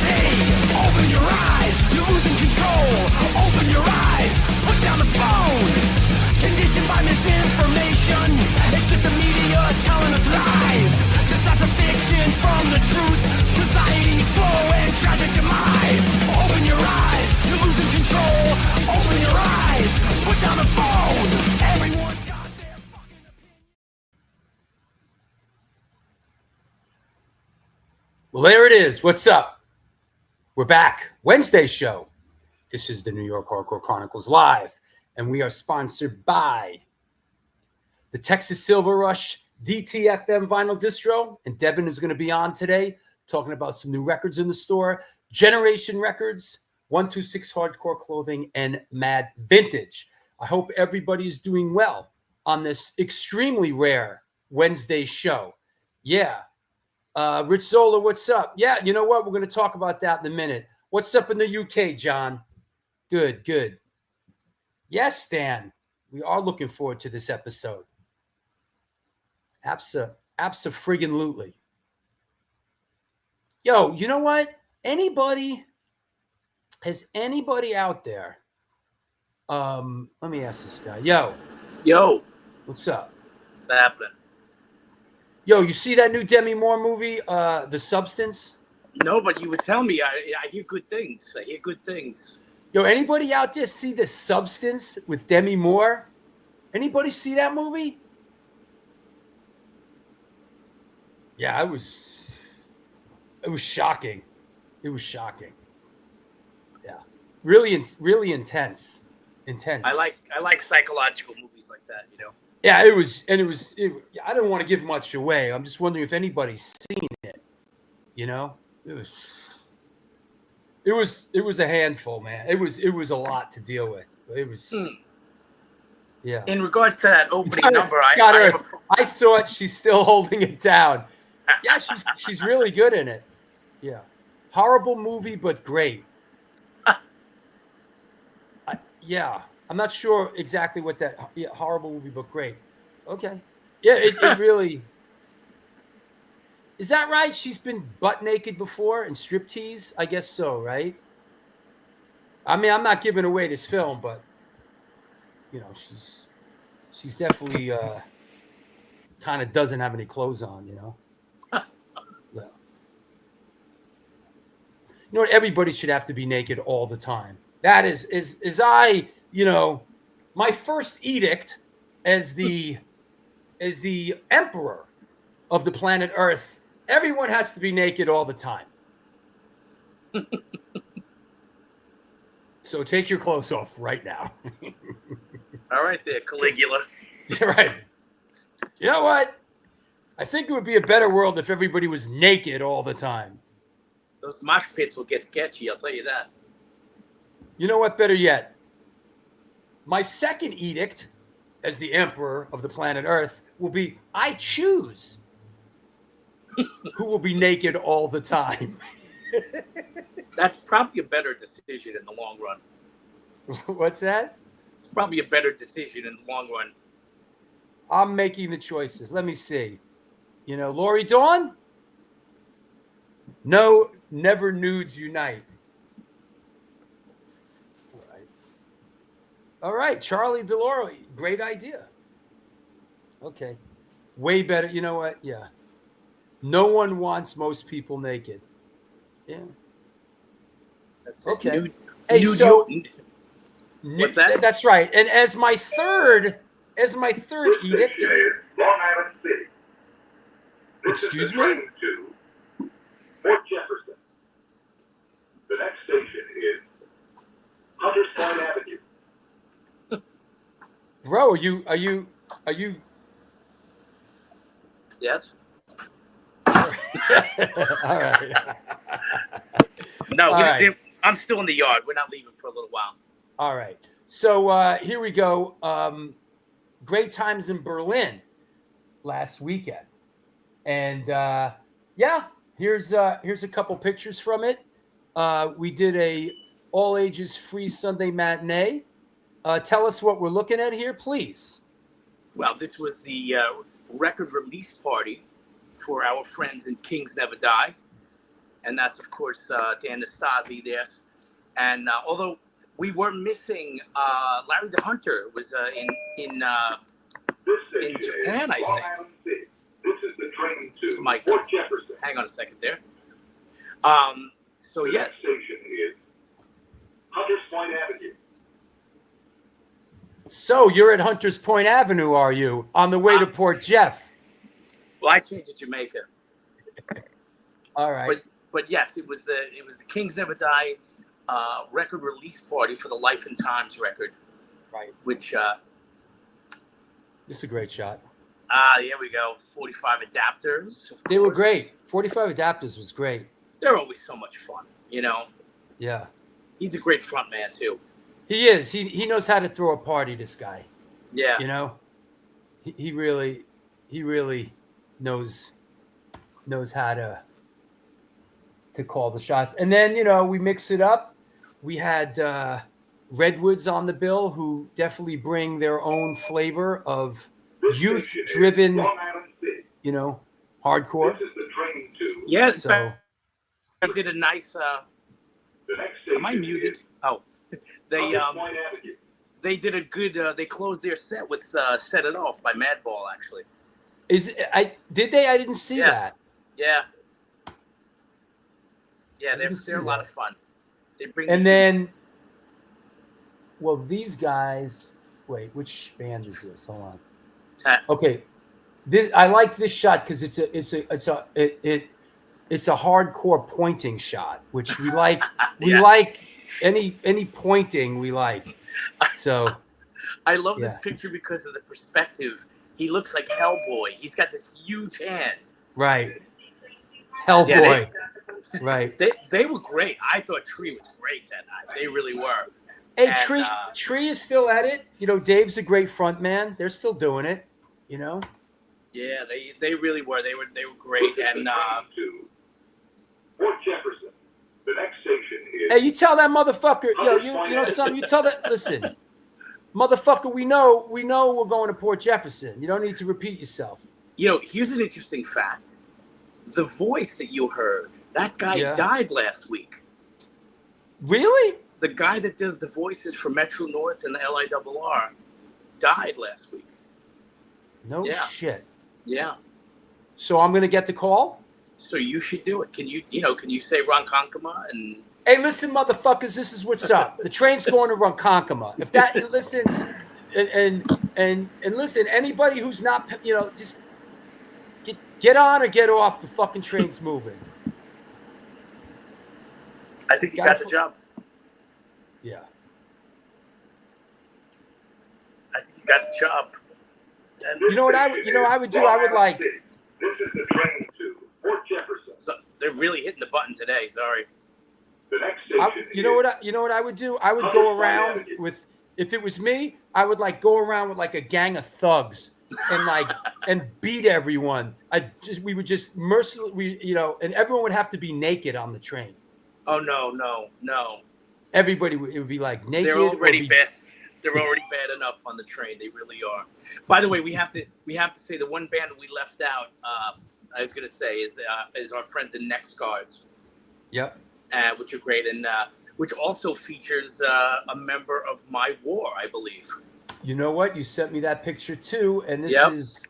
Hey, open your eyes, you're losing control. Open your eyes, put down the phone. Conditioned by misinformation, it's just the media telling us lies. Decide the fiction from the truth. Society's slow and tragic demise. Open your eyes, you're losing control. Open your eyes, put down the phone. Everyone's got their fucking opinion. Well, there it is. What's up? We're back. Wednesday show. This is the New York Hardcore Chronicles Live, and we are sponsored by the Texas Silver Rush DTFM vinyl distro, and Devin is going to be on today talking about some new records in the store, Generation Records, 126 Hardcore Clothing, and Mad Vintage. I hope everybody is doing well on this extremely rare Wednesday show. Yeah. Rich Zola, what's up? Yeah, you know what? We're going to talk about that in a minute. What's up in the UK, John? Good, good. Yes, Dan, we are looking forward to this episode. Abso-friggin-lutely. Yo, you know what? Has anybody out there? Let me ask this guy. Yo. What's up? What's happening? Yo, you see that new Demi Moore movie, The Substance? No, but you would tell me. I hear good things. Yo, anybody out there see The Substance with Demi Moore? Anybody see that movie? Yeah, it was shocking. It was shocking. Yeah. Really intense. I like psychological movies like that, you know. Yeah, it was. I don't want to give much away. I'm just wondering if anybody's seen it. You know, it was a handful, man. It was a lot to deal with. It was. Yeah. In regards to that opening number, I saw it. She's still holding it down. Yeah, she's really good in it. Yeah. Horrible movie, but great. Yeah. I'm not sure exactly what that horrible movie, but great. Okay. Yeah, it really. Is that right? She's been butt naked before in striptease? I guess so, right? I mean, I'm not giving away this film, but you know, she's definitely kind of doesn't have any clothes on, you know. Yeah. You know what? Everybody should have to be naked all the time. That is I. You know, my first edict as the emperor of the planet Earth, everyone has to be naked all the time. So take your clothes off right now. All right there, Caligula. Right. You know what? I think it would be a better world if everybody was naked all the time. Those mosh pits will get sketchy, I'll tell you that. You know what? Better yet. My second edict as the emperor of the planet Earth will be, I choose who will be naked all the time. That's probably a better decision in the long run. What's that? It's probably a better decision in the long run. I'm making the choices. Let me see. You know, Lori Dawn? No, never nudes unite. All right, Charlie DeLore, great idea. Okay, way better. You know what? Yeah, no one wants most people naked. Yeah, that's okay. What's that? That's right. And as my third edict. Long Island City. Excuse me. To Fort Jefferson. The next station is Hunters Point Avenue. Bro, are you? Yes. All right. No, I'm still in the yard. We're not leaving for a little while. All right. So here we go. Great times in Berlin last weekend, and yeah, here's a couple pictures from it. We did a all ages free Sunday matinee. Tell us what we're looking at here, please. Well, this was the record release party for our friends in Kings Never Die. and that's of course Dan Nastasi there. And although we were missing Larry the Hunter was in Japan, I think. This is the train It's to Mike. Fort Jefferson. Hang on a second there. So The yeah, next station is Hunters Point Avenue. So you're at Hunters Point Avenue, are you? On the way to Port Jeff? well, I changed to Jamaica, All right. but yes, it was the Kings Never Die record release party for the Life and Times record, Right. which This is a great shot. here we go, 45 adapters. They were course. great. 45 adapters was great. They're always so much fun, you know. Yeah. He's a great front man too. He is. He knows how to throw a party, this guy. Yeah. You know? He really knows how to call the shots. And then, you know, we mix it up. We had Redwoods on the bill, who definitely bring their own flavor of This station is youth-driven, Long Island City. you know, hardcore. This is the train to Yeah, in So fact, I did a nice. the next station. Am I muted? is Oh, they Hunters Point Avenue. they did a good. They closed their set with "Set It Off" by Madball. Actually, did they? I didn't see Yeah. that. yeah, didn't they're see a lot that. of fun. They bring And then, well, these guys. Wait, which band is this? Hold on. Okay, I like this shot because it's a hardcore pointing shot, which we like. We Yeah. like any pointing we like. So I love this Yeah. picture because of the perspective. He looks like Hellboy. He's got this huge hand. right, Hellboy, right. They were great. I thought Tree was great that night. They really were. Hey, And, Tree is still at it. You know, Dave's a great front man. They're still doing it. You know. Yeah, they really were. They were great. This is And the train to Fort Jefferson. The next station is Hey, you tell that motherfucker, you know something. You tell that. Listen, motherfucker, we know we're going to Port Jefferson. You don't need to repeat yourself. you know, here's an interesting fact. The voice that you heard, that guy Yeah. died last week. Really? The guy that does the voices for Metro North and the LIRR died last week. No Yeah. shit. Yeah. So I'm gonna get the call. So you should do it. Can you say Ron Konkama and Hey, listen, motherfuckers, this is what's up. The train's going to Ronkonkoma. If that, listen, and listen, anybody who's not, you know, just get on or get off. The fucking train's moving. I think you got the job. Yeah. I think you got the job. And You know what I would do? I would like. This is the train to Fort Jefferson. so they're really hitting the button today. Sorry. The next station You know what I would do? I would go around with. If it was me, I would like go around with like a gang of thugs and like and beat everyone. We would just mercilessly, and everyone would have to be naked on the train. Oh no. Everybody it would be like naked. They're already or be, bad. They're already bad enough on the train. They really are. By the way, we have to say the one band we left out. I was gonna say is our friends in Next Scars. Yep. Which are great, and which also features a member of My War, I believe. You know what? You sent me that picture too, and this Yep. is,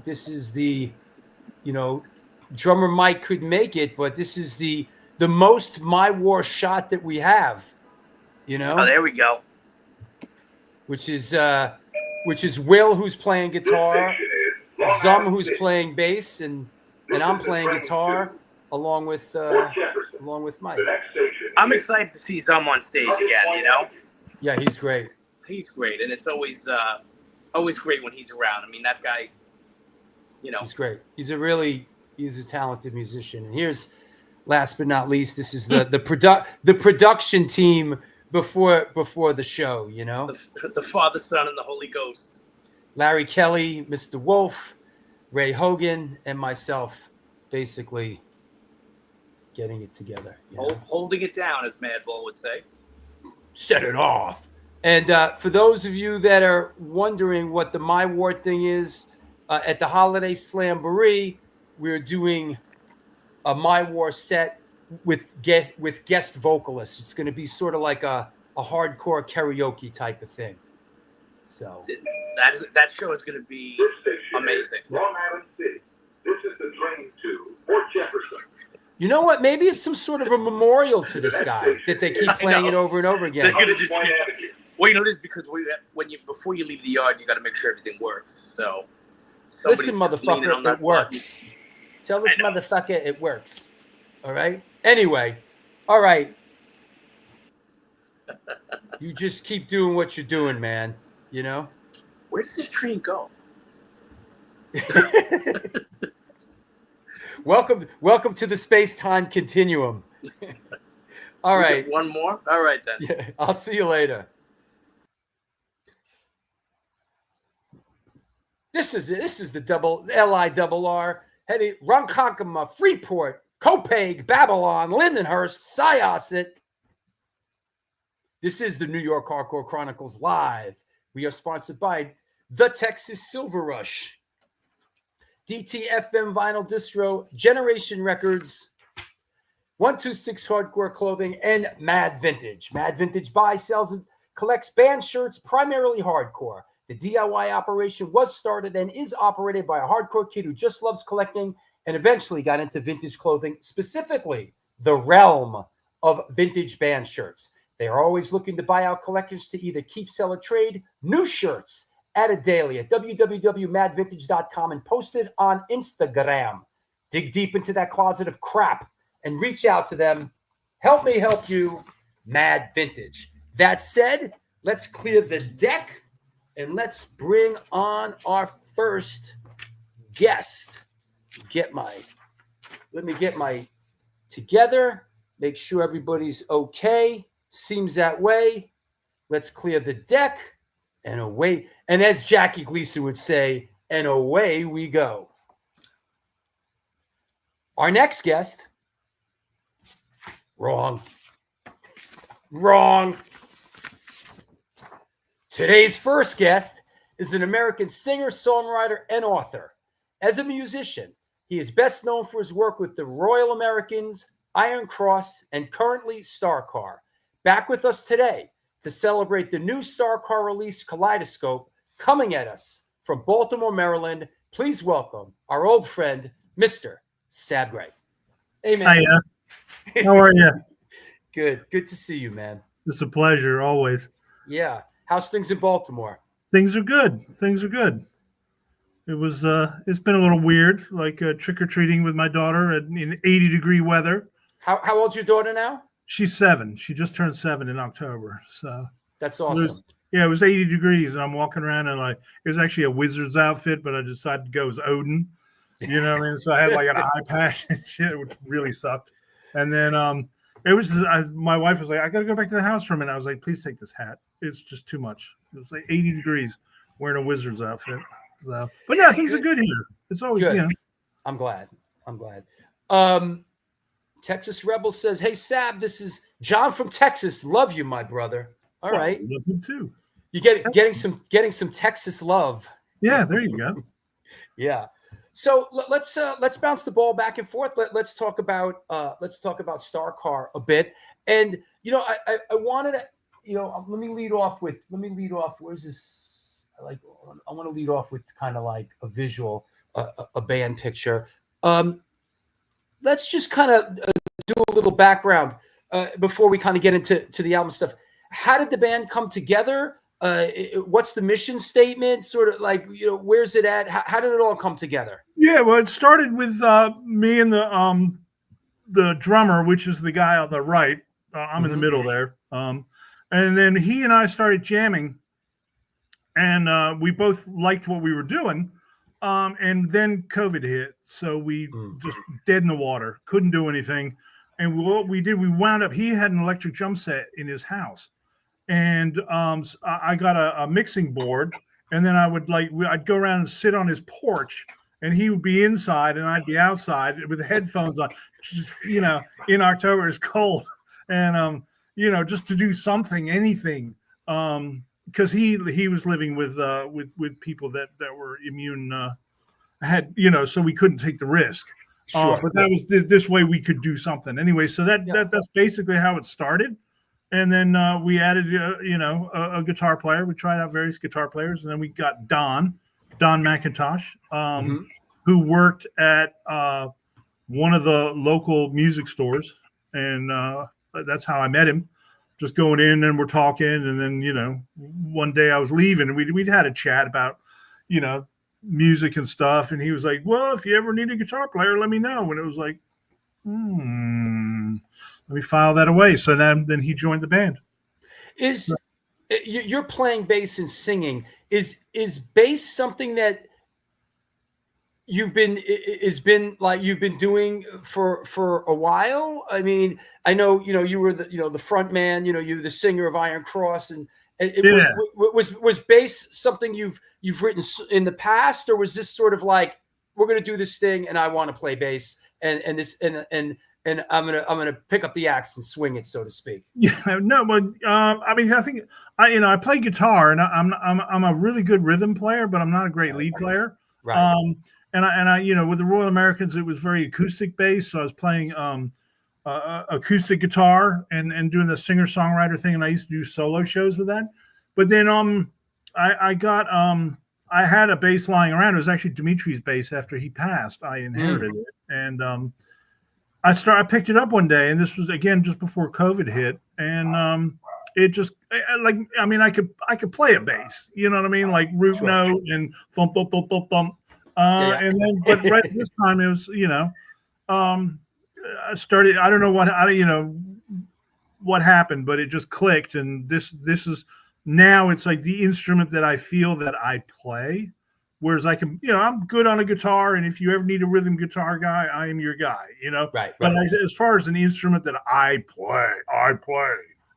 this is the, drummer Mike could make it, but this is the most My War shot that we have, Oh, there we go. which is Will, who's playing guitar, Zum, who's playing bass, and I'm playing guitar along with Mike. The next station I'm is excited to see Zum on stage again. Yeah, he's great. He's great, and it's always great when he's around. I mean, that guy, He's great. He's a talented musician. And here's, last but not least, this is the production team before the show. the Father, Son, and the Holy Ghost. Larry Kelly, Mr. Wolf, Ray Hogan, and myself, basically getting it together. Holding it down, as Madball would say. Set it off. And for those of you that are wondering what the My War thing is, at the Holiday Slamboree, we're doing a My War set with guest vocalists. It's going to be sort of like a hardcore karaoke type of thing. So that show is going to be amazing. Long Island City. This is the train to Port Jefferson. You know what? Maybe it's some sort of a memorial to this guy that they keep playing it over and over again. They're gonna just well, you know, this is because before you leave the yard, you got to make sure everything works. So listen, motherfucker, it works. Tell this motherfucker it works. All right. Anyway, all right. You just keep doing what you're doing, man. You know. Where does this train go? Welcome to the space-time continuum. All right. One more? All right, then. Yeah, I'll see you later. This is the double LIRR. Heading Ronkonkoma, Freeport, Copiague, Babylon, Lindenhurst, Syosset. This is the New York Hardcore Chronicles Live. We are sponsored by the Texas Silver Rush, DTFM Vinyl Distro, Generation Records, 126 Hardcore Clothing, and Mad Vintage. Mad Vintage buys, sells, and collects band shirts, primarily hardcore. The DIY operation was started and is operated by a hardcore kid who just loves collecting and eventually got into vintage clothing, specifically the realm of vintage band shirts. They are always looking to buy out collectors to either keep, sell, or trade new shirts added daily at www.madvintage.com and posted on Instagram. Dig deep into that closet of crap and reach out to them. Help me help you, Mad Vintage. That said, let's clear the deck and let's bring on our first guest. Let me get my together, make sure everybody's okay. Seems that way. Let's clear the deck and away. And as Jackie Gleason would say, and away we go. Our next guest. Wrong. Today's first guest is an American singer, songwriter, and author. As a musician, he is best known for his work with the Royal Americans, Iron Cross, and currently Carr. Back with us today to celebrate the new Carr release, Kaleidoscope, coming at us from Baltimore, Maryland. Please welcome our old friend, Mr. Sab Grey. Hey, man. Hiya. How are you? Good to see you, man. It's a pleasure, always. Yeah. How's things in Baltimore? Things are good. It was it's been a little weird, like trick-or-treating with my daughter in 80-degree weather. How old's your daughter now? She's 7. She just turned 7 in October. So that's awesome. It was 80 degrees, and I'm walking around and it was actually a wizard's outfit, but I decided to go as Odin. You know what I mean? So I had like an eye patch and shit, which really sucked. And then it was my wife was like, I got to go back to the house for a minute. I was like, please take this hat. It's just too much. It was like 80 degrees wearing a wizard's outfit. So, but yeah, things are good here. It's always good. You know. I'm glad. Texas Rebel says, "Hey Sab, this is John from Texas. Love you, my brother." All right. Love you too. You getting some Texas love. Yeah, there you go. Yeah. So let's bounce the ball back and forth. Let's talk about Carr a bit. And I wanted to let me lead off. Where's this? I want to lead off with kind of like a visual, a band picture. Let's just kind of do a little background before we kind of get into the album stuff. How did the band come together? What's the mission statement? Sort of like, where's it at? How did it all come together? Yeah, well, it started with me and the drummer, which is the guy on the right. I'm in the middle there. And then he and I started jamming, and we both liked what we were doing. And then COVID hit, so we just dead in the water, couldn't do anything. And what we did, we wound up, he had an electric drum set in his house. And I got a mixing board, and then I'd go around and sit on his porch, and he would be inside and I'd be outside with the headphones on. Just, in October it's cold, and just to do something, anything, because he was living with people that were immune, so we couldn't take the risk. Sure. But that was this way we could do something anyway. So that's basically how it started. And then we added, a guitar player. We tried out various guitar players, and then we got Don McIntosh, who worked at one of the local music stores, and that's how I met him. Just going in and we're talking, and then one day I was leaving, and we'd had a chat about music and stuff, and he was like, "Well, if you ever need a guitar player, let me know." And it was like, let me file that away. So then he joined the band. You're playing bass and singing. Is bass something that you've been doing for a while? I mean, I know you were the front man. You were the singer of Iron Cross, and was bass something you've written in the past, or was this sort of like, we're going to do this thing and I want to play bass and I'm gonna pick up the axe and swing it, so to speak? Yeah, no, but I mean, I think I play guitar, and I'm a really good rhythm player, but I'm not a great lead player. Right. And I with the Royal Americans, it was very acoustic based, so I was playing acoustic guitar and doing the singer songwriter thing, and I used to do solo shows with that. But then I had a bass lying around. It was actually Dimitri's bass after he passed. I inherited it, and I picked it up one day, and this was again just before COVID hit, and it just I could play a bass, you know what I mean, like root note and thump thump thump thump thump, and then but right this time it was I started, I don't know what happened, but it just clicked, and this is now it's like the instrument that I feel that I play. Whereas I can, I'm good on a guitar, and if you ever need a rhythm guitar guy, I am your guy, Right. But as far as an instrument that I play,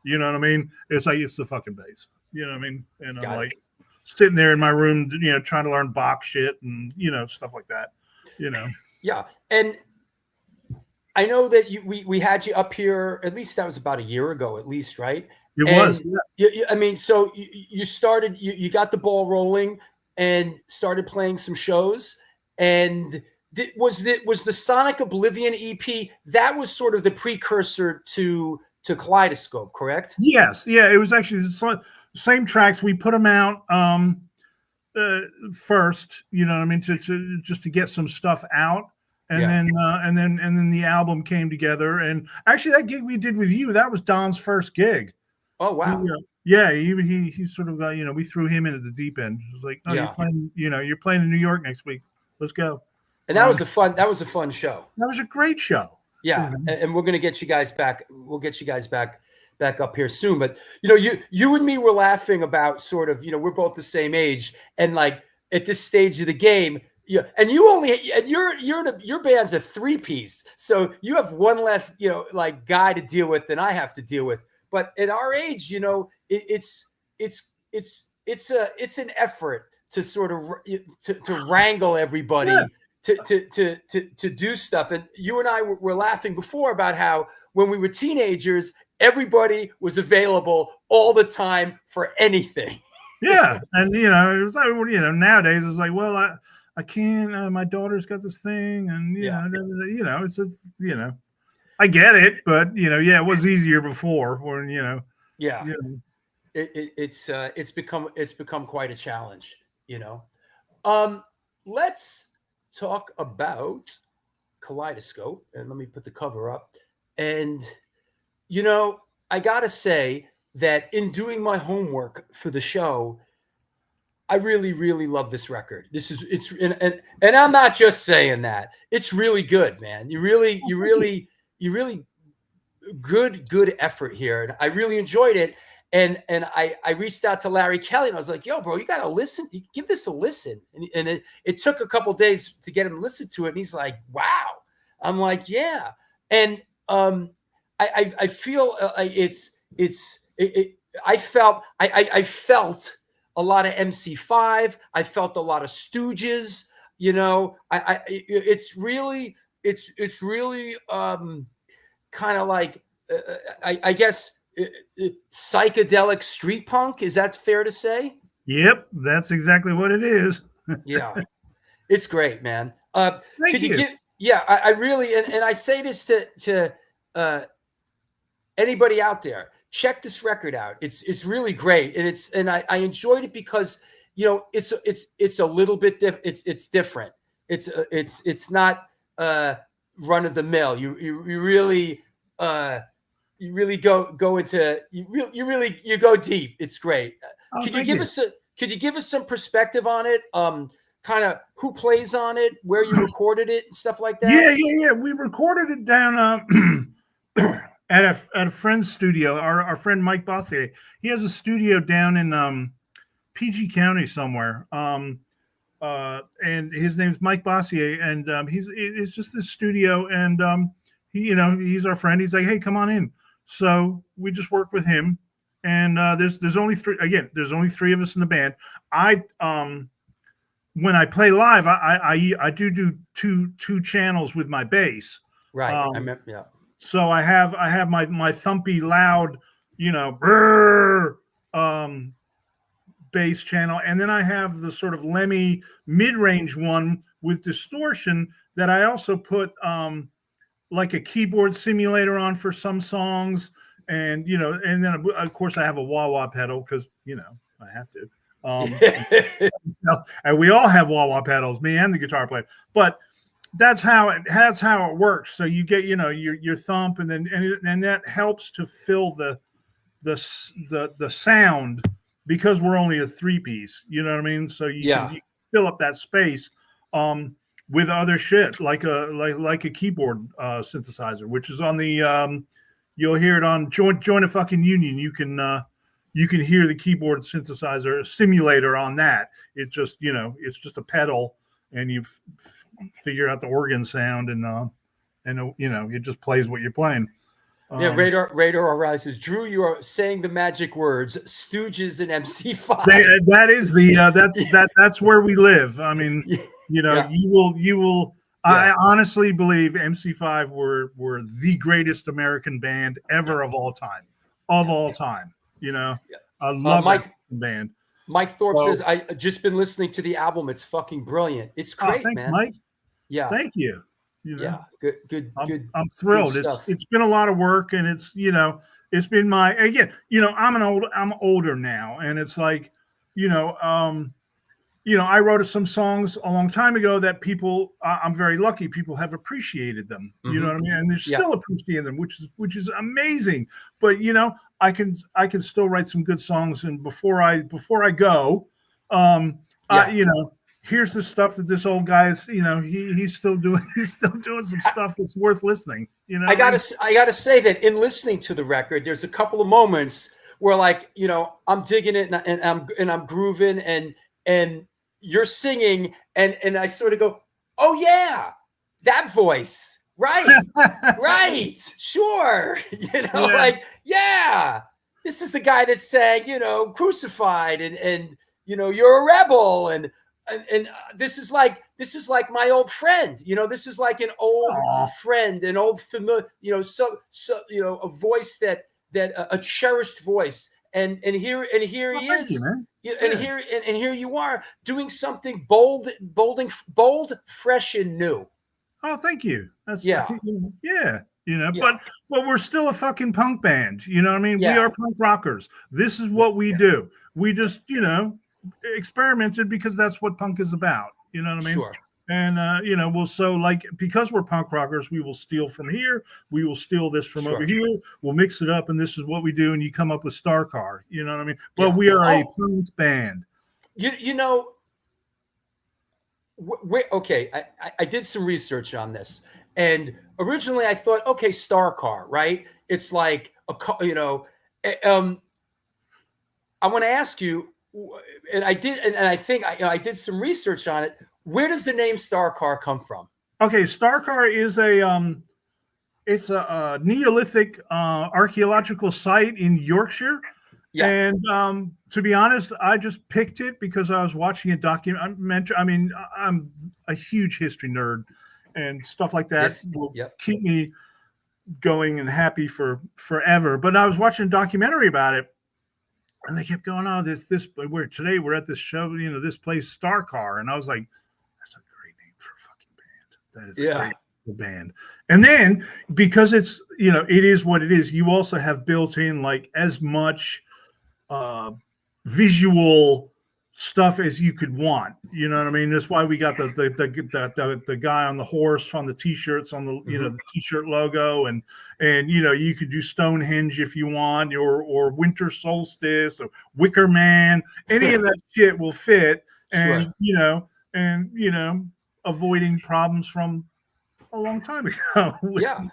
you know what I mean? It's like, it's the fucking bass, you know what I mean? And I'm like sitting there in my room, trying to learn Bach shit and, stuff like that, Yeah. And I know that we had you up here, at least that was about a year ago, at least, right? It was. Yeah. I mean, so you started, you got the ball rolling and started playing some shows. And was the Sonic Oblivion EP, that was sort of the precursor to Kaleidoscope, correct? Yes. Yeah. It was actually the same tracks. We put them out first, you know what I mean, just to get some stuff out. And then the album came together. And actually that gig we did with you, that was Don's first gig. Oh, wow. He sort of got, we threw him into the deep end. It was like, oh, you're playing in New York next week. Let's go. And that was a fun show. That was a great show. Yeah. Mm-hmm. And we're going to get you guys back. We'll get you guys back up here soon. But, you and me were laughing about sort of, we're both the same age, and like at this stage of the game, and your band's a 3-piece. So you have one less, like guy to deal with than I have to deal with. But at our age, it's an effort to sort of to wrangle everybody to do stuff. And you and I were laughing before about how when we were teenagers, everybody was available all the time for anything. Yeah, and it was like nowadays it's like, well, I can't. My daughter's got this thing, and it's I get it, but it was easier before when it's become quite a challenge. Let's talk about Kaleidoscope, and let me put the cover up. And I gotta say that in doing my homework for the show, I really, really love this record. And I'm not just saying that. It's really good, man. You really good effort here, and I really enjoyed it. And I reached out to Larry Kelly, and I was like, "Yo, bro, you gotta listen. Give this a listen." And it took a couple days to get him to listen to it, and he's like, "Wow." I'm like, "Yeah." And I feel I felt a lot of MC5. I felt a lot of Stooges. It's really kind of like I guess psychedelic street punk. Is that fair to say? Yep, that's exactly what it is. Yeah, it's great, man. Thank you. Yeah, I really, and I say this to anybody out there. Check this record out. It's really great, and I enjoyed it because it's a little bit it's different. It's not run of the mill. You really go into you go deep. It's great. Oh, Could you give us some perspective on it? Kind of who plays on it, where you recorded it, and stuff like that. Yeah. We recorded it down at a friend's studio. Our friend Mike Bossier. He has a studio down in PG County somewhere. And his name's Mike Bossier, and it's just this studio, and he's our friend. He's like, hey, come on in. So we just work with him, and there's only three. Again, there's only three of us in the band. When I play live, I do two channels with my bass. Right. Yeah. So I have my thumpy loud, brrr, bass channel, and then I have the sort of Lemmy mid-range one with distortion that I also put like a keyboard simulator on for some songs, and and then of course I have a wah-wah pedal because I have to. And we all have wah-wah pedals, me and the guitar player. But that's how it works. So you get your thump, and then and that helps to fill the sound, because we're only a 3-piece. You know what I mean? So you can fill up that space with other shit like a keyboard synthesizer, which is on the you'll hear it on Join a Fucking Union. You can hear the keyboard synthesizer simulator on that. It's just it's just a pedal, and you figure out the organ sound, and it just plays what you're playing. Radar O'Reilly says, Drew, you are saying the magic words, Stooges and MC5. That is that's where we live. I mean, you will. Yeah. I honestly believe MC5 were the greatest American band ever of all time. I love that band. Mike Thorpe says, I just been listening to the album. It's fucking brilliant. It's great, thanks, man. Mike. Yeah. Thank you. Yeah. Good. I'm thrilled. It's been a lot of work, and it's been I'm older now, and it's like, I wrote some songs a long time ago that people, I'm very lucky, people have appreciated them. You know what I mean? And they're still appreciating them, which is amazing. But I can still write some good songs. And before I go, here's the stuff that this old guy is, he's still doing some stuff that's worth listening. I gotta say that in listening to the record, there's a couple of moments where, like, I'm digging it, and I'm grooving, and you're singing, and I sort of go, oh yeah, that voice, right, right, sure, like, yeah, this is the guy that sang, Crucified, and you're a rebel, and this is like my old friend, this is like an old friend, an old familiar, a voice that a cherished voice. And here he is, and here you are doing something bold, fresh, and new. Oh, thank you. That's, yeah. But we're still a fucking punk band. You know what I mean? Yeah. We are punk rockers. This is what we do. We just, experimented because that's what punk is about. You know what I mean? Sure. And, because we're punk rockers, we will steal from here. We will steal this from over here. We'll mix it up, and this is what we do. And you come up with Star Carr. You know what I mean? But we are a punk band. Okay. I did some research on this. And originally I thought, okay, Star Carr, right? It's like, I want to ask you, and I did, and I think I did some research on it. Where does the name Star Carr come from? Okay, Star Carr is it's a Neolithic archaeological site in Yorkshire. Yeah. And to be honest, I just picked it because I was watching a documentary. I mean, I'm a huge history nerd, and stuff like that will keep me going and happy for forever. But I was watching a documentary about it, and they kept going, "Oh, we're at this show, this place, Star Carr," and I was like, "That's a great name for a fucking band. That is great." the band. And then because it's, it is what it is, you also have built in like as much visual stuff as you could want. You know what I mean? That's why we got the guy on the horse on the t-shirts on the the t-shirt logo, and you could do Stonehenge if you want, or Winter Solstice or Wicker Man. Any of that shit will fit, and avoiding problems from a long time ago. Yeah,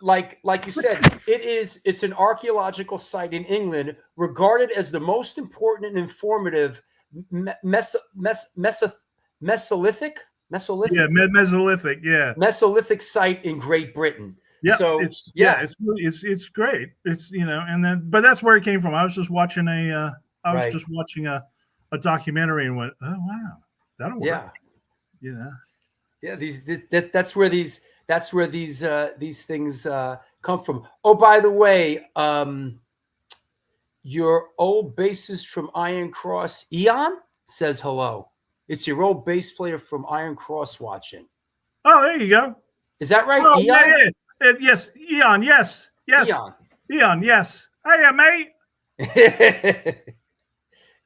like you said, it's an archaeological site in England, regarded as the most important and informative Mesolithic site in Great Britain. Yeah, so it's great. It's but that's where it came from. I was just watching a documentary and went, oh wow, that'll work. Yeah, that's where these things come from. Oh, by the way, your old bassist from Iron Cross, Eon, says hello. It's your old bass player from Iron Cross watching. Oh, there you go. Is that right? Oh, Eon? yeah. Yes, Eon. Yes. Eon. Yes. Hey, mate.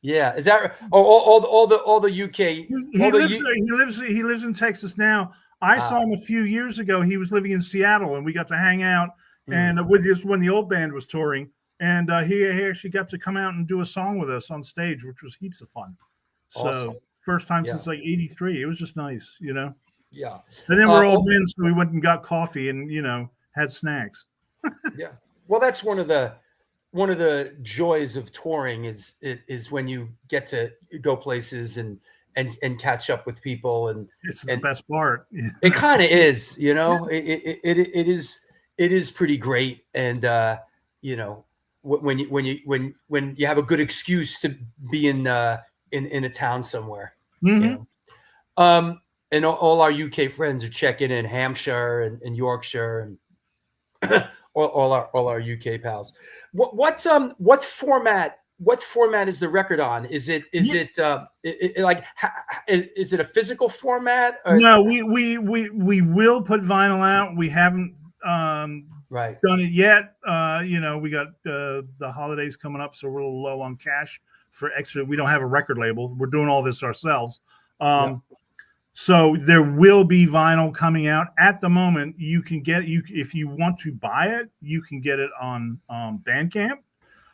Yeah, is that right? All the UK? He lives in Texas now. I saw him a few years ago. He was living in Seattle, and we got to hang out. And when the old band was touring, and he actually got to come out and do a song with us on stage, which was heaps of fun. Awesome. So first time since like '83. It was just nice, Yeah. And then we're old men, so we went and got coffee and had snacks. Yeah. Well, that's one of the joys of touring is when you get to go places and catch up with people, and it's the best part. It kind of is, it is pretty great. And when you have a good excuse to be in a town somewhere. And all our UK friends are checking in Hampshire and Yorkshire and all our UK pals. What format is the record on? Is it a physical format? Or? No, we will put vinyl out. We haven't done it yet. We got the holidays coming up, so we're a little low on cash for extra. We don't have a record label. We're doing all this ourselves. So there will be vinyl coming out. At the moment, you can get if you want to buy it, you can get it on Bandcamp.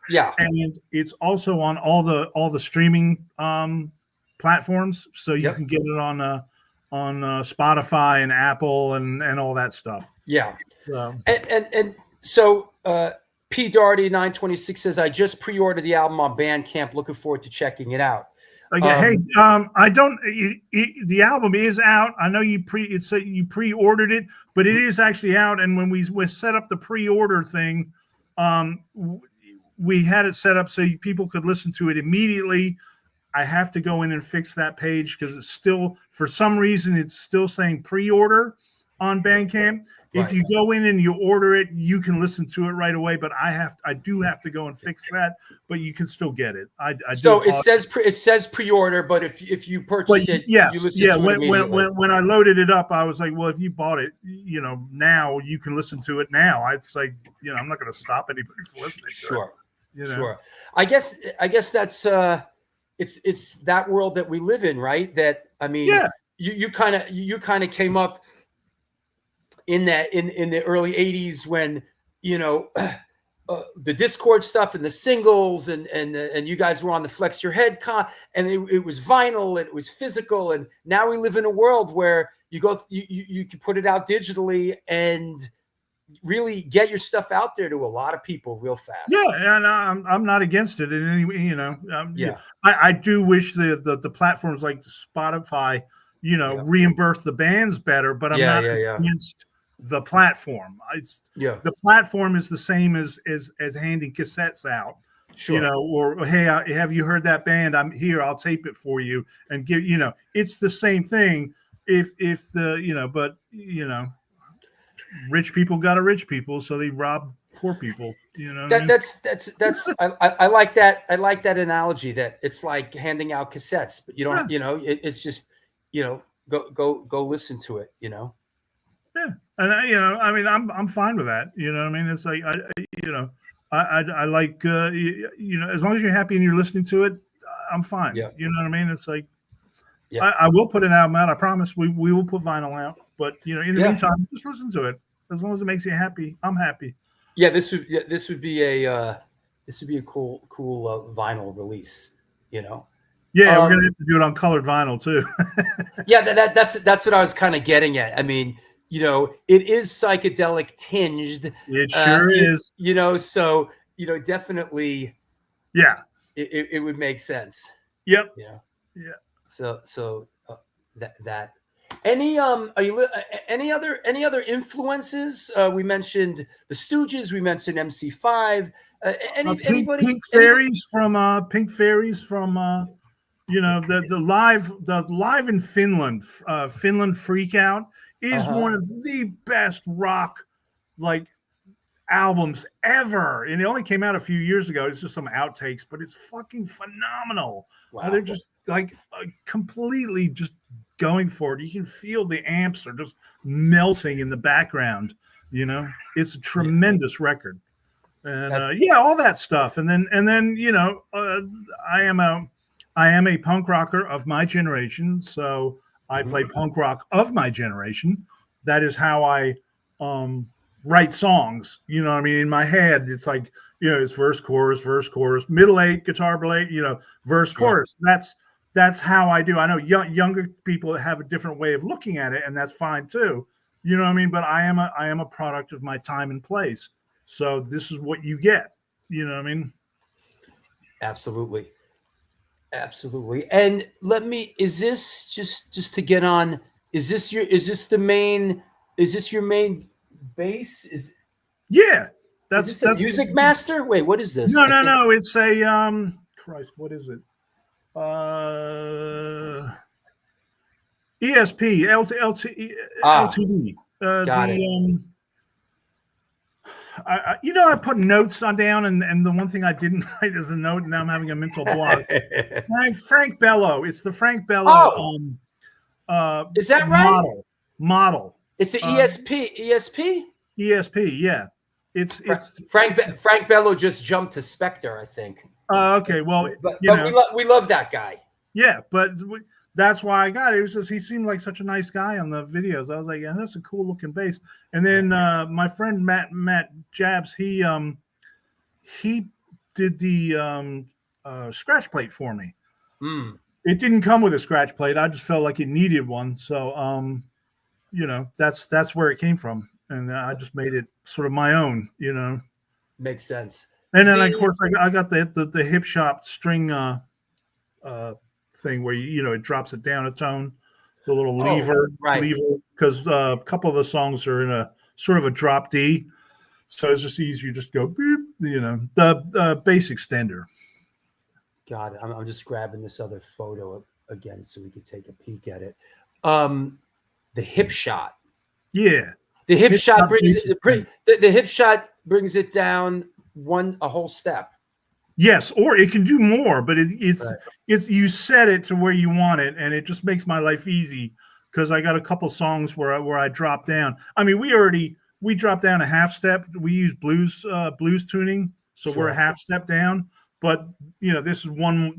Yeah, and it's also on all the streaming platforms. So you can get it on Spotify and Apple and all that stuff. Yeah, and so P Darty 926 says, I just pre-ordered the album on Bandcamp. Looking forward to checking it out. I don't. The album is out. I know you pre-ordered it, but it is actually out. And when we set up the pre-order thing, we had it set up so people could listen to it immediately. I have to go in and fix that page because it's still, for some reason, it's still saying pre-order on Bandcamp. Right. If you go in and you order it, you can listen to it right away. But I do have to go and fix that. But you can still get it. It says pre-order, but if you purchase it, you listen to it immediately. When I loaded it up, I was like, well, if you bought it, now you can listen to it now. It's like, I'm not going to stop anybody from listening. Sure. Sure. I guess that's it's that world that we live in, right? That you kind of came up in the early 80s when the Discord stuff and the singles and you guys were on the Flex Your Head and it was vinyl and it was physical, and now we live in a world where you can put it out digitally and really get your stuff out there to a lot of people real fast. Yeah, and I'm not against it in any way. I do wish the platforms like Spotify, reimburse the bands better, but I'm not against the platform. The platform is the same as handing cassettes out. Sure. Or hey, have you heard that band? I'm here. I'll tape it for you and give. It's the same thing. If the rich people got a rich people, so they rob poor people. That's I like that. I like that analogy that it's like handing out cassettes, but you don't. It's just go listen to it. Yeah, and I mean, I'm fine with that. You know what I mean? It's like I like as long as you're happy and you're listening to it, I'm fine. Yeah. You know what I mean? It's like Yeah. I will put an album out. I promise we will put vinyl out. But in the Yeah. meantime, just listen to it. As long as it makes you happy, I'm happy. Yeah, this would be a cool vinyl release. Yeah, we're gonna have to do it on colored vinyl too. Yeah, that's what I was kind of getting at. I mean, it is psychedelic tinged. It sure is. So definitely. Yeah, it would make sense. Yep. Yeah. Yeah. So that. Any any other influences? We mentioned the Stooges. We mentioned MC5. Anybody? Pink Fairies from the live in Finland. Finland Freak Out is one of the best rock albums ever, and it only came out a few years ago. It's just some outtakes, but it's fucking phenomenal. Wow. They're just completely just going for it. You can feel the amps are just melting in the background. It's a tremendous record, and all that stuff. And then I am a punk rocker of my generation, so I play punk rock of my generation. That is how I write songs. You know what I mean? In my head, it's like it's verse, chorus, middle eight, guitar eight, verse, chorus. That's how I do. I know younger people have a different way of looking at it, and that's fine too. You know what I mean? But I am a product of my time and place. So this is what you get. You know what I mean? Absolutely. And is this just to get on? Is this your main bass? That's Music Master. Wait, what is this? No. It's a Christ. What is it? ESP LTD. Got it. I put notes down, and the one thing I didn't write is a note, and now I'm having a mental block. Frank Bello. It's the Frank Bello. Is that right? Model. It's an ESP. ESP. Yeah. It's Frank Bello just jumped to Spectre, I think. Okay, well, but we love that guy. Yeah, but that's why I got it. It was just he seemed like such a nice guy on the videos. I was like, yeah, that's a cool looking bass. And then my friend Matt Jabs, he did the scratch plate for me. It didn't come with a scratch plate. I just felt like it needed one, so that's where it came from, and I just made it sort of my own. Makes sense. And then, of course, I got the hip shop string thing where it drops it down a tone, the little lever, because a couple of the songs are in a sort of a drop D, so it's just easier. Just go, boop, the bass extender. God, I'm just grabbing this other photo again so we could take a peek at it. The hip shot. Yeah, the hip shot brings the hip shot brings it down a whole step. Yes, or it can do more, but it's you set it to where you want it, and it just makes my life easy because I got a couple songs where I drop down. I mean, we dropped down a half step. We use blues tuning, so we're a half step down. But this is one.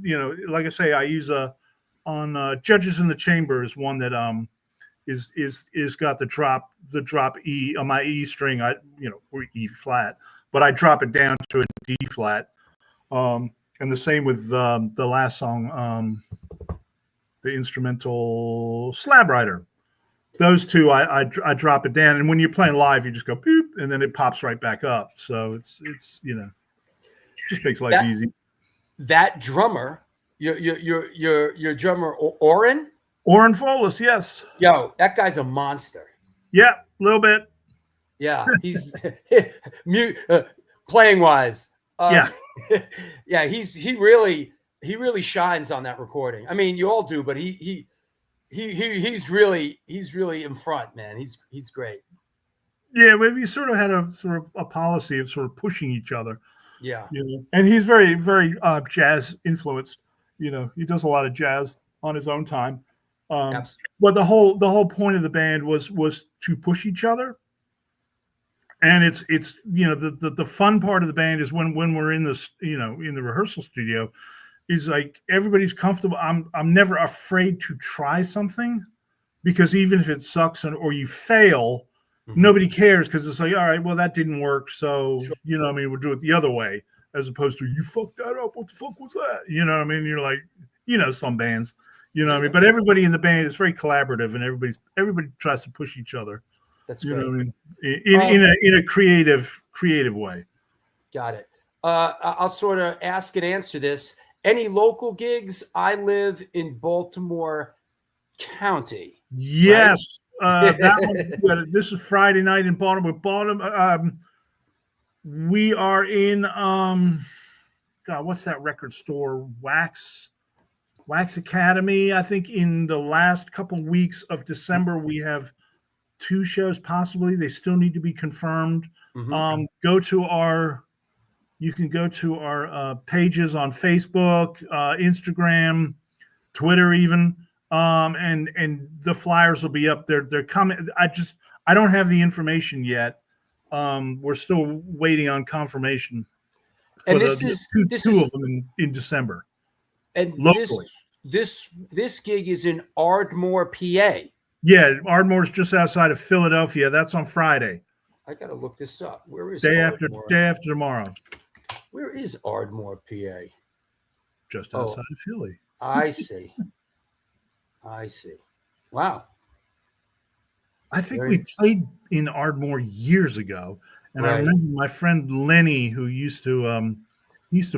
Like I say, I use on Judges in the Chamber is one that is got the drop E on my E string. Or E flat, but I drop it down to a D flat. And the same with the last song, the instrumental Slab Rider. Those two, I drop it down, and when you're playing live, you just go boop, and then it pops right back up. So it's just makes life easy. That drummer, your drummer Oren Folis, yes. Yo, that guy's a monster. Yeah, a little bit. Yeah, he's playing wise. Yeah, he really shines on that recording. I mean, you all do, but he's really in front, man. He's great. Yeah, we sort of had a policy of sort of pushing each other. Yeah, and he's very very jazz influenced. He does a lot of jazz on his own time. Absolutely. But the whole point of the band was to push each other. And it's the fun part of the band is when we're in this, in the rehearsal studio, is like everybody's comfortable. I'm never afraid to try something, because even if it sucks or you fail, nobody cares, because it's like, all right, well, that didn't work, so we'll do it the other way, as opposed to, you fucked that up, what the fuck was that? You're like, some bands, but everybody in the band is very collaborative, and everybody tries to push each other. That's great. In a creative way. Got it. I'll sort of ask and answer this. Any local gigs? I live in Baltimore County. Yes. Right? This is Friday night in Baltimore. We are in God, what's that record store? Wax Academy. I think in the last couple of weeks of December we have 2 shows possibly. They still need to be confirmed. You can go to our pages on Facebook, Instagram, Twitter, even, and the flyers will be up there. They're coming. I don't have the information yet. We're still waiting on confirmation. And this is two of them in December. And locally. This gig is in Ardmore, PA. Yeah, Ardmore's just outside of Philadelphia. That's on Friday. I gotta look this up. Where is day Ardmore? after tomorrow? Where is Ardmore, PA? Just outside of Philly. I see. Wow. I think we played in Ardmore years ago, and I remember my friend Lenny, who used to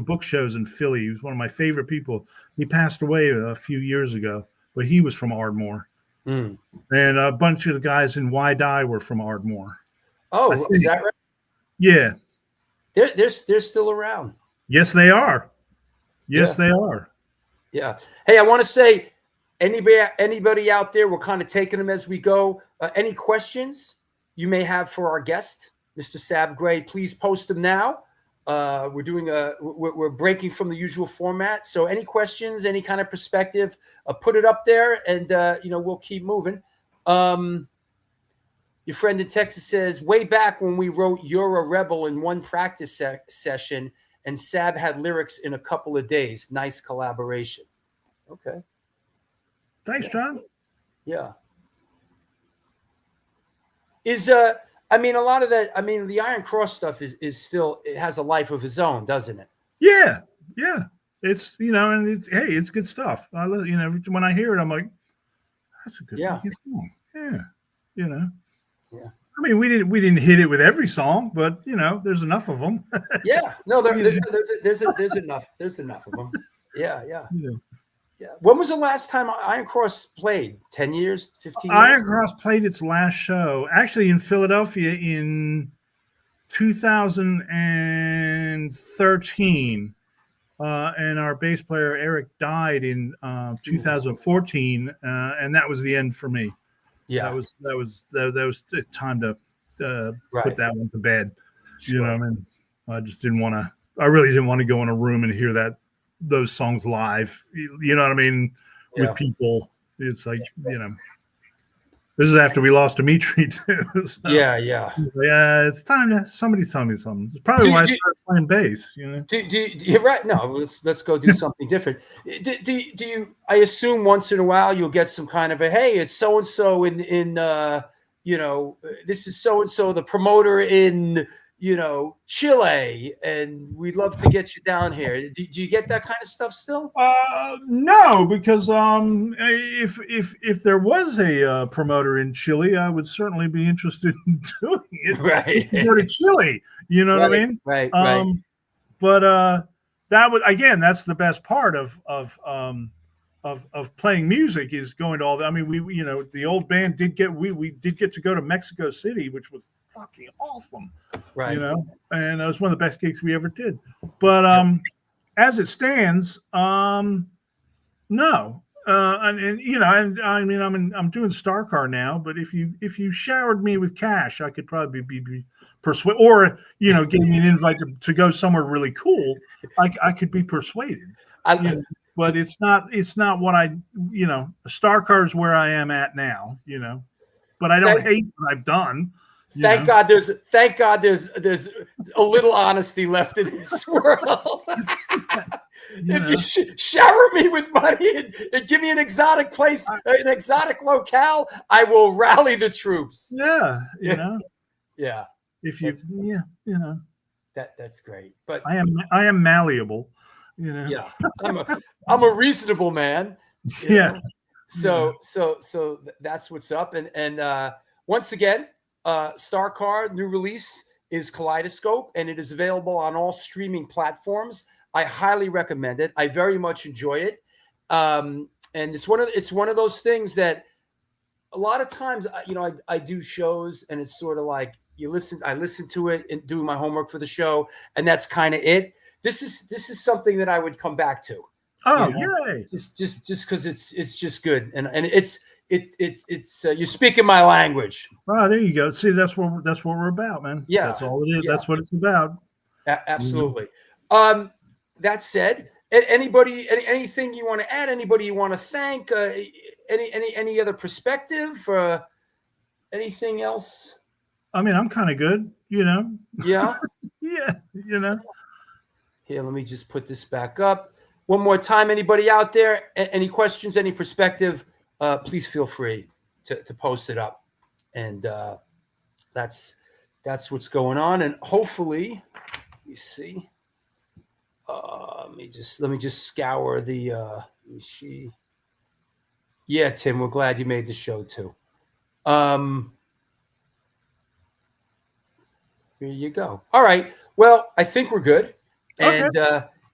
book shows in Philly. He was one of my favorite people. He passed away a few years ago, but he was from Ardmore. And a bunch of the guys in Why Die were from Ardmore. Oh, is that right? Yeah. They're still around. Yes, they are. They are. Yeah. Hey, I want to say, anybody out there, we're kind of taking them as we go. Any questions you may have for our guest, Mr. Sab Grey, please post them now. We're breaking from the usual format. So any questions, any kind of perspective, put it up there, and we'll keep moving. Your friend in Texas says, way back when we wrote You're a Rebel in one practice session, and Sab had lyrics in a couple of days. Nice collaboration. Okay. Thanks, John. Yeah. A lot of that, the Iron Cross stuff is still, it has a life of its own, doesn't it? Yeah. It's, and it's good stuff. When I hear it, I'm like, that's a good fucking song. Yeah. Yeah. We didn't hit it with every song, but there's enough of them. Yeah. No, there's enough. There's enough of them. Yeah. When was the last time Iron Cross played? 10 years? 15 years? Iron Cross played its last show actually in Philadelphia in 2013. And our bass player Eric died in 2014, and that was the end for me. Yeah, that was time to put that one to bed. Sure. I just didn't want to. I really didn't want to go in a room and hear those songs live. With people. It's like this is after we lost Dimitri too. So, yeah. It's time to somebody's telling me something. It's probably why I started playing bass. You're right. No, let's go do something different. Do you? I assume once in a while you'll get some kind of a, hey, it's so and so in this is so and so, the promoter in Chile, and we'd love to get you down here. Do you get that kind of stuff still? No, because if there was a promoter in Chile, I would certainly be interested in doing it. Right. To go to Chile, what I mean? Right. But that would, again, that's the best part of playing music, is going to all the. We the old band did get we did get to go to Mexico City, which was fucking awesome, right? And it was one of the best gigs we ever did. But as it stands, no. I'm doing Star Car now. But if you showered me with cash, I could probably be persuaded, or gave me an invite to go somewhere really cool. I could be persuaded. but it's not what I, Star Car is where I am at now, but I don't hate what I've done. Thank God there's a little honesty left in this world. If you shower me with money and give me an exotic place, an exotic locale, I will rally the troops. Yeah, Yeah. If you, that's great. But I am malleable. Yeah, I'm a reasonable man. Yeah. So that's what's up. And once again, Star Car new release is Kaleidoscope, and it is available on all streaming platforms. I highly recommend it. I very much enjoy it. And it's one of those things that a lot of times, I do shows, and it's sort of like I listen to it and do my homework for the show, and that's kind of it. This is something that I would come back to. Oh, yay! Just because it's just good, and it's you're speaking my language. Oh, there you go. See, that's what we're about, man. Yeah, that's all it is. Yeah. That's what it's about. Absolutely. That said, anything you want to add? Anybody you want to thank? Any other perspective? Anything else? I mean, I'm kind of good, Yeah. Yeah, Here, let me just put this back up one more time. Anybody out there? Any questions? Any perspective? Please feel free to post it up, and that's what's going on. And hopefully, let me see. Let me just scour the. Let me see. Yeah, Tim, we're glad you made the show too. Here you go. All right. Well, I think we're good. And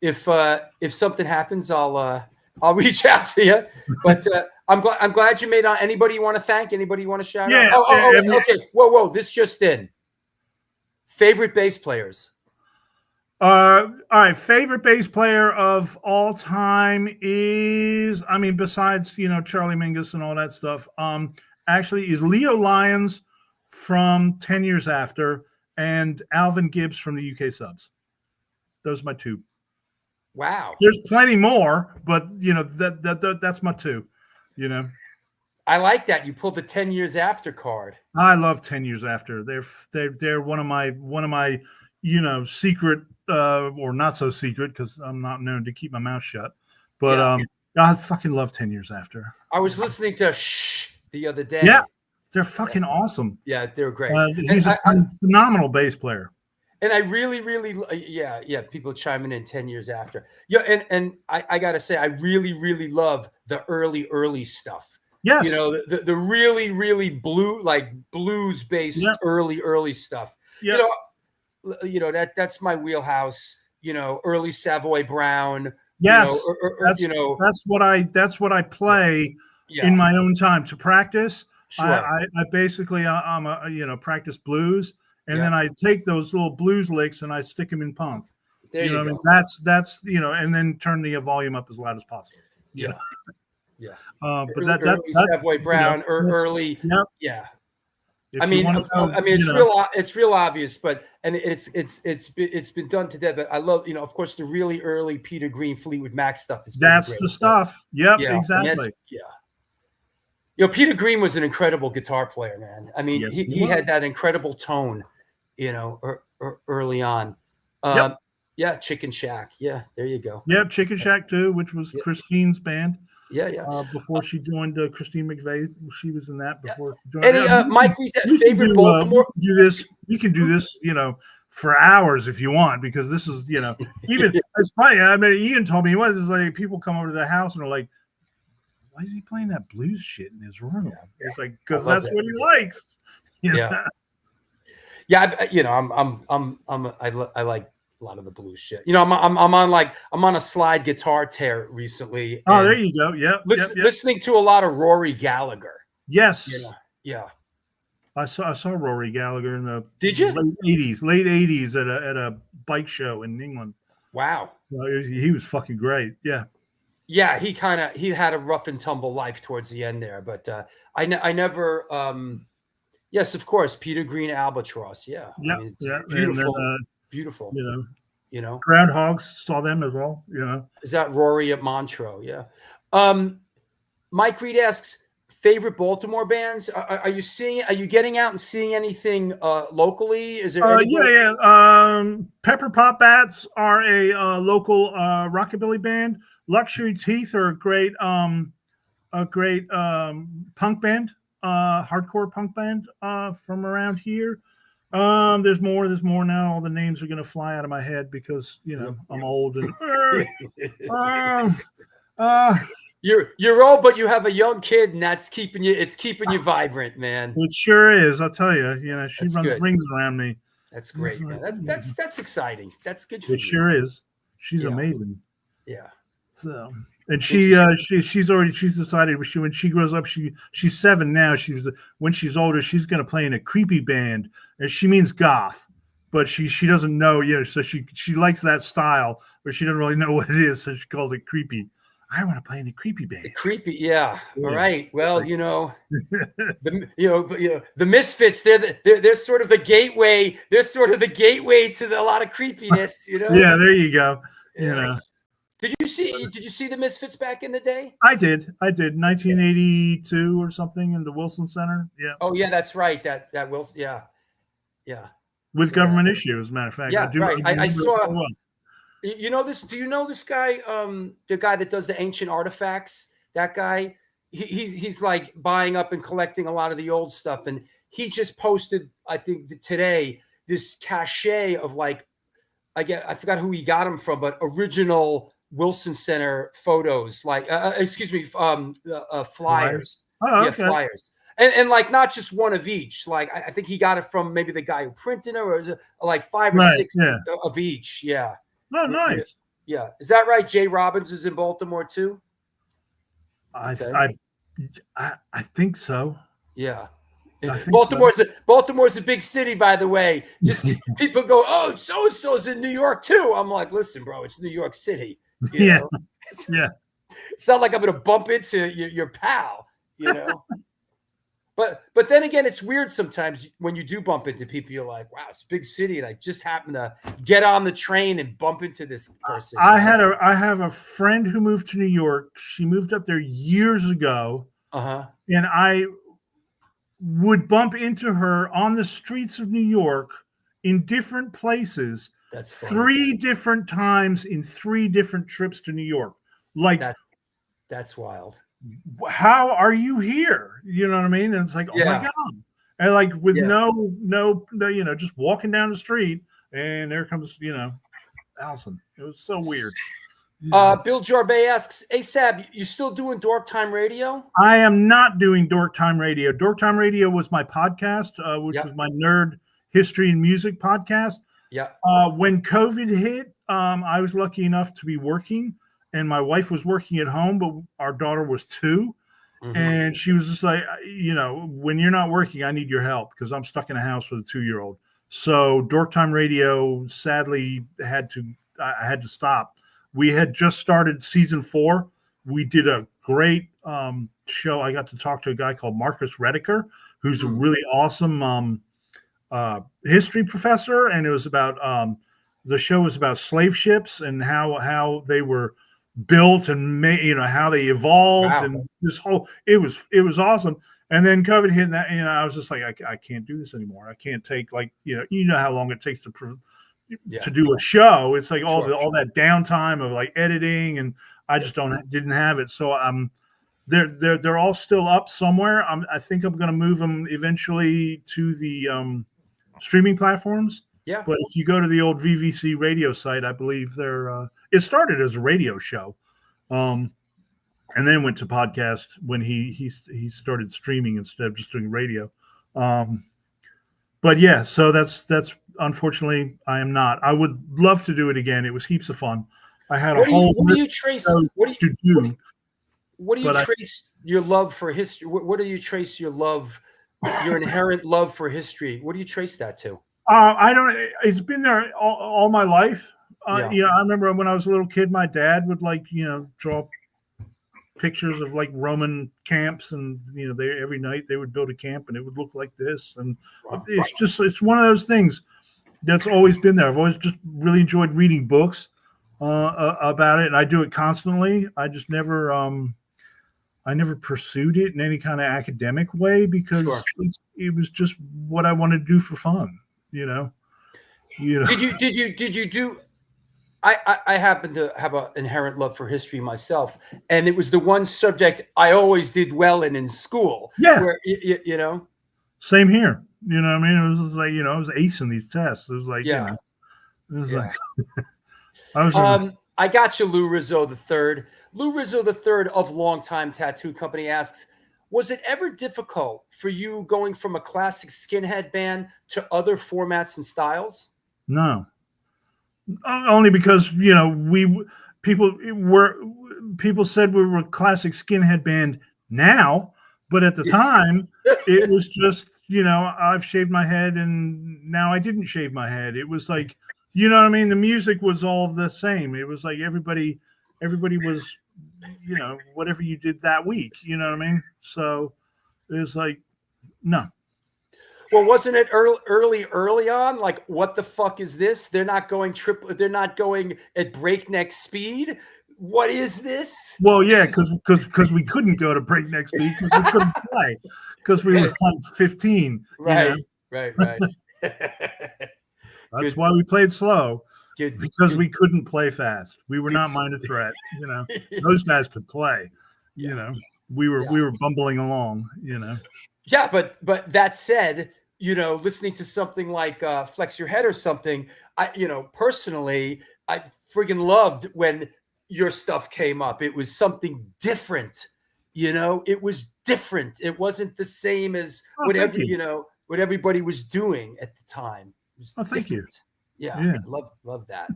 if something happens, I'll reach out to you. But I'm glad you made on. Anybody you want to thank? Anybody you want to shout out? Okay. Whoa! This just in. Favorite bass players. All right. Favorite bass player of all time is, besides Charlie Mingus and all that stuff. Actually, is Leo Lyons from 10 Years After, and Alvin Gibbs from the UK Subs. Those are my two. Wow. There's plenty more, but that's my two. I like that. You pulled the 10 Years After card. I love 10 Years After. They're one of my secret or not so secret, because I'm not known to keep my mouth shut. But I fucking love 10 Years After. I was listening to Shh the other day. Yeah. They're fucking awesome. Yeah, they're great. He's a phenomenal bass player. And I really, people chiming in 10 Years After. Yeah, and I got to say, I really, really love the early stuff. Yes. The really, really blues-based early stuff. Yeah. That's my wheelhouse. Early Savoy Brown. Yes. That's what I play in my own time to practice. Sure. I basically I'm a practice blues, and then I take those little blues licks and I stick them in punk. There you go. I mean? That's and then turn the volume up as loud as possible. Yeah. But early Savoy Brown, early. Yep. Yeah. It's real obvious, but it's been done to death. But I love, of course, the really early Peter Green, Fleetwood Mac stuff is. That's great. the stuff. Yep, yeah, exactly. Peter Green was an incredible guitar player, man. I mean, yes, he had that incredible tone, early on. Yeah, Chicken Shack. Yeah, there you go. Yep, Chicken Shack too, which was Christine's band. Yeah. Before she joined Christine McVeigh, she was in that before she joined. Any Mike, favorite Baltimore? You can do this, for hours if you want, because this is, even it's funny. I mean, Ian told me it's like people come over to the house and are like, "Why is he playing that blues shit in his room?" It's like, because that's what he likes. Yeah. I like a lot of the blues shit. I'm on a slide guitar tear recently. Oh, there you go. Yep. Listening to a lot of Rory Gallagher. Yes. Yeah. I saw Rory Gallagher in the late 80s at a bike show in England. Wow. He was fucking great. Yeah. Yeah, he had a rough and tumble life towards the end there, but I never. Yes, of course, Peter Green Albatross. Yeah, yeah, beautiful, beautiful. You know, Groundhogs, saw them as well. You know, is that Rory at Montreux? Yeah. Mike Reed asks, favorite Baltimore bands. Are you seeing? Are you getting out and seeing anything locally? Is there anybody? Pepper Pot Bats are a local rockabilly band. Luxury Teeth are a great punk band, hardcore punk band from around here. There's more now. All the names are going to fly out of my head because I'm old and. You're old, but you have a young kid, and that's keeping you. It's keeping you vibrant, man. It sure is. I'll tell you. She That's runs good. rings around me. That's great, man. That's exciting. That's good for you. It sure is. She's amazing. Yeah. So, and she's decided when she grows up, she's 7 now. When she's older, she's going to play in a creepy band, and she means goth, but she doesn't know. So she likes that style, but she doesn't really know what it is, so she calls it creepy. I want to play in a creepy band. Creepy, yeah. All right. Well, the Misfits. They're sort of the gateway. They're sort of the gateway to a lot of creepiness. Yeah, there you go. Did you see the Misfits back in the day? I did. 1982 or something in the Wilson Center. Yeah. Oh yeah, that's right. That Wilson. Yeah. With Government Issue, as a matter of fact. Yeah, right. I saw. Well. You know this? Do you know this guy? The guy that does the ancient artifacts. That guy. He's like buying up and collecting a lot of the old stuff, and he just posted, I think today, this cachet of like, I forgot who he got them from, but original Wilson Center photos, like flyers. Oh, okay. Flyers. And like not just one of each. Like I think he got it from maybe the guy who printed it, or is it like 5 or 6 of each. Yeah. Oh, nice. Yeah. Is that right? Jay Robbins is in Baltimore too? I think so. Yeah. Baltimore's a big city, by the way. Just people go, oh, so-and-so's in New York too. I'm like, listen, bro, it's New York City. Yeah. It's not like I'm going to bump into your pal, But then again, it's weird sometimes when you do bump into people. You're like, wow, it's a big city, and I just happened to get on the train and bump into this person. I have a friend who moved to New York. She moved up there years ago, and I would bump into her on the streets of New York in different places. That's funny. 3 different times in 3 different trips to New York. Like that's wild. How are you here? You know what I mean? And it's like, oh my God. And like with no, just walking down the street, and there comes, Allison. It was so weird. Bill Jarbay asks, hey Sab, you still doing Dork Time Radio? I am not doing Dork Time Radio. Dork Time Radio was my podcast, which was my nerd history and music podcast. Yeah. When COVID hit, I was lucky enough to be working, and my wife was working at home, but our daughter was 2. Mm-hmm. And she was just like, when you're not working, I need your help because I'm stuck in a house with a 2-year-old. So Dork Time Radio, sadly, I had to stop. We had just started season 4. We did a great show. I got to talk to a guy called Marcus Rediker, who's a really awesome history professor. And it was about the show was about slave ships and how they were built and how they evolved. Wow. And this whole it was awesome. And then COVID hit, and that I was just like, I can't do this anymore. I can't take how long it takes to do a show. It's like all that downtime of like editing, and I just didn't have it. So they're all still up somewhere. I think I'm going to move them eventually to the streaming platforms. Yeah. But if you go to the old VVC radio site, I believe it started as a radio show, and then went to podcast when he started streaming instead of just doing radio. But yeah, so that's unfortunately I am not. I would love to do it again. It was heaps of fun. I had what do you trace your love for history? What do you trace your love, your inherent love for history? What do you trace that to? I don't. It's been there all my life. I remember when I was a little kid, my dad would draw pictures of like Roman camps, and every night they would build a camp, and it would look like this. And it's one of those things. That's always been there. I've always just really enjoyed reading books about it, and I do it constantly. I just never, I never pursued it in any kind of academic way because it was just what I wanted to do for fun. You know. Did you do? I happen to have an inherent love for history myself, and it was the one subject I always did well in school. Yeah, where, you know. Same here. You know what I mean? It was just like, I was acing these tests. It was like, yeah. It was like I got you, Lou Rizzo III. Lou Rizzo III of Longtime Tattoo Company asks, was it ever difficult for you going from a classic skinhead band to other formats and styles? No. Only because, people said we were a classic skinhead band now, but at the time it was just, I've shaved my head and now I didn't shave my head. It was like, you know what I mean? The music was all the same. It was like everybody was, whatever you did that week, you know what I mean? So it was like, no. Well, wasn't it early on? Like, what the fuck is this? They're not going they're not going at breakneck speed. What is this? Well, yeah, because we couldn't go to breakneck speed because we couldn't play because we were like 15. Right. That's why we played slow because we couldn't play fast. We were not minor threat. Those guys could play. We were bumbling along. Yeah, but that said, listening to something like Flex Your Head or something, personally, I friggin' loved when your stuff came up. It was something different, it was different. It wasn't the same as what everybody was doing at the time. It was thank you. Yeah. I love that,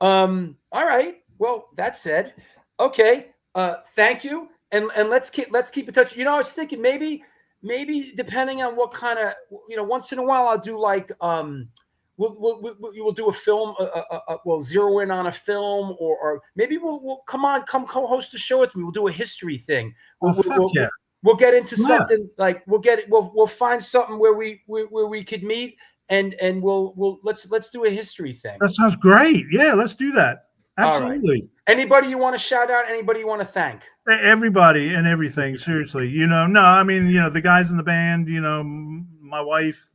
all right. Well, that said, okay. Thank you. And let's keep in touch. I was thinking maybe depending on what kind of, once in a while I'll do like, we'll do a film, we'll zero in on a film or maybe we'll come co-host the show with me. We'll do a history thing. We'll get into something like we'll find something where we could meet and let's do a history thing. That sounds great. Yeah, let's do that. Absolutely. Right. Anybody you want to shout out? Anybody you want to thank? Everybody and everything. Seriously, no, I mean, the guys in the band, my wife,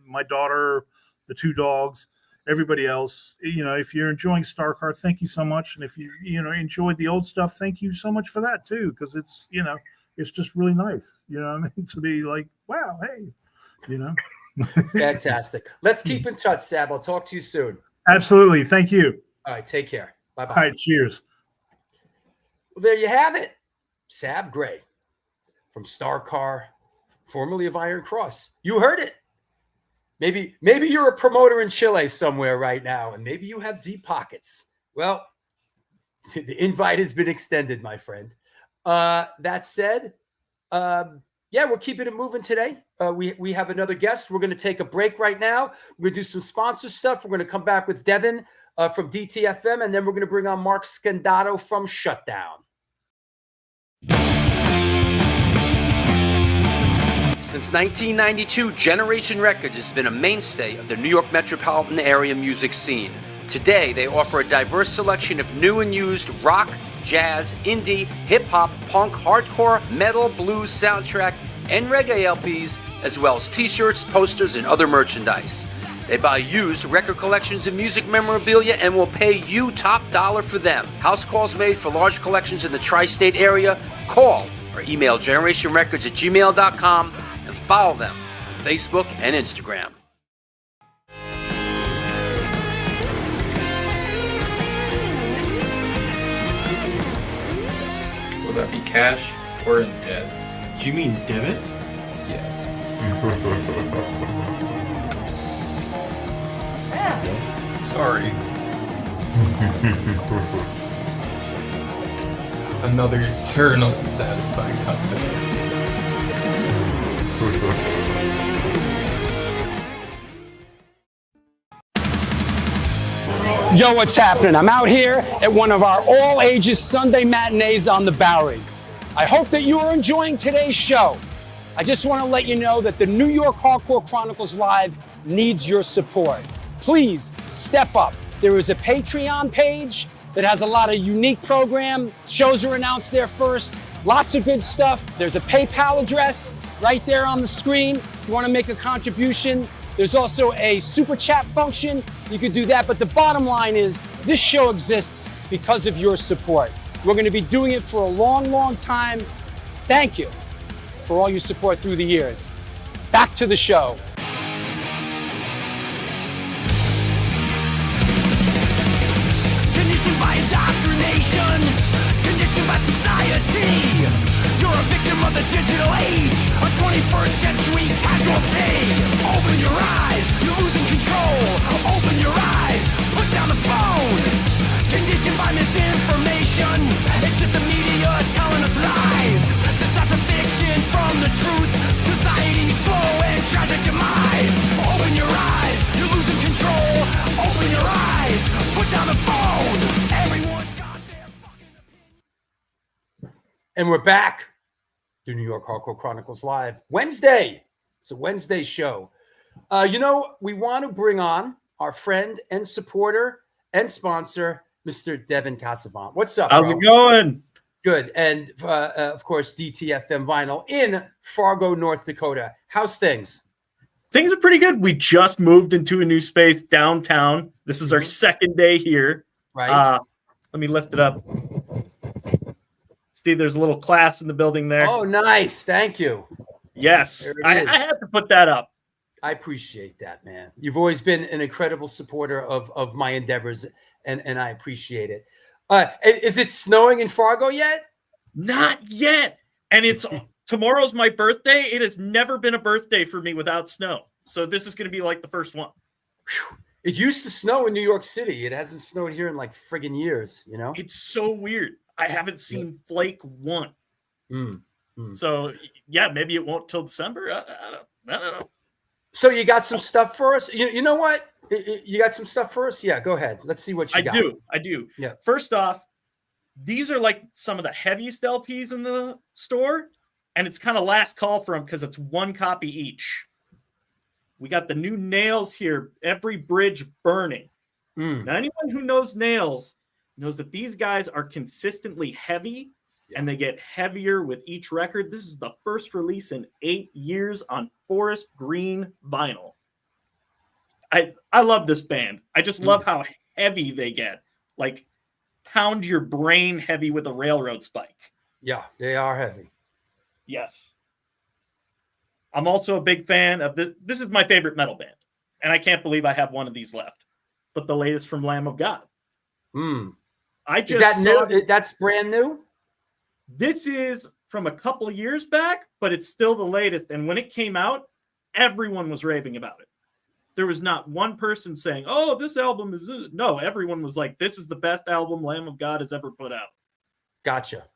my daughter, the two dogs, everybody else. If you're enjoying StarCar, thank you so much. And if you enjoyed the old stuff, thank you so much for that too, because it's it's just really nice. To be like, wow, hey, Fantastic. Let's keep in touch, Sab. I'll talk to you soon. Absolutely. Thank you. All right. Take care. Bye-bye. All right. Cheers. Well, there you have it. Sab Grey from StarCar, formerly of Iron Cross. You heard it. Maybe you're a promoter in Chile somewhere right now, and maybe you have deep pockets. Well, the invite has been extended, my friend. That said, we're keeping it moving today. We have another guest. We're going to take a break right now. We're going to do some sponsor stuff. We're going to come back with Devin from DTFM, and then we're going to bring on Mark Scado from Shutdown. Since 1992, Generation Records has been a mainstay of the New York metropolitan area music scene. Today, they offer a diverse selection of new and used rock, jazz, indie, hip-hop, punk, hardcore, metal, blues, soundtrack, and reggae LPs, as well as t-shirts, posters, and other merchandise. They buy used record collections and music memorabilia and will pay you top dollar for them. House calls made for large collections in the tri-state area. Call or email generationrecords@gmail.com and follow them on Facebook and Instagram. Will that be cash or in debt? Do you mean debit? Yes. Sorry. Another eternally satisfied customer. Yo, what's happening? I'm out here at one of our all-ages Sunday matinees on the Bowery. I hope that you are enjoying today's show. I just want to let you know that the New York Hardcore Chronicles Live needs your support. Please step up. There is a Patreon page that has a lot of unique program. Shows are announced there first. Lots of good stuff. There's a PayPal address right there on the screen if you want to make a contribution. There's also a super chat function. You could do that. But the bottom line is this show exists because of your support. We're going to be doing it for a long, long time. Thank you for all your support through the years. Back to the show. Conditioned by indoctrination, conditioned by society. You're a victim of the digital age, a 21st century casualty. Open your eyes, you're losing control. Open your eyes, put down the phone. Conditioned by misinformation, it's just the media telling us lies. Decipher fiction from the truth, society's slow and tragic demise. Open your eyes, you're losing control. Open your eyes, put down the phone. Everyone's got their fucking opinion. And we're back. The New York Hardcore Chronicles Live. Wednesday. It's a Wednesday show. We want to bring on our friend and supporter and sponsor, Mr. Devin Casavant. What's up, How's bro? it going? Good. And, of course, DTFM Vinyl in Fargo, North Dakota. How's things? Things are pretty good. We just moved into a new space downtown. This is our second day here. Right. Let me lift it up. See, there's a little class in the building there. Oh, nice. Thank you. Yes. There it I is. had to put that up. I appreciate that, man. You've always been an incredible supporter of my endeavors, and I appreciate it. Is it snowing in Fargo yet? Not yet. And it's tomorrow's my birthday. It has never been a birthday for me without snow. So this is going to be like the first one. It used to snow in New York City. It hasn't snowed here in like friggin' years, you know? It's so weird. I haven't seen flake one. Mm. So, yeah, maybe it won't till December. I don't know. So you got some stuff for us? You know what? You got some stuff for us? Yeah, go ahead. Let's see what you got. I do. Yeah. First off, these are like some of the heaviest LPs in the store, and it's kind of last call for them because it's one copy each. We got the new Nails here, Every Bridge Burning. Now, anyone who knows Nails knows that these guys are consistently heavy, and they get heavier with each record. This is the first release in 8 years on forest green vinyl. I love this band. I just love how heavy they get. Like, pound your brain heavy with a railroad spike. Yeah, they are heavy. Yes. I'm also a big fan of this. This is my favorite metal band, and I can't believe I have one of these left. But the latest from Lamb of God. I just Is that saw new? That's brand new? This is from a couple years back, but it's still the latest. And when it came out, everyone was raving about it. There was not one person saying, oh, this album is... No, everyone was like, this is the best album Lamb of God has ever put out. Gotcha.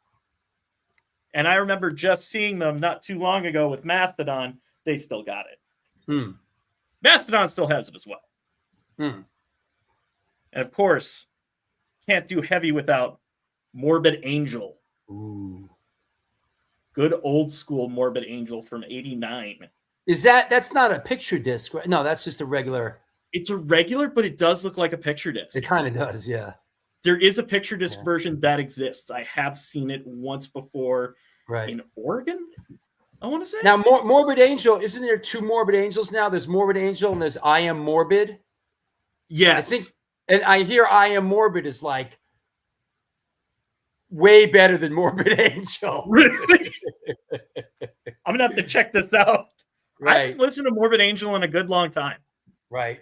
And I remember just seeing them not too long ago with Mastodon. They still got it. Mastodon still has it as well. And of course, can't do heavy without Morbid Angel. Ooh. Good old school Morbid Angel from 89. Is that's not a picture disc, right? No, that's just a regular. It's a regular, but it does look like a picture disc. It kind of does, yeah. There is a picture disc version that exists. I have seen it once before in Oregon, I want to say. Now, Morbid Angel, isn't there two Morbid Angels now? There's Morbid Angel and there's I Am Morbid. Yes. I think, and I hear I Am Morbid is like way better than Morbid Angel. Really? I'm going to have to check this out. I Right. haven't listened to Morbid Angel in a good long time. Right.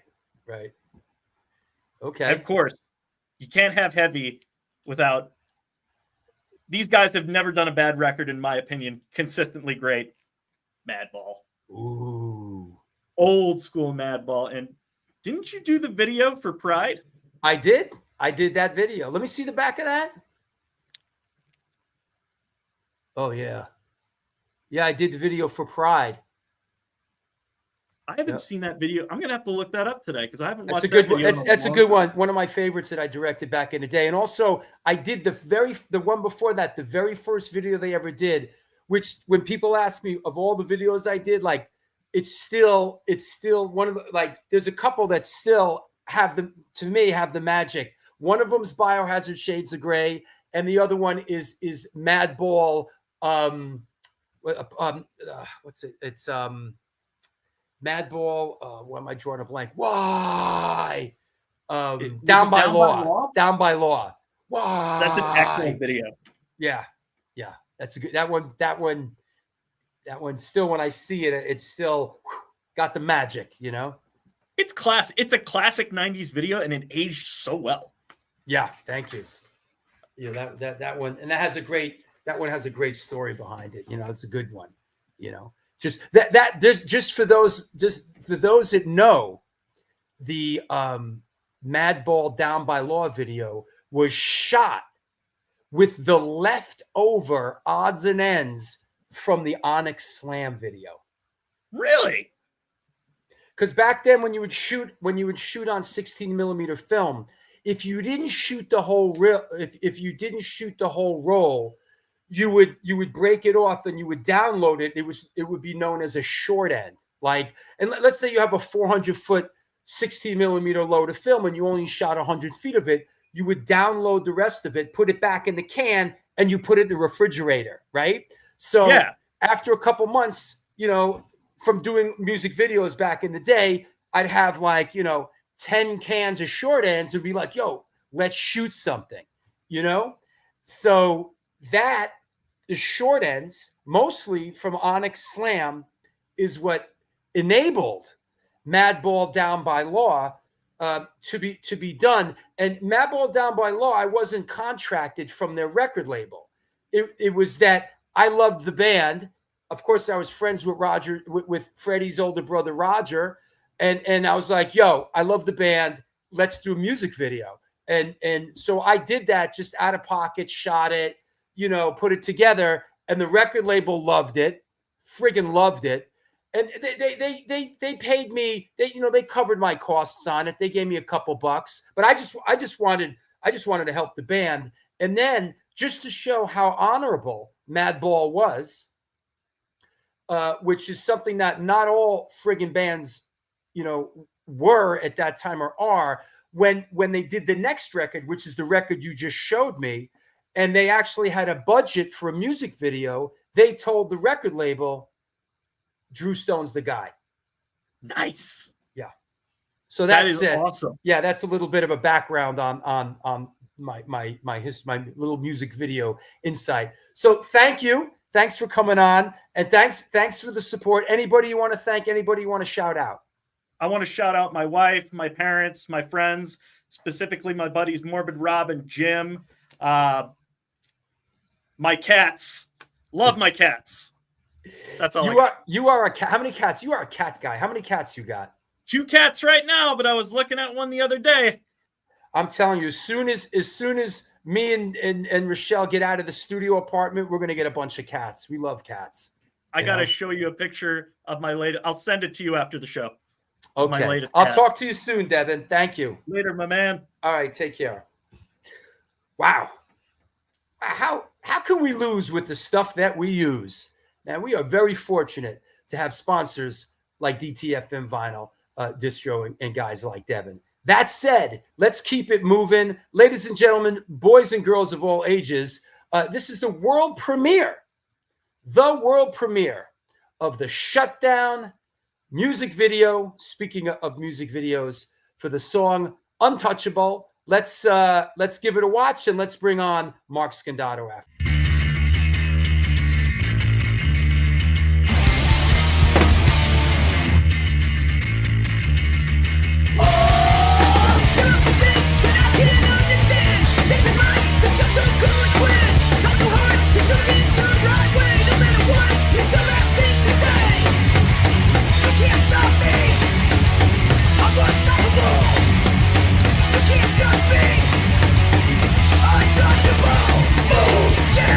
Okay. And of course, you can't have heavy without... These guys have never done a bad record, in my opinion. Consistently great. Madball. Ooh. Old school Madball. And didn't you do the video for Pride? I did that video. Let me see the back of that. Oh, yeah. Yeah, I did the video for Pride. I haven't seen that video. I'm going to have to look that up today because I haven't watched That's a good that one. video. That's a good one. One of my favorites that I directed back in the day. And also, I did the one before that, the very first video they ever did which when people ask me of all the videos I did, like it's still one of the, like, there's a couple that still have the magic. One of them's Biohazard Shades of Grey, and the other one is Madball. What's it? It's Madball. Why am I drawing a blank? Why? Down by Law. Down by Law. Why? That's an excellent video. Yeah. That's a good. That one. Still, when I see it, it's still got the magic. You know. It's class. It's a classic '90s video, and it aged so well. Yeah. Thank you. Yeah. That one, and that has a great. That one has a great story behind it. You know, it's a good one. You know, just that there's just for those that know, the Madball Down by Law video was shot with the leftover odds and ends from the Onyx Slam video. Really? Because back then, when you would shoot on 16 millimeter film, if you didn't shoot the whole reel, if you didn't shoot the whole roll, you would break it off and you would download it. It would be known as a short end. Like, and let's say you have a 400-foot 16 millimeter load of film and you only shot 100 feet of it. You would download the rest of it, put it back in the can, and you put it in the refrigerator, right? So after a couple months, you know, from doing music videos back in the day, I'd have 10 cans of short ends and be like, yo, let's shoot something, you know? So that the short ends, mostly from Onyx Slam, is what enabled Madball Down by Law to be done. And Madball Down by Law, I wasn't contracted from their record label. It was that I loved the band. Of course, I was friends with Roger, with Freddie's older brother, Roger. And I was like, yo, I love the band. Let's do a music video. And so I did that just out of pocket, shot it, you know, put it together. And the record label loved it, friggin' loved it. And they paid me, they covered my costs on it. They gave me a couple bucks, but I just wanted to help the band. And then just to show how honorable Madball was, which is something that not all friggin' bands, you know, were at that time or are, when they did the next record, which is the record you just showed me, and they actually had a budget for a music video, they told the record label, Drew Stone's the guy. Nice. Yeah. So that's that is it. Awesome. Yeah, that's a little bit of a background on my little music video insight. So thank you. Thanks for coming on, and thanks for the support. Anybody you want to thank? Anybody you want to shout out? I want to shout out my wife, my parents, my friends, specifically my buddies Morbid Rob and Jim. My cats. Love my cats. That's all. You are a cat. How many cats? You are a cat guy. How many cats you got? 2 cats right now, but I was looking at one the other day. I'm telling you, as soon as me and Rochelle get out of the studio apartment, we're gonna get a bunch of cats. We love cats. I gotta show you a picture of my latest. I'll send it to you after the show. Okay. My latest I'll cat. talk to you soon, Devin. Thank you. Later, my man. All right, take care. Wow. How can we lose with the stuff that we use? Now, we are very fortunate to have sponsors like DTFM Vinyl, Distro, and guys like Devin. That said, let's keep it moving. Ladies and gentlemen, boys and girls of all ages, this is the world premiere of the Shutdown music video. Speaking of music videos, for the song Untouchable, let's give it a watch, and let's bring on Mark Scado after. Touch me, untouchable. Move, get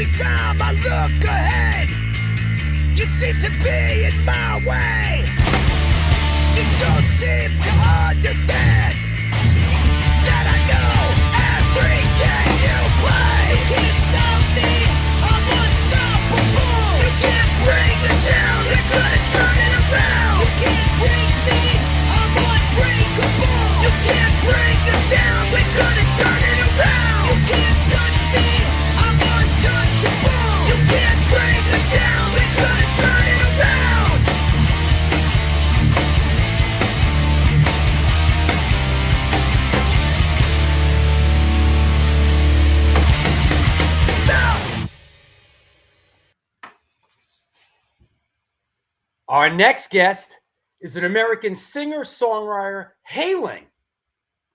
Every time I look ahead, you seem to be in my way. You don't seem to understand that I know every game you play. You can't stop me, I'm unstoppable. You can't bring us down, we're gonna turn it around. You can't break me, I'm unbreakable. You can't bring us down, we're gonna turn it around. You can't touch me, I'm untouchable. You can't bring us down, we're gonna turn it around. Our next guest is an American singer-songwriter hailing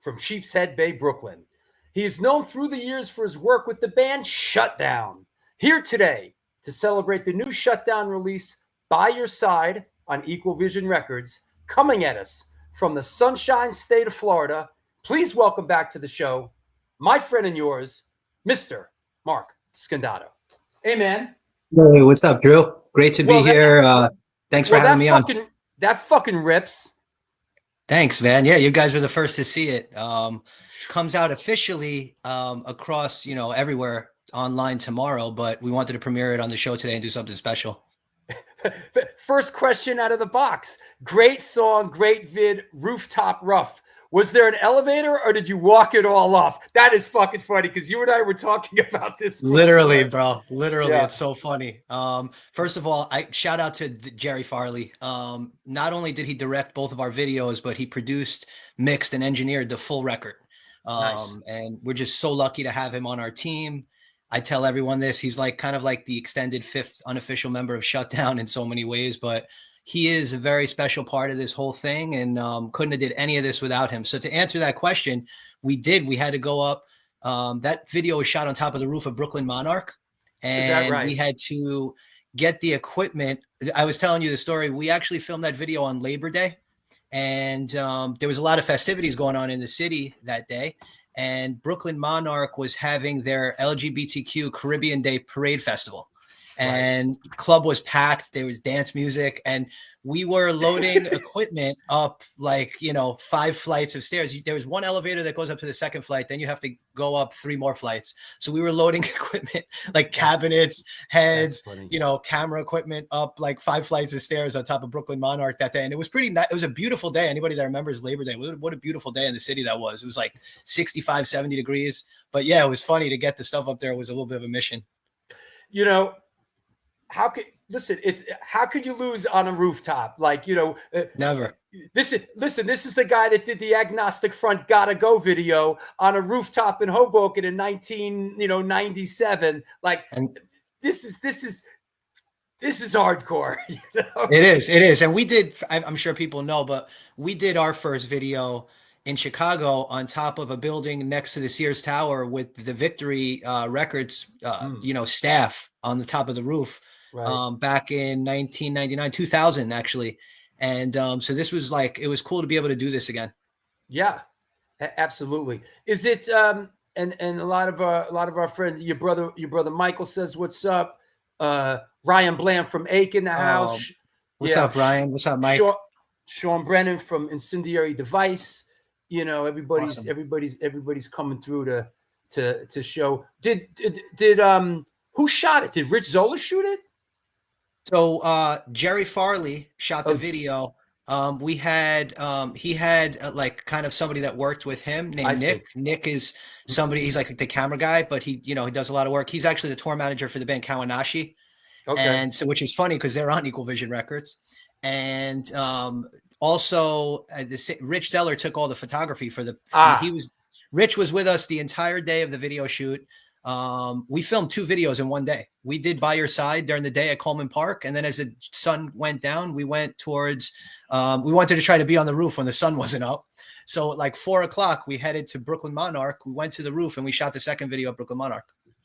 from Sheepshead Bay, Brooklyn. He is known through the years for his work with the band Shutdown. Here today to celebrate the new Shutdown release, By Your Side, on Equal Vision Records, coming at us from the Sunshine State of Florida. Please welcome back to the show, my friend and yours, Mr. Mark Scado. Hey, man. Hey, what's up, Drew? Great to be here. Thanks for having me on. That fucking rips. Thanks, man. Yeah, you guys were the first to see it. Comes out officially across, everywhere online tomorrow, but we wanted to premiere it on the show today and do something special. First question out of the box. Great song, great vid, Rooftop Rough. Was there an elevator or did you walk it all off? That is fucking funny because you and I were talking about this. Literally, bro. Literally, yeah. It's so funny. First of all, I shout out to Jerry Farley. Not only did he direct both of our videos, but he produced, mixed, and engineered the full record. Nice. And we're just so lucky to have him on our team. I tell everyone this. He's kind of like the extended fifth unofficial member of Shutdown in so many ways, but he is a very special part of this whole thing, and couldn't have did any of this without him. So to answer that question, we had to go up. That video was shot on top of the roof of Brooklyn Monarch, and right? We had to get the equipment. I was telling you the story. We actually filmed that video on Labor Day, and there was a lot of festivities going on in the city that day. And Brooklyn Monarch was having their LGBTQ Caribbean Day Parade Festival. And club was packed. There was dance music, and we were loading equipment up 5 flights of stairs. There was one elevator that goes up to the second flight. Then you have to go up 3 more flights. So we were loading equipment like cabinets, heads, camera equipment up 5 flights of stairs on top of Brooklyn Monarch that day. And it was it was a beautiful day. Anybody that remembers Labor Day, what a beautiful day in the city that was. It was 65, 70 degrees. But yeah, it was funny to get the stuff up there. It was a little bit of a mission. How could you lose on a rooftop? Never. This is the guy that did the Agnostic Front Gotta Go video on a rooftop in Hoboken in 1997. This is hardcore. It is. And we did, I'm sure people know, but we did our first video in Chicago on top of a building next to the Sears Tower with the Victory Records, staff on the top of the roof. Right. Back in 1999, 2000, actually. And so this was it was cool to be able to do this again. Yeah, absolutely. Is it, and a lot of our friends, your brother Michael says, what's up? Ryan Bland from Aiken, the house. What's up, Ryan? What's up, Mike? Sean Brennan from Incendiary Device. Everybody's coming through to show. Did who shot it? Did Rich Zola shoot it? So Jerry Farley shot the video. He had kind of somebody that worked with him named Nick. Nick is somebody, he's the camera guy, but he does a lot of work. He's actually the tour manager for the band Kawanashi. Okay. And so, which is funny because they're on Equal Vision Records. And also Rich Zeller took all the photography for Rich was with us the entire day of the video shoot. We filmed 2 videos in one day. We did By Your Side during the day at Coleman Park. And then as the sun went down, we went towards, we wanted to try to be on the roof when the sun wasn't up. So at 4:00, we headed to Brooklyn Monarch. We went to the roof and we shot the second video at Brooklyn Monarch.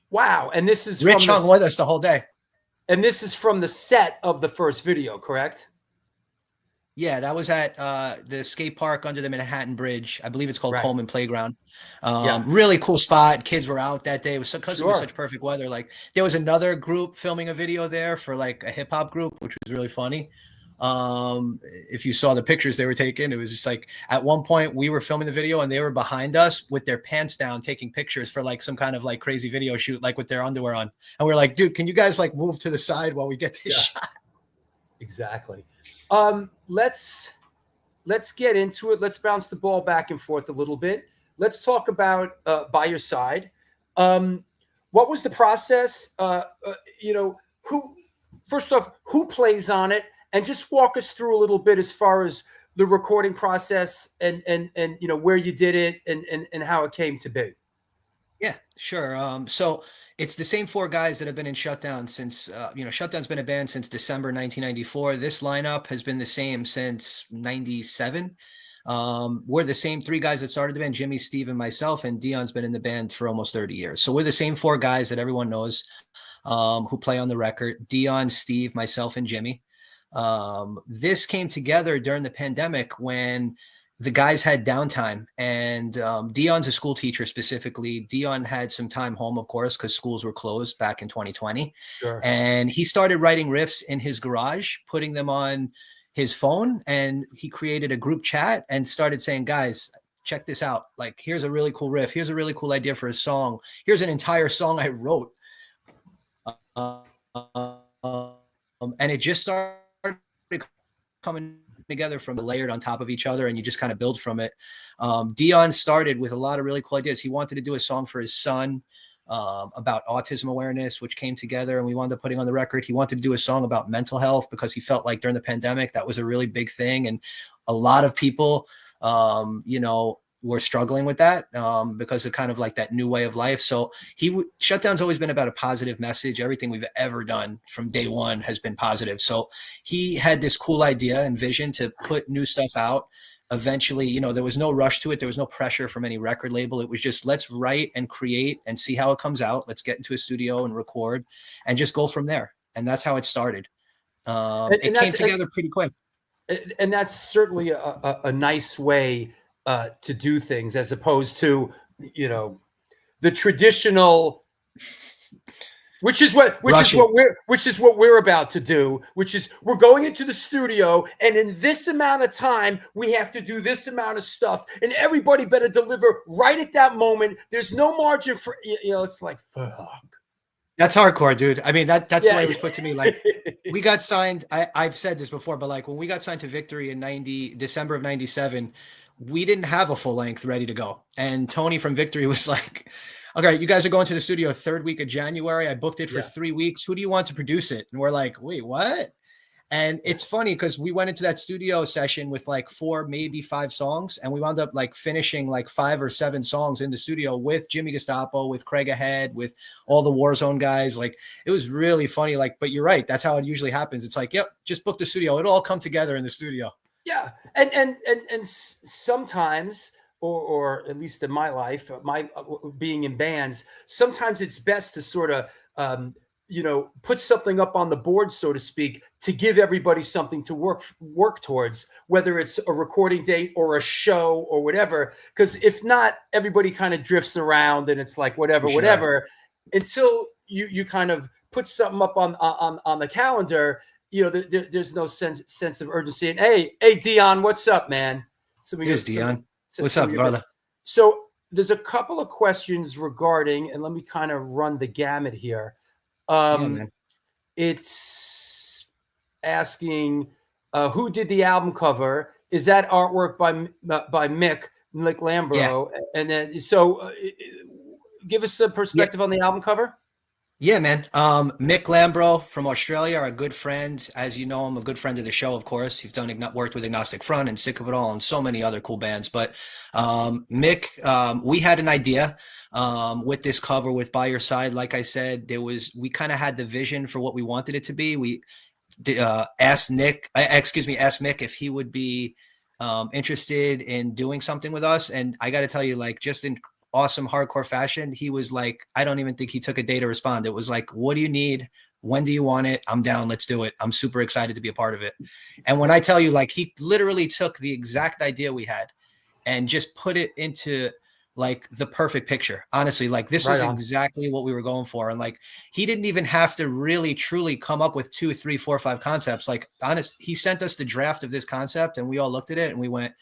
Wow. And this is Rich hung with us the whole day. And this is from the set of the first video, correct? Yeah, that was at the skate park under the Manhattan Bridge. I believe it's called Right. Coleman Playground. Yeah. Really cool spot. Kids were out that day. It was because it was Sure. such perfect weather. Like there was another group filming a video there for like a hip hop group, which was really funny. If you saw the pictures they were taking, it was just like at one point we were filming the video and they were behind us with their pants down taking pictures for like some kind of like crazy video shoot, like with their underwear on. And we are like, dude, can you guys like move to the side while we get this shot? Exactly. Let's get into it. Let's bounce the ball back and forth a little bit. Let's talk about By Your Side. What was the process? First off, who plays on it? And just walk us through a little bit as far as the recording process and where you did it and how it came to be. Yeah, sure. So it's the same four guys that have been in Shutdown since, Shutdown's been a band since December 1994. This lineup has been the same since 97. We're the same three guys that started the band, Jimmy, Steve, and myself, and Dion's been in the band for almost 30 years. So we're the same four guys that everyone knows who play on the record: Dion, Steve, myself, and Jimmy. This came together during the pandemic when the guys had downtime, and Dion's a school teacher specifically. Dion had some time home, of course, because schools were closed back in 2020. Sure. And he started writing riffs in his garage, putting them on his phone, and he created a group chat and started saying, guys, check this out. Like, here's a really cool riff. Here's a really cool idea for a song. Here's an entire song I wrote. And it just started coming together from layered on top of each other, and you just kind of build from it. Dion started with a lot of really cool ideas. He wanted to do a song for his son about autism awareness, which came together, and we wound up putting on the record. He wanted to do a song about mental health because he felt like during the pandemic that was a really big thing, and a lot of people were struggling with that because of kind of like that new way of life. So Shutdown's always been about a positive message. Everything we've ever done from day one has been positive. So he had this cool idea and vision to put new stuff out. Eventually, there was no rush to it. There was no pressure from any record label. It was just, let's write and create and see how it comes out. Let's get into a studio and record and just go from there. And that's how it started. It came together pretty quick. And that's certainly a nice way to do things, as opposed to the traditional, which is what we're about to do, which is we're going into the studio, and in this amount of time we have to do this amount of stuff, and everybody better deliver right at that moment. There's no margin for it's like, fuck. That's hardcore, dude. I mean, that's the way it was put to me. Like, we got signed. I've said this before, but like when we got signed to Victory in December of 97, we didn't have a full length ready to go. And Tony from Victory was like, okay, you guys are going to the studio third week of January. I booked it for 3 weeks. Who do you want to produce it? And we're like, wait, what? And it's funny because we went into that studio session with like 4, maybe 5 songs. And we wound up like finishing like 5 or 7 songs in the studio with Jimmy Gestapo, with Craig Ahead, with all the Warzone guys. Like, it was really funny. Like, but you're right. That's how it usually happens. It's like, yep, just book the studio. It'll all come together in the studio. Yeah. And sometimes, or at least in my life, being in bands, sometimes it's best to sort of, put something up on the board, so to speak, to give everybody something to work towards, whether it's a recording date or a show or whatever. Because if not, everybody kind of drifts around and it's like whatever, until you kind of put something up on the calendar. There's no sense of urgency. And hey, Dion, what's up, man? Here's Dion. What's up, brother? So there's a couple of questions regarding, and let me kind of run the gamut here. It's asking who did the album cover? Is that artwork by Mick Lambro? Yeah. And then give us a perspective on the album cover. Yeah, man. Mick Lambro from Australia, our good friend. As you know, I'm a good friend of the show, of course. He's worked with Agnostic Front and Sick of It All and so many other cool bands. But Mick, we had an idea with this cover with By Your Side. Like I said, we kind of had the vision for what we wanted it to be. We asked Mick if he would be interested in doing something with us. And I got to tell you, like, just in awesome hardcore fashion, he was like, I don't even think he took a day to respond. It was like, what do you need? When do you want it? I'm down. Let's do it. I'm super excited to be a part of it. And when I tell you, like, he literally took the exact idea we had and just put it into like the perfect picture. Honestly, like this Right was on. exactly what we were going for. And like, he didn't even have to really truly come up with 2, 3, 4, 5 concepts. Like he sent us the draft of this concept and we all looked at it and we went,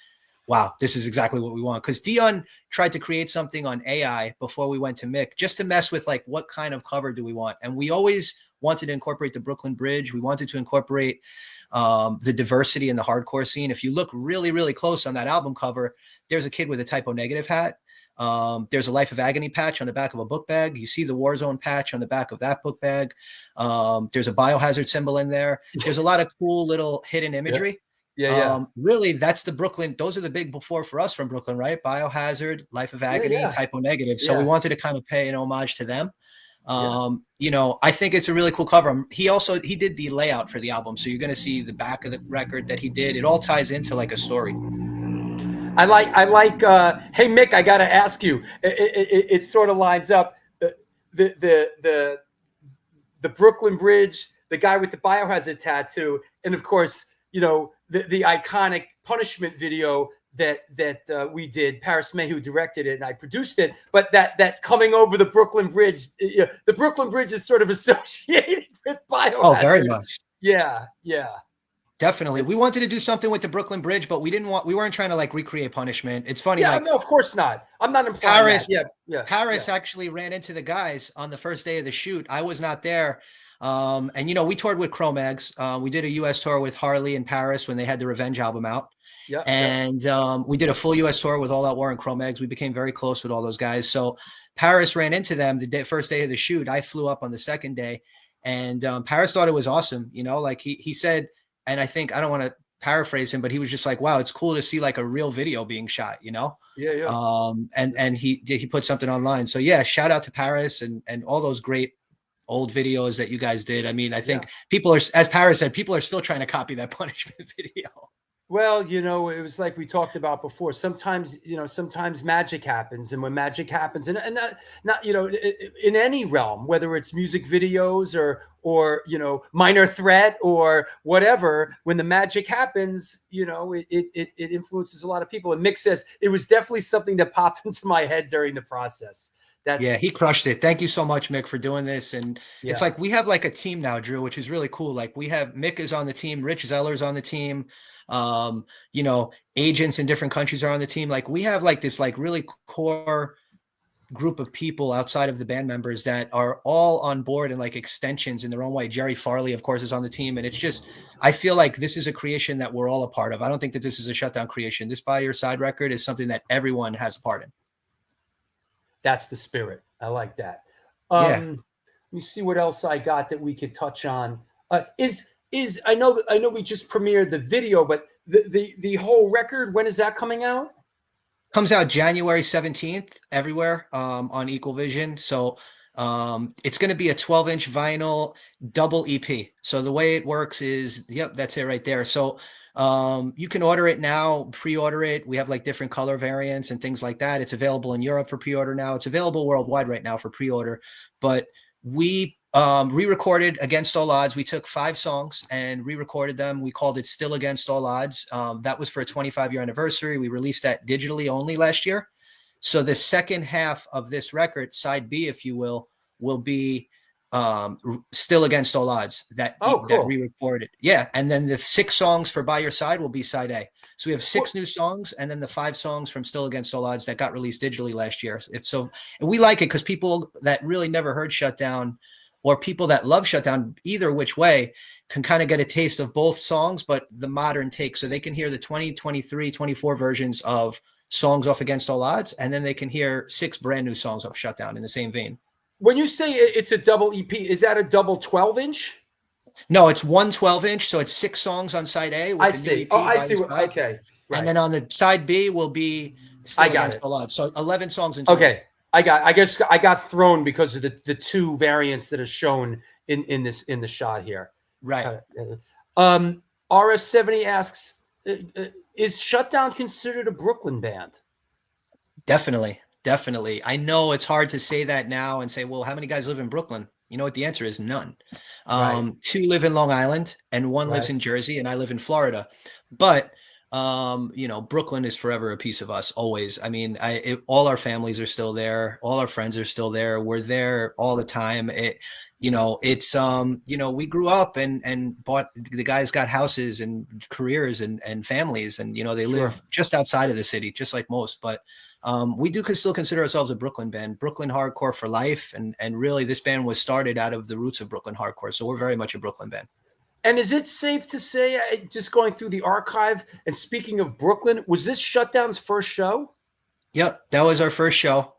wow, this is exactly what we want. Because Dion tried to create something on AI before we went to Mick, just to mess with like, what kind of cover do we want? And we always wanted to incorporate the Brooklyn Bridge. We wanted to incorporate the diversity in the hardcore scene. If you look really, really close on that album cover, there's a kid with a typo negative hat. There's a Life of Agony patch on the back of a book bag. You see the Warzone patch on the back of that book bag. There's a biohazard symbol in there. There's a lot of cool little hidden imagery. Yeah. Really, that's the Brooklyn. Those are the big before for us from Brooklyn, right? Biohazard, Life of Agony, typo negative. So we wanted to kind of pay an homage to them. You know, I think it's a really cool cover. He did the layout for the album. So you're going to see the back of the record that he did. It all ties into like a story. I like, hey Mick, I got to ask you, it sort of lines up the Brooklyn Bridge, the guy with the biohazard tattoo. And of course, you know, the iconic Punishment video that we did. Paris Mayhew directed it and I produced it, but that coming over the Brooklyn Bridge, the Brooklyn Bridge is sort of associated with biohazard. Oh, very much. Yeah. Definitely. We wanted to do something with the Brooklyn Bridge, but we weren't trying to like recreate Punishment. It's funny. Yeah, like, no, of course not. I'm not implying Paris, that. Paris actually ran into the guys on the first day of the shoot. I was not there. And you know, we toured with Cro-Mags. We did a US tour with Harley in Paris when they had the Revenge album out. Yeah. And we did a full US tour with All Out War and Cro-Mags. We became very close with all those guys. So Paris ran into them the first day of the shoot. I flew up on the second day and Paris thought it was awesome. You know, like he said, and I think, I don't want to paraphrase him, but he was just like, wow, it's cool to see like a real video being shot, you know? Yeah. And he put something online. So yeah, shout out to Paris and all those great old videos that you guys did. I mean, I think people are, as Paris said, people are still trying to copy that Punishment video. Well, you know, it was like we talked about before. Sometimes, you know, sometimes magic happens, and when magic happens, and not you know, in any realm, whether it's music videos or you know, Minor Threat or whatever, when the magic happens, you know, it influences a lot of people. And Mick says it was definitely something that popped into my head during the process. Yeah, he crushed it. Thank you so much, Mick, for doing this. And it's like we have like a team now, Drew, which is really cool. Like we have Mick is on the team, Rich Zeller's on the team. You know, agents in different countries are on the team. Like we have like this like really core group of people outside of the band members that are all on board and like extensions in their own way. Jerry Farley, of course, is on the team. And it's just, I feel like this is a creation that we're all a part of. I don't think that this is a Shutdown creation. This By Your Side record is something that everyone has a part in. That's the spirit. I like that. Yeah. Let me see what else I got that we could touch on. I know we just premiered the video, but the whole record, when is that coming out? Comes out January 17th everywhere on Equal Vision. So it's going to be a 12-inch vinyl double EP. So the way it works is, yep, that's it right there. So you can order it now, pre-order it. We have like different color variants and things like that. It's available in Europe for pre-order now. It's available worldwide right now for pre-order. But we re-recorded Against All Odds. We took 5 songs and re-recorded them. We called it Still Against All Odds. That was for a 25-year anniversary. We released that digitally only last year. So the second half of this record, side B, if you will be Still Against All Odds that re-recorded. Yeah. And then the 6 songs for By Your Side will be side A. So we have 6 new songs and then the 5 songs from Still Against All Odds that got released digitally last year. And we like it because people that really never heard Shutdown or people that love Shutdown, either which way, can kind of get a taste of both songs, but the modern take. So they can hear the 20, 23, 24 versions of songs off Against All Odds, and then they can hear 6 brand new songs off Shutdown in the same vein. When you say it's a double EP, is that a double 12-inch? No, it's one 12-inch. So it's 6 songs on side A. With I see. I see. Okay. Right. And then on the side B will be Still Against All Odds. So 11 songs in total. Okay. I guess I got thrown because of the 2 variants that are shown in the shot here. Right. RS70 asks, is Shutdown considered a Brooklyn band? Definitely. I know it's hard to say that now and say, well, how many guys live in Brooklyn? You know what the answer is? None. Right. Two live in Long Island and one lives Right. in Jersey, and I live in Florida. But Brooklyn is forever a piece of us, always. I mean, all our families are still there, all our friends are still there. We're there all the time. We grew up and bought, the guys got houses and careers and families, and they live just outside of the city, just like most. But we do still consider ourselves a Brooklyn band, Brooklyn hardcore for life, and really this band was started out of the roots of Brooklyn hardcore, so we're very much a Brooklyn band. And is it safe to say, just going through the archive, and speaking of Brooklyn, was this Shutdown's first show? Yep, that was our first show.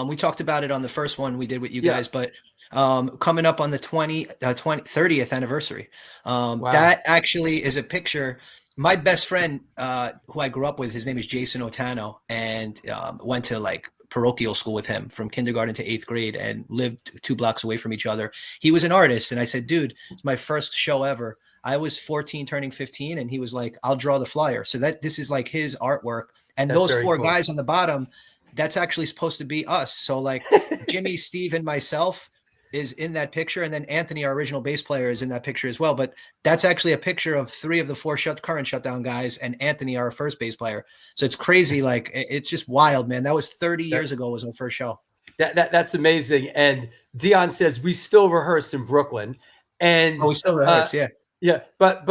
We talked about it on the first one we did with you guys, but coming up on the 30th anniversary, that actually is a picture. My best friend, who I grew up with, his name is Jason Otano, and went to like parochial school with him from kindergarten to 8th grade and lived 2 blocks away from each other. He was an artist. And I said, dude, it's my first show ever. I was 14 turning 15. And he was like, I'll draw the flyer. So this is like his artwork. And That's those 4 cool. guys on the bottom, that's actually supposed to be us. So like Jimmy, Steve, and myself is in that picture. And then Anthony, our original bass player, is in that picture as well. But that's actually a picture of 3 of the 4 current Shutdown guys, and Anthony, our first bass player. So it's crazy. Like, it's just wild, man. That was 30 years ago was our first show. That's amazing. And Dion says we still rehearse in Brooklyn. And we still rehearse, yeah. Yeah, but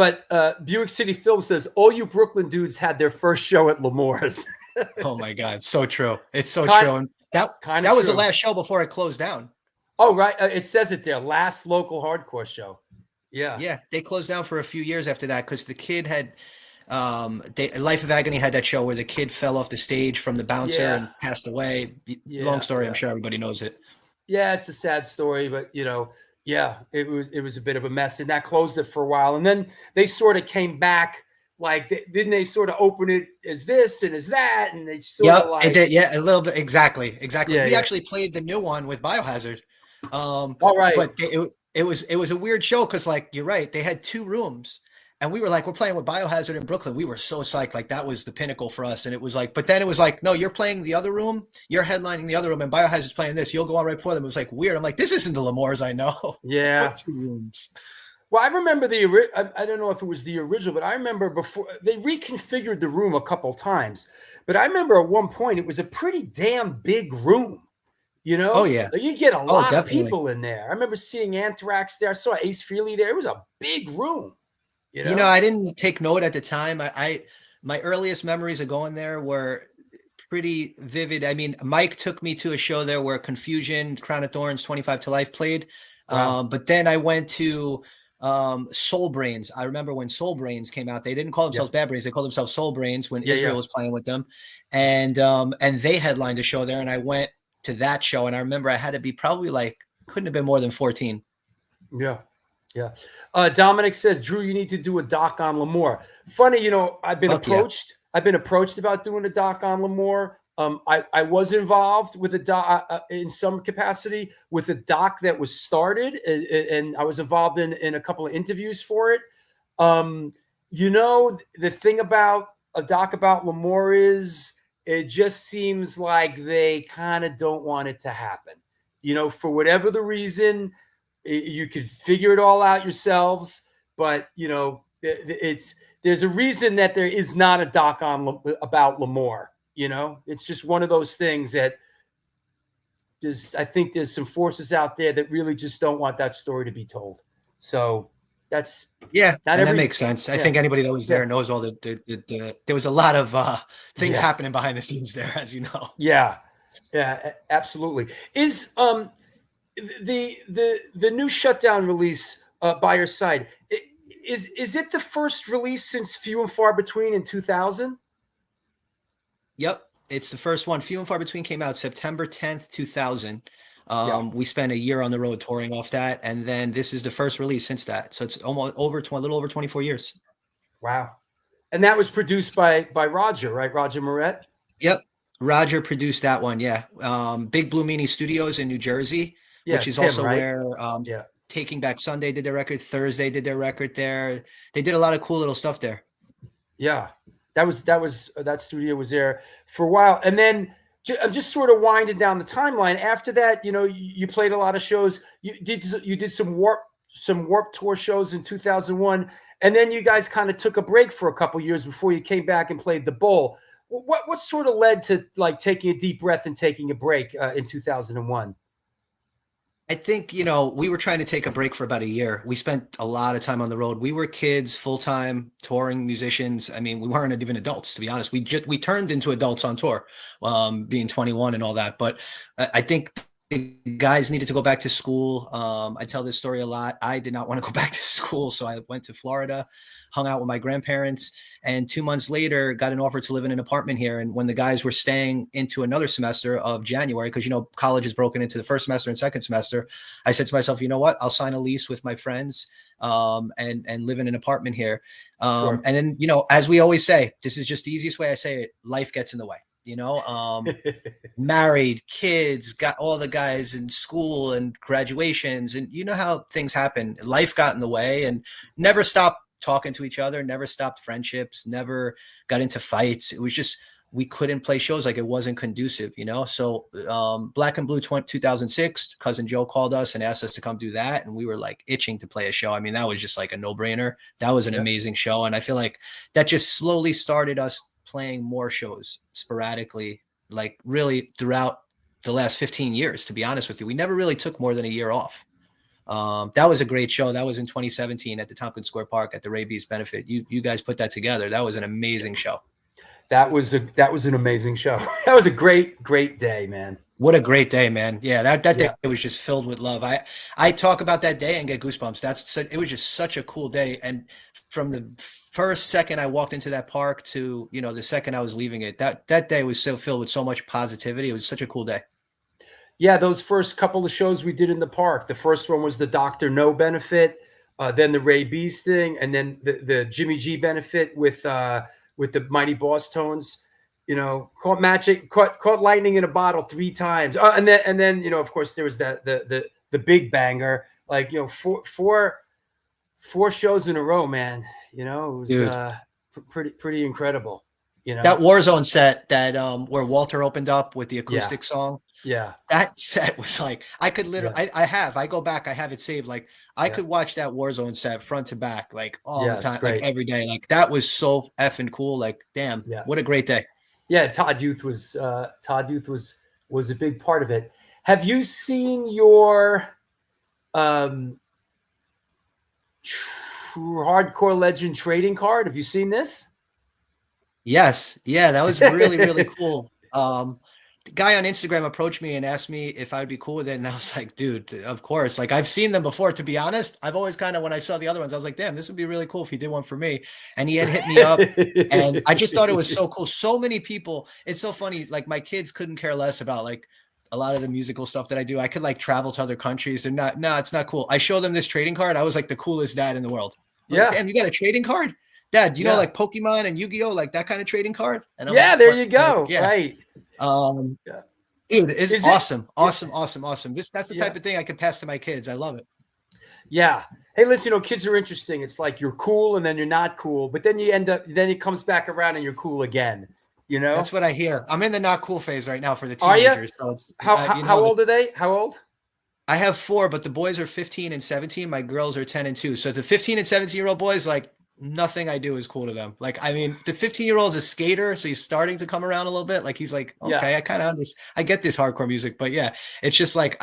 Buick City Film says all you Brooklyn dudes had their first show at L'Amour's. Oh my God, so true. It's so true. And that was the last show before it closed down. Oh, right. It says it there. Last local hardcore show. Yeah. Yeah. They closed down for a few years after that because the kid had Life of Agony had that show where the kid fell off the stage from the bouncer and passed away. Long story. I'm sure everybody knows it. Yeah, it's a sad story, but it was a bit of a mess, and that closed it for a while. And then they sort of came back. Like, didn't they sort of open it as this and as that? And they sort of like, it did. Yeah, a little bit. Exactly. Yeah, we actually played the new one with Biohazard. All right. But it was a weird show because, like, you're right, they had 2 rooms, and we were like, we're playing with Biohazard in Brooklyn. We were so psyched, like that was the pinnacle for us. And it was like, but then it was like, no, you're playing the other room, you're headlining the other room, and Biohazard's playing this. You'll go on right before them. It was like weird. I'm like, this isn't the L'Amour's I know. Yeah, 2 rooms. Well, I remember I don't know if it was the original, but I remember before they reconfigured the room a couple times. But I remember at one point it was a pretty damn big room. Oh yeah, you get a lot of people in there. I remember seeing Anthrax there. I saw Ace Frehley there. It was a big room. I didn't take note at the time. My earliest memories of going there were pretty vivid. I mean, Mike took me to a show there where Confusion, Crown of Thorns, 25 to Life played. Wow. But then I went to Soul Brains. I remember when Soul Brains came out. They didn't call themselves Bad Brains. They called themselves Soul Brains when Israel was playing with them. And they headlined a show there, and I went to that show. And I remember I had to be probably couldn't have been more than 14. Yeah. Yeah. Dominic says, Drew, you need to do a doc on L'Amour. Funny, I've been approached. Yeah. I've been approached about doing a doc on L'Amour. I was involved with a doc in some capacity with a doc that was started, and I was involved in a couple of interviews for it. The thing about a doc about L'Amour is it just seems like they kind of don't want it to happen. For whatever the reason, you could figure it all out yourselves, but there's a reason that there is not a doc about L'Amour. It's just one of those things that I think there's some forces out there that really just don't want that story to be told. So that's that makes sense. I think anybody that was there knows all the there was a lot of things happening behind the scenes there, as you know. Yeah, absolutely. Is the new Shutdown release by your side, is it the first release since Few and Far Between in 2000? Yep, it's the first one. Few and Far Between came out September 10th, 2000. We spent a year on the road touring off that, and then this is the first release since that. So it's almost a little over 24 years. Wow. And that was produced by Roger, right? Roger Moret? Yep. Roger produced that one, yeah. Big Blue Meanie Studios in New Jersey, which is also where Taking Back Sunday did their record. Thursday did their record there. They did a lot of cool little stuff there. Yeah. That studio was there for a while. And then I'm just sort of winding down the timeline. After that, you played a lot of shows. You did some Warp Tour shows in 2001, and then you guys kind of took a break for a couple years before you came back and played the Bowl. What sort of led to like taking a deep breath and taking a break in 2001? I think, we were trying to take a break for about a year. We spent a lot of time on the road. We were kids, full-time touring musicians. I mean, we weren't even adults, to be honest. We turned into adults on tour, being 21 and all that. But I think the guys needed to go back to school. I tell this story a lot. I did not want to go back to school, so I went to Florida, hung out with my grandparents, and 2 months later got an offer to live in an apartment here. And when the guys were staying into another semester of January, because college is broken into the first semester and second semester, I said to myself, you know what, I'll sign a lease with my friends and live in an apartment here. Sure. And then, as we always say, this is just the easiest way I say it, life gets in the way. Married, kids, got all the guys in school and graduations, and you know how things happen. Life got in the way, and never stopped talking to each other, never stopped friendships, never got into fights. It was just, we couldn't play shows, like it wasn't conducive, So Black and Blue 2006, Cousin Joe called us and asked us to come do that, and we were like itching to play a show. I mean, that was just like a no-brainer. That was an amazing show, and I feel like that just slowly started us playing more shows sporadically, like really throughout the last 15 years, to be honest with you. We never really took more than a year off. That was a great show. That was in 2017 at the Tompkins Square Park at the Rabies benefit. You guys put that together. That was an amazing show. That was an amazing show. That was a great day, man. What a great day, man. Yeah, that day was just filled with love. I talk about that day and get goosebumps. It was just such a cool day. And from the first second I walked into that park to, the second I was leaving it, that day was so filled with so much positivity. It was such a cool day. Yeah, those first couple of shows we did in the park. The first one was the Dr. No benefit, then the Ray B's thing, and then the Jimmy G benefit with the Mighty Boss Tones. Caught lightning in a bottle 3 times. And then of course there was the big banger, like four shows in a row, man. It was pretty incredible. That Warzone set that where Walter opened up with the acoustic song. Yeah, that set was like, I could literally, I go back, I have it saved. Like I could watch that Warzone set front to back, like all the time, like every day. Like that was so effing cool. Like, damn, what a great day. Yeah, Todd Youth was a big part of it. Have you seen your Hardcore Legend trading card? Have you seen this? Yes. Yeah, that was really, really cool. The guy on Instagram approached me and asked me if I would be cool with it. And I was like, dude, of course. Like I've seen them before, to be honest. I've always kind of, when I saw the other ones, I was like, damn, this would be really cool if he did one for me. And he had hit me up and I just thought it was so cool. So many people, it's so funny. Like my kids couldn't care less about like a lot of the musical stuff that I do. I could like travel to other countries and it's not cool. I showed them this trading card. I was like the coolest dad in the world. Yeah. Like, damn, you got a trading card? Dad, you know, like Pokemon and Yu-Gi-Oh, like that kind of trading card? And I'm like, there you go. Like, yeah. Right. Dude, it's awesome. Awesome. That's the type of thing I could pass to my kids. I love it. Yeah. Hey, listen, kids are interesting. It's like you're cool and then you're not cool, but then then it comes back around and you're cool again. That's what I hear. I'm in the not cool phase right now for the teenagers. Are you? So it's, how old are they? How old? I have 4, but the boys are 15 and 17. My girls are 10 and 2. So the 15 and 17-year-old boys, like, nothing I do is cool to them. Like, I mean, the 15-year-old is a skater, so he's starting to come around a little bit. Like, he's like, okay, I kind of understand. I get this hardcore music, but yeah, it's just like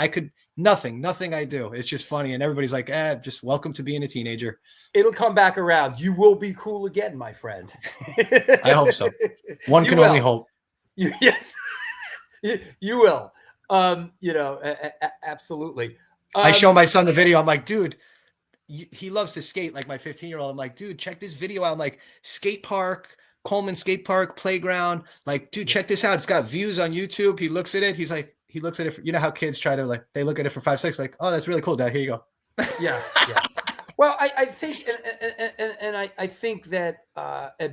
nothing I do. It's just funny, and everybody's like, just welcome to being a teenager. It'll come back around. You will be cool again, my friend. I hope so. One can only hope. Yes, you will. Absolutely. I show my son the video. I'm like, dude. He loves to skate, like my 15-year-old. I'm like, dude, check this video out. I'm like, skate park, Coleman Skate Park, playground. Like, dude, check this out. It's got views on YouTube. He looks at it. He looks at it. You know how kids try to like, they look at it for 5 seconds, like, oh, that's really cool, Dad. Here you go. Yeah. Well, I think, and I think that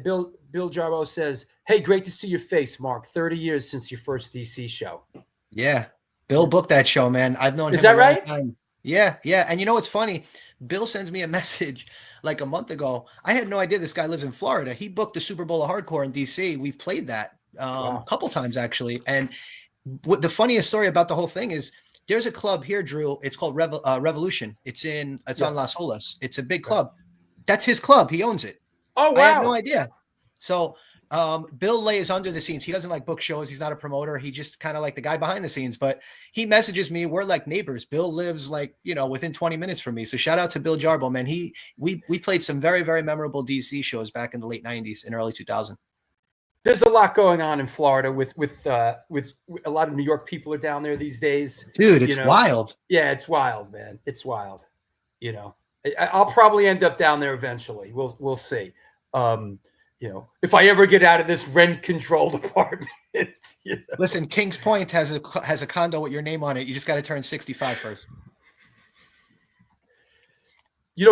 Bill Jarbo says, hey, great to see your face, Mark. 30 years since your first DC show. Yeah. Bill booked that show, man. I've known him Is that a long right? time. Yeah. And you know what's funny? Bill sends me a message like a month ago. I had no idea this guy lives in Florida. He booked the Super Bowl of Hardcore in DC. We've played that a couple times actually. And what the funniest story about the whole thing is there's a club here, Drew. It's called Revolution. It's on Las Olas. It's a big club. That's his club. He owns it. Oh, wow. I had no idea. So Bill lays under the scenes. He doesn't like book shows. He's not a promoter. He just kind of like the guy behind the scenes, but he messages me. We're like neighbors. Bill lives like, within 20 minutes from me. So shout out to Bill Jarbo, man. We played some very, very memorable DC shows back in the late 90s and early 2000. There's a lot going on in Florida with a lot of New York people are down there these days. Dude, it's wild. Yeah, it's wild, man. It's wild. I'll probably end up down there eventually. We'll see. If I ever get out of this rent-controlled apartment. Listen, Kings Point has a condo with your name on it. You just got to turn 65 first.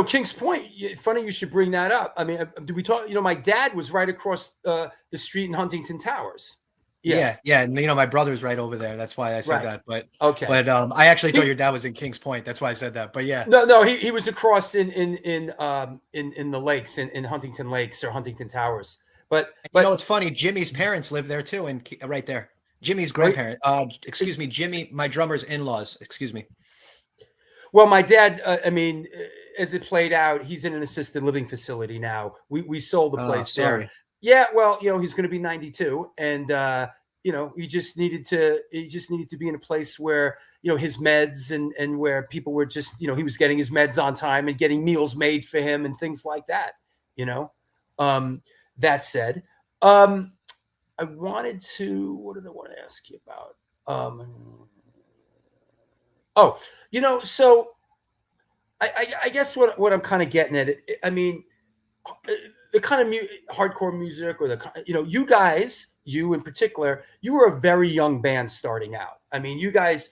Kings Point, funny you should bring that up. I mean, did we talk? My dad was right across the street in Huntington Towers. Yeah. And my brother's right over there. That's why I said that. But okay. But I actually thought your dad was in Kings Point. That's why I said that. But yeah. No, he was across in the lakes in Huntington Lakes or Huntington Towers. But it's funny. Jimmy's parents live there too, and right there. Jimmy's grandparents. Excuse me, Jimmy, my drummer's in-laws. Excuse me. Well, my dad. As it played out, he's in an assisted living facility now. We sold the place. Sorry. Yeah, well, he's going to be 92, and he just needed to be in a place where his meds and where people were just he was getting his meds on time and getting meals made for him and things like that. That said, I wanted to. What did I want to ask you about? So. I guess what I'm kind of getting at, the kind of hardcore music, or you guys, you in particular, you were a very young band starting out. I mean, you guys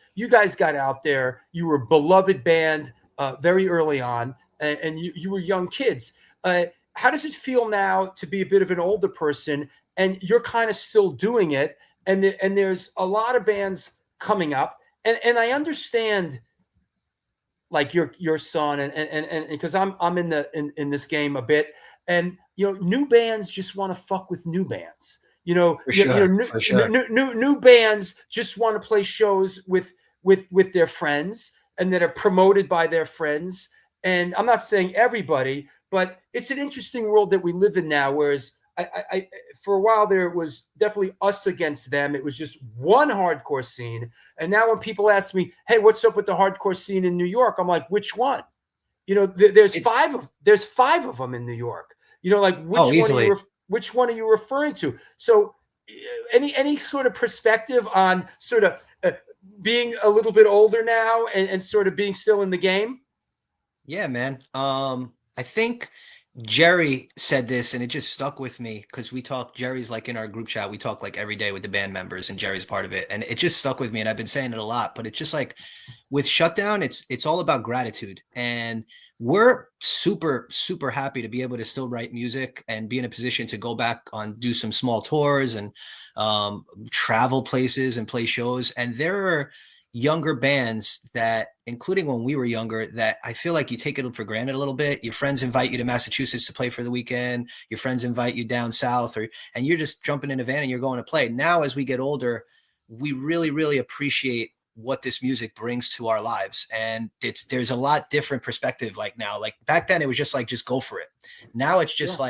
got out there. You were a beloved band very early on, and you were young kids. How does it feel now to be a bit of an older person, and you're kind of still doing it? And there's a lot of bands coming up, and I understand. Like your son and because I'm in this game a bit, and new bands just want to fuck with new bands. New bands just want to play shows with their friends and that are promoted by their friends. And I'm not saying everybody, but it's an interesting world that we live in now. Whereas I for a while there, it was definitely us against them. It was just one hardcore scene. And now when people ask me, hey, what's up with the hardcore scene in New York? I'm like, which one? There's five of them in New York. Which one are you referring to? So any sort of perspective on sort of being a little bit older now and sort of being still in the game? Yeah, man. I think Jerry said this and it just stuck with me because Jerry's like in our group chat. We talk like every day with the band members and Jerry's part of it. And it just stuck with me. And I've been saying it a lot, but it's just like with Shutdown, it's all about gratitude. And we're super, super happy to be able to still write music and be in a position to go back do some small tours and travel places and play shows. And there are younger bands that, including when we were younger, that I feel like you take it for granted a little bit. Your friends invite you to Massachusetts to play for the weekend. Your friends invite you down south, and you're just jumping in a van and you're going to play. Now, as we get older, we really, really appreciate what this music brings to our lives. And there's a lot different perspective. Like now, like back then it was just go for it. Now it's just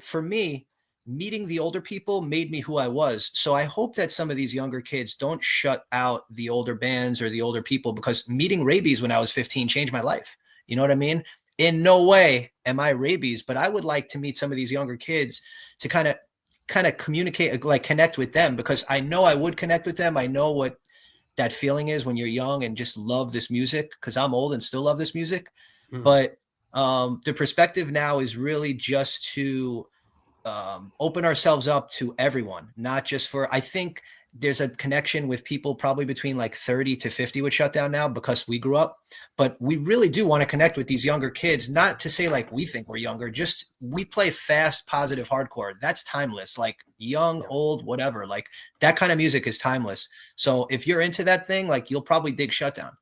for me, meeting the older people made me who I was. So I hope that some of these younger kids don't shut out the older bands or the older people, because meeting Rabies when I was 15 changed my life. You know what I mean? In no way am I Rabies, but I would like to meet some of these younger kids to kind of communicate, like connect with them, because I know I would connect with them. I know what that feeling is when you're young and just love this music, because I'm old and still love this music. But the perspective now is really just to open ourselves up to everyone, not just I think there's a connection with people probably between like 30 to 50 with Shutdown now because we grew up, but we really do want to connect with these younger kids, not to say like we think we're younger, just we play fast, positive hardcore. That's timeless, like young, old, whatever, like that kind of music is timeless. So if you're into that thing, like you'll probably dig Shutdown.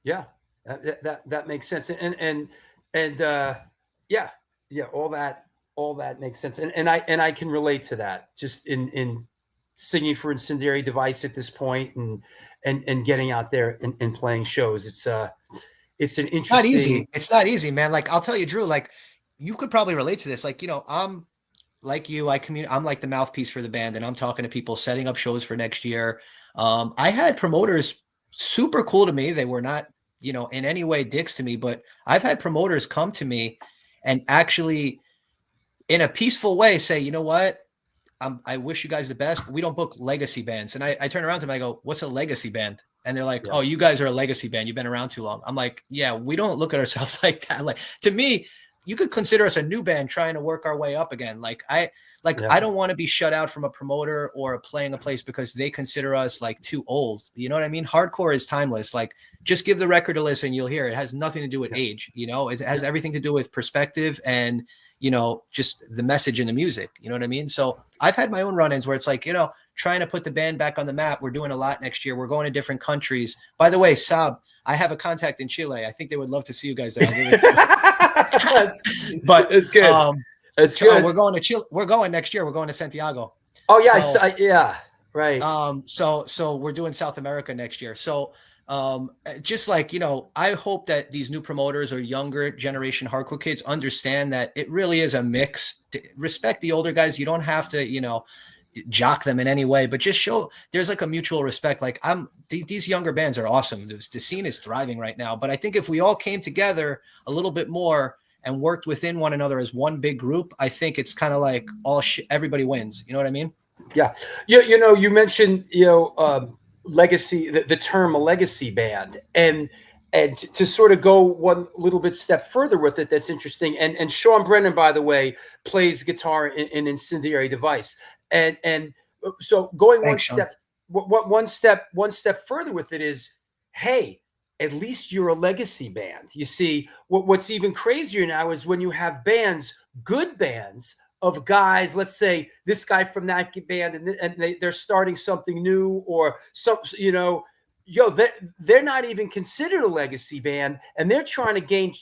Yeah, that makes sense. And all that makes sense. And I can relate to that just in singing for Incendiary Device at this point, and getting out there and playing shows. It's an interesting. Not easy. It's not easy, man. Like I'll tell you, Drew. Like you could probably relate to this. Like I'm like you. I'm like the mouthpiece for the band, and I'm talking to people, setting up shows for next year. I had promoters super cool to me. They were not, in any way dicks to me, but I've had promoters come to me and actually, in a peaceful way, say, you know what? I wish you guys the best. We don't book legacy bands. And I turn around to them, I go, what's a legacy band? And they're like, oh, you guys are a legacy band. You've been around too long. I'm like, yeah, we don't look at ourselves like that. Like, to me, you could consider us a new band trying to work our way up again. I don't want to be shut out from a promoter or playing a place because they consider us like too old. You know what I mean? Hardcore is timeless. Like, just give the record a listen. You'll hear it. It has nothing to do with age. It has everything to do with perspective and, just the message in the music. You know what I mean? So I've had my own run-ins where it's like, trying to put the band back on the map. We're doing a lot next year. We're going to different countries. By the way, Sab, I have a contact in Chile. I think they would love to see you guys there. But it's good. It's good. We're going to Chile. We're going next year. We're going to Santiago. Oh yeah, yeah, right. So we're doing South America next year. So just like, I hope that these new promoters or younger generation hardcore kids understand that it really is a mix. To respect the older guys. You don't have to, jock them in any way, but just show there's like a mutual respect. Like these younger bands are awesome. The scene is thriving right now, but I think if we all came together a little bit more and worked within one another as one big group, I think it's kind of like everybody wins. You know what I mean? Yeah. You mentioned, legacy, the term a legacy band, and to sort of go one little bit step further with it, that's interesting. And Sean Brennan, by the way, plays guitar in Incendiary Device. And so going one step further with it is, hey, at least you're a legacy band. You see, what's even crazier now is when you have bands, good bands of guys, let's say this guy from that band, and they're starting something new, or they're not even considered a legacy band, and they're trying to gain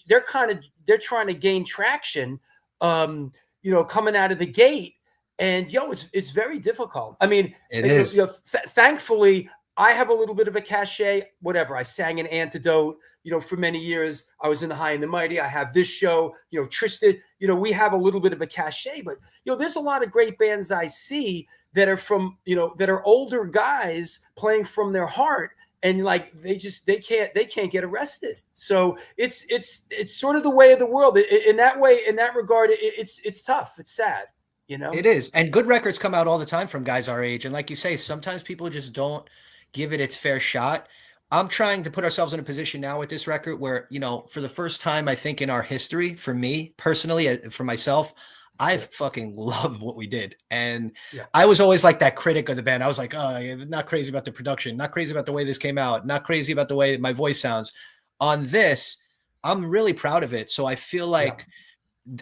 traction, coming out of the gate. And it's very difficult. I mean, it is. Thankfully, I have a little bit of a cachet. Whatever. I sang an Antidote, for many years. I was in the High and the Mighty. I have this show, Tristan. We have a little bit of a cachet. But there's a lot of great bands I see that are from, that are older guys playing from their heart, and like they can't get arrested. So it's sort of the way of the world. In that regard, it's tough. It's sad. It is. And good records come out all the time from guys our age. And like you say, sometimes people just don't give it its fair shot. I'm trying to put ourselves in a position now with this record where, for the first time, I think in our history, for me personally, for myself, I fucking love what we did. And I was always like that critic of the band. I was like, oh, I'm not crazy about the production, not crazy about the way this came out, not crazy about the way my voice sounds. On this, I'm really proud of it. So I feel like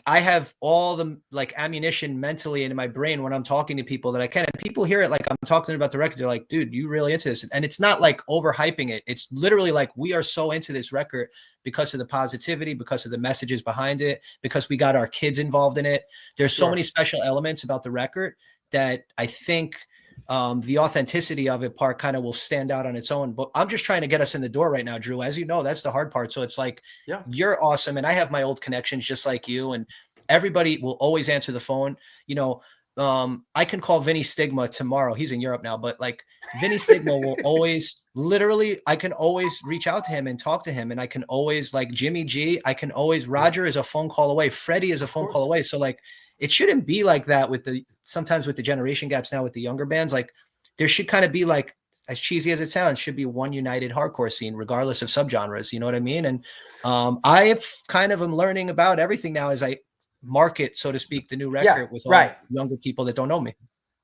I have all the like ammunition mentally in my brain when I'm talking to people that I can, and people hear it like I'm talking about the record. They're like, dude, you really into this? And it's not like overhyping it. It's literally like, we are so into this record because of the positivity, because of the messages behind it, because we got our kids involved in it. There's so many special elements about the record that I think the authenticity of it part kind of will stand out on its own. But I'm just trying to get us in the door right now, Drew. As you know, that's the hard part. So it's like, you're awesome. And I have my old connections just like you, and everybody will always answer the phone. I can call Vinny Stigma tomorrow. He's in Europe now, but like Vinny Stigma will always, literally, I can always reach out to him and talk to him. And I can always, like Jimmy G, Roger is a phone call away. Freddie is a phone call away. So like, it shouldn't be like that sometimes with the generation gaps now with the younger bands. Like, there should kind of be, like, as cheesy as it sounds, should be one united hardcore scene, regardless of subgenres. You know what I mean? And I kind of am learning about everything now as I market, so to speak, the new record with all younger people that don't know me.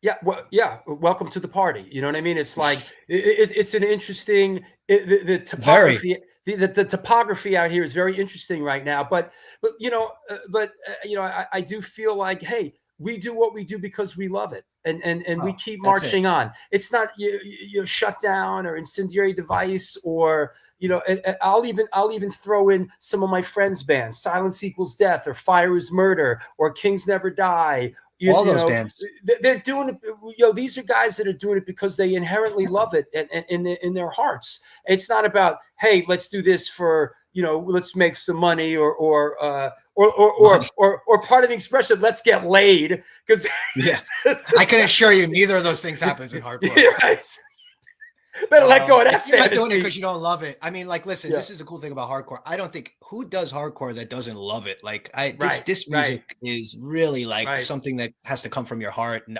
Yeah. Well, welcome to the party. You know what I mean? It's like, it's an interesting, the topography. The topography out here is very interesting right now, but I do feel like, hey, we do what we do because we love it, and we keep that's marching on. It's not you Shutdown or Incendiary Device, or and I'll even throw in some of my friends' bands, Silence Equals Death, or Fire is Murder, or Kings Never Die. All those bands. They're doing it. These are guys that are doing it because they inherently love it in their hearts. It's not about, hey, let's do this for, let's make some money, or part of the expression, let's get laid. Because yes, I can assure you, neither of those things happens in hardcore. Right. Better let go of that. If you're not doing it because you don't love it. I mean, like, listen, this is the cool thing about hardcore. I don't think who does hardcore that doesn't love it. Like, this music is really like something that has to come from your heart. And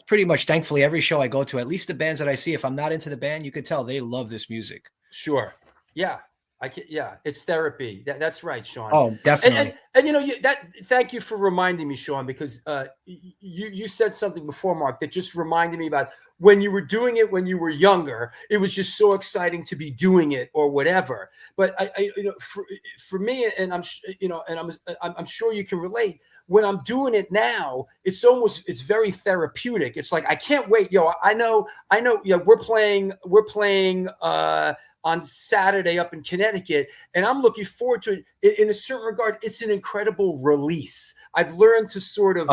pretty much, thankfully, every show I go to, at least the bands that I see, if I'm not into the band, you could tell they love this music. Sure. Yeah. It's therapy. That's right, Sean. Oh, definitely. And thank you for reminding me, Sean, because you said something before, Mark, that just reminded me about when you were doing it when you were younger. It was just so exciting to be doing it or whatever. But for me, and I'm sure you can relate. When I'm doing it now, it's very therapeutic. It's like, I can't wait. I know. We're playing on Saturday up in Connecticut, and I'm looking forward to it. In a certain regard, it's an incredible release. I've learned to sort of,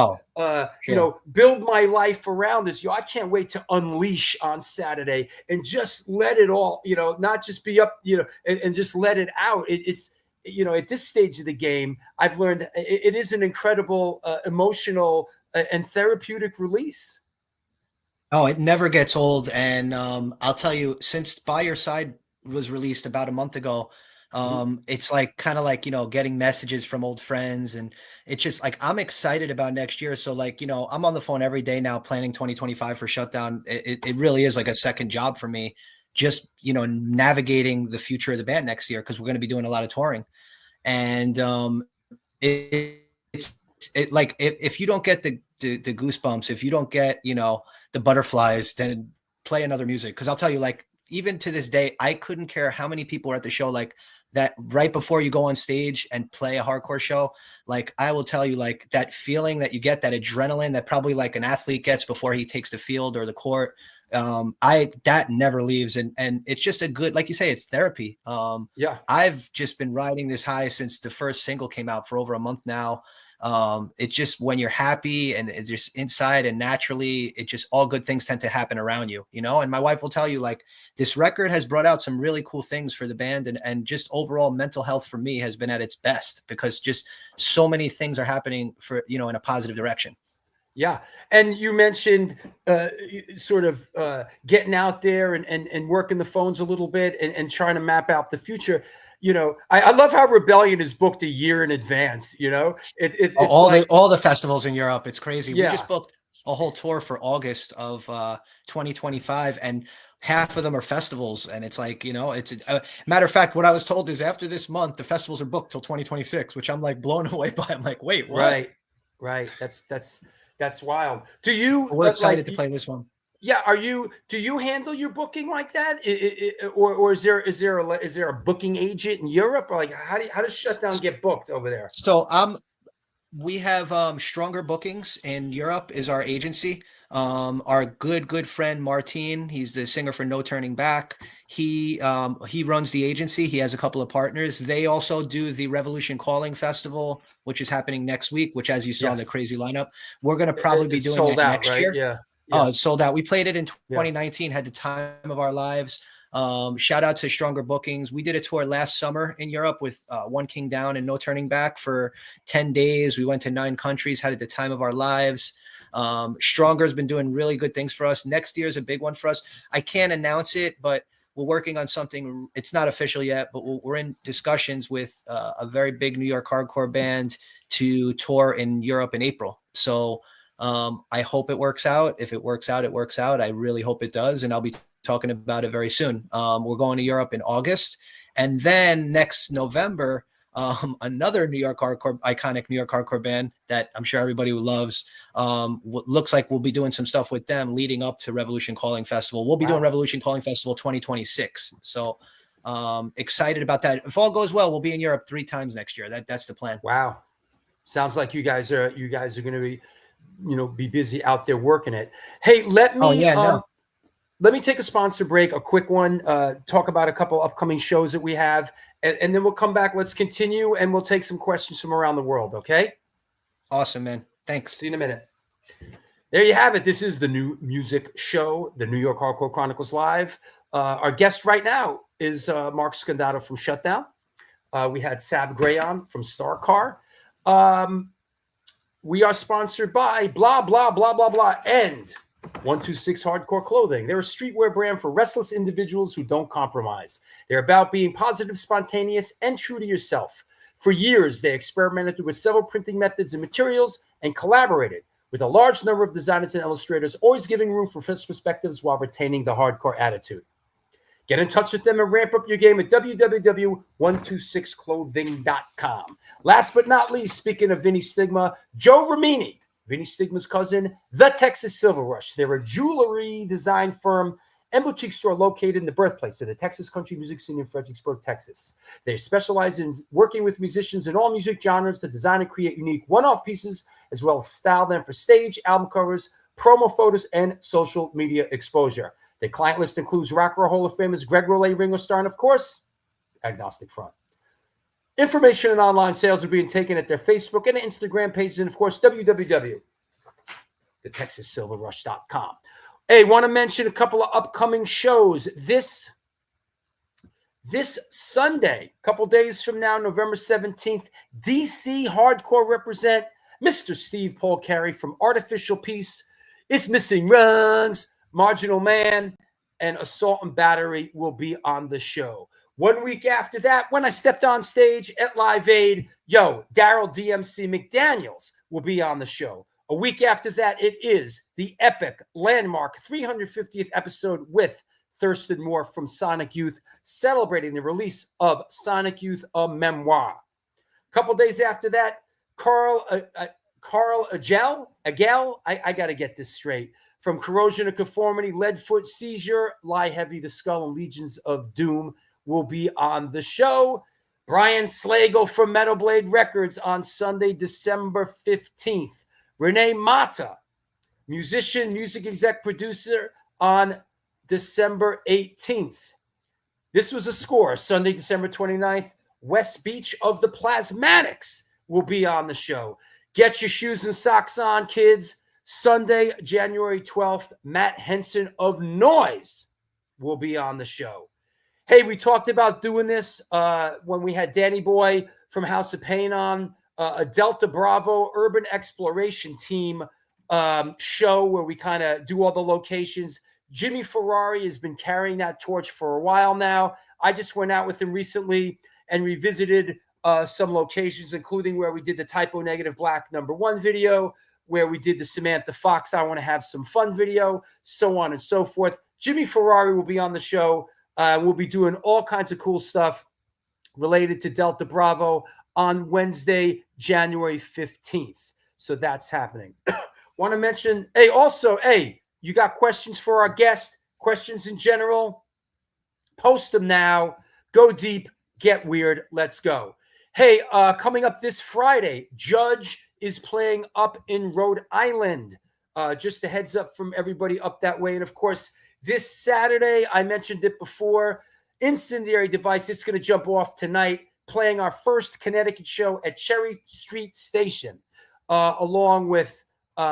build my life around this. I can't wait to unleash on Saturday and just let it all, not just be up, and just let it out. It's at this stage of the game, I've learned it is an incredible emotional and therapeutic release. Oh, it never gets old. And I'll tell you, since By Your Side was released about a month ago, it's like kind of like getting messages from old friends, and it's just like I'm excited about next year. So like I'm on the phone every day now planning 2025 for Shutdown. It really is like a second job for me, just navigating the future of the band next year, because we're going to be doing a lot of touring. And it's like if you don't get the goosebumps, if you don't get the butterflies, then play another music. Because I'll tell you, like, even to this day, I couldn't care how many people are at the show. Like that right before you go on stage and play a hardcore show, like I will tell you, like that feeling that you get, that adrenaline that probably like an athlete gets before he takes the field or the court, that never leaves. And it's just a good, like you say, it's therapy. I've just been riding this high since the first single came out for over a month now. It's just when you're happy and it's just inside, and naturally it just all good things tend to happen around you, and my wife will tell you, like, this record has brought out some really cool things for the band, and just overall mental health for me has been at its best, because just so many things are happening for, in a positive direction. Yeah. And you mentioned sort of getting out there and working the phones a little bit and trying to map out the future. I love how Rebellion is booked a year in advance. It's all the festivals in Europe. It's crazy. Yeah. We just booked a whole tour for August of 2025, and half of them are festivals. And it's like, it's a matter of fact, what I was told is after this month, the festivals are booked till 2026, which I'm like blown away by. I'm like, wait, what? Right. That's wild. Do you? We're excited to play this one. Yeah. Do you handle your booking like that? Or is there a booking agent in Europe? Or like, how does Shutdown get booked over there? So we have Stronger Bookings in Europe is our agency. Our good friend Martin, he's the singer for No Turning Back. He runs the agency. He has a couple of partners. They also do the Revolution Calling Festival, which is happening next week, which, as you saw, the crazy lineup. We're going to probably be doing that next year. Yeah. Oh, it's sold out. We played it in 2019, had the time of our lives. Shout out to Stronger Bookings. We did a tour last summer in Europe with One King Down and No Turning Back for 10 days. We went to 9 countries, had the time of our lives. Stronger's been doing really good things for us. Next year is a big one for us. I can't announce it, but we're working on something. It's not official yet, but we're in discussions with a very big New York hardcore band to tour in Europe in April. So I hope it works out. If it works out, it works out. I really hope it does. And I'll be talking about it very soon. We're going to Europe in August. And then next November, another iconic New York hardcore band that I'm sure everybody loves, looks like we'll be doing some stuff with them leading up to Revolution Calling Festival. We'll be doing Revolution Calling Festival 2026. So excited about that. If all goes well, we'll be in Europe 3 times next year. That's the plan. Wow. Sounds like you guys are going to be busy out there working it. Hey, let me let me take a sponsor break, a quick one, talk about a couple upcoming shows that we have, and then we'll come back. Let's continue, and we'll take some questions from around the world, okay? Awesome, man. Thanks. See you in a minute. There you have it. This is the new music show, the New York Hardcore Chronicles Live. Our guest right now is Mark Scado from Shutdown. We had Sab Grey on from Carr. We are sponsored by blah, blah, blah, blah, blah, and 126 Hardcore Clothing. They're a streetwear brand for restless individuals who don't compromise. They're about being positive, spontaneous, and true to yourself. For years, they experimented with several printing methods and materials and collaborated with a large number of designers and illustrators, always giving room for fresh perspectives while retaining the hardcore attitude. Get in touch with them and ramp up your game at www.126clothing.com. Last but not least, speaking of Vinny Stigma, Joe Ramini, Vinny Stigma's cousin, the Texas Silver Rush. They're a jewelry design firm and boutique store located in the birthplace of the Texas country music scene in Fredericksburg, Texas. They specialize in working with musicians in all music genres to design and create unique one-off pieces, as well as style them for stage, album covers, promo photos, and social media exposure. Their client list includes Rock and Roll Hall of Famers Greg Rolle, Ringo Starr, and of course, Agnostic Front. Information and online sales are being taken at their Facebook and Instagram pages, and of course, www.thetexassilverrush.com. Hey, want to mention a couple of upcoming shows. This Sunday, a couple days from now, November 17th, DC Hardcore represent Mr. Steve Paul Carey from Artificial Peace, It's Missing Rungs, Marginal Man, and Assault and Battery will be on the show. 1 week after that, when I stepped on stage at Live Aid, Daryl DMC McDaniels will be on the show. A week after that, it is the epic landmark 350th episode with Thurston Moore from Sonic Youth, celebrating the release of Sonic Youth, a Memoir. A couple days after that, Carl Agel, I got to get this straight, from Corrosion of Conformity, Leadfoot Seizure, Lie Heavy, The Skull, and Legions of Doom will be on the show. Brian Slagle from Metal Blade Records on Sunday, December 15th. Renee Mata, musician, music exec, producer, on December 18th. This was a score. Sunday, December 29th, West Beach of the Plasmatics will be on the show. Get your shoes and socks on, kids. Sunday, January 12th, Matt Henson of Noise will be on the show. Hey, we talked about doing this when we had Danny Boy from House of Pain on, a Delta Bravo urban exploration team show where we kind of do all the locations. Jimmy Ferrari has been carrying that torch for a while now. I just went out with him recently and revisited some locations, including where we did the Typo Negative Black #1 video, where we did the Samantha Fox I Want to Have Some Fun video, so on and so forth. Jimmy Ferrari will be on the show. We'll be doing all kinds of cool stuff related to Delta Bravo on Wednesday, January 15th. So that's happening. Want to mention, you got questions for our guest, questions in general? Post them now. Go deep, get weird. Let's go. Hey, coming up this Friday, Judge is playing up in Rhode Island. Just a heads up from everybody up that way. And of course, this Saturday, I mentioned it before, Incendiary Device, it's going to jump off tonight, playing our first Connecticut show at Cherry Street Station, along with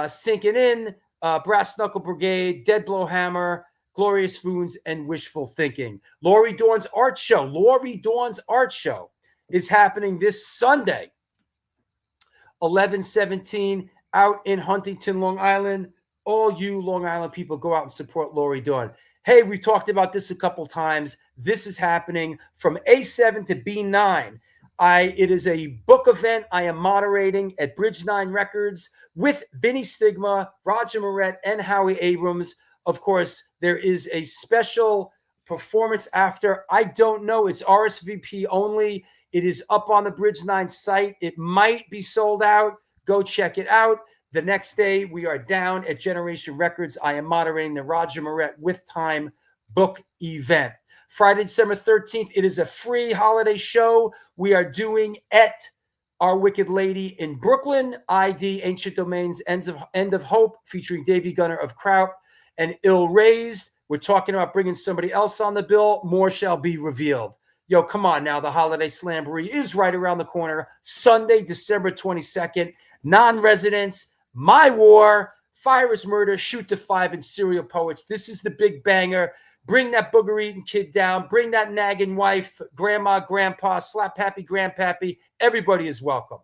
Sinking In, Brass Knuckle Brigade, Dead Blow Hammer, Glorious Wounds, and Wishful Thinking. Lori Dawn's Art Show is happening this Sunday, 11/17, out in Huntington, Long Island. All you Long Island people, go out and support Lori Dawn. Hey, we've talked about this a couple times. This is happening from A7 to B9. It is a book event I am moderating at Bridge 9 Records with Vinny Stigma, Roger Moret, and Howie Abrams. Of course, there is a special performance after. I don't know. It's RSVP only. It is up on the Bridge 9 site. It might be sold out. Go check it out. The next day, we are down at Generation Records. I am moderating the Roger Moret With Time book event. Friday, December 13th, it is a free holiday show we are doing at Our Wicked Lady in Brooklyn, ID, Ancient Domains, End of Hope, featuring Davey Gunner of Kraut, and Ill Raised. We're talking about bringing somebody else on the bill. More shall be revealed. Yo, come on now. The Holiday Slamboree is right around the corner. Sunday, December 22nd. Non-residents, My War, Fire is Murder, Shoot to 5, and Serial Poets. This is the big banger. Bring that booger-eating kid down. Bring that nagging wife, grandma, grandpa, slap happy, grandpappy. Everybody is welcome.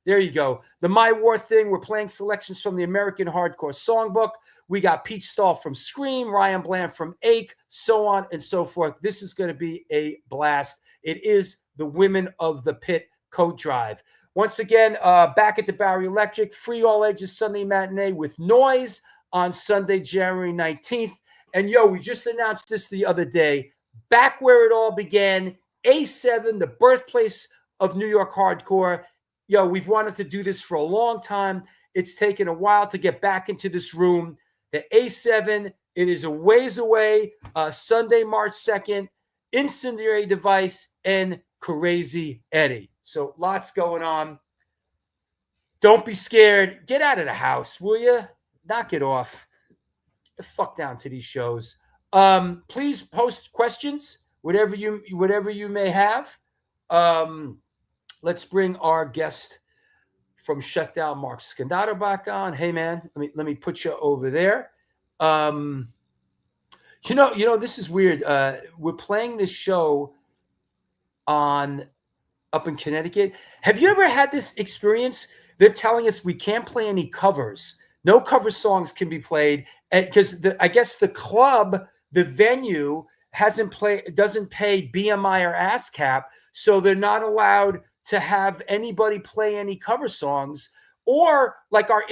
There you go. The My War thing, we're playing selections from the American Hardcore Songbook. We got Pete Stahl from Scream, Ryan Bland from Ache, so on and so forth. This is going to be a blast. It is the Women of the Pit coat drive. Once again, back at the Barry Electric, free all ages Sunday matinee with Noise on Sunday, January 19th. And yo, we just announced this the other day. Back where it all began, A7, the birthplace of New York hardcore. Yo, we've wanted to do this for a long time. It's taken a while to get back into this room. The A7, it is a ways away. Sunday, March 2nd, Incendiary Device and Crazy Eddie. So lots going on. Don't be scared. Get out of the house, will you? Knock it off. Get the fuck down to these shows. Please post questions, whatever you may have. Let's bring our guest from Shutdown, Mark Scado, back on. Hey man, let me put you over there. You know, this is weird. We're playing this show up in Connecticut. Have you ever had this experience? They're telling us we can't play any covers. No cover songs can be played, and because I guess the club, the venue doesn't pay BMI or ASCAP, so they're not allowed to have anybody play any cover songs. Or like our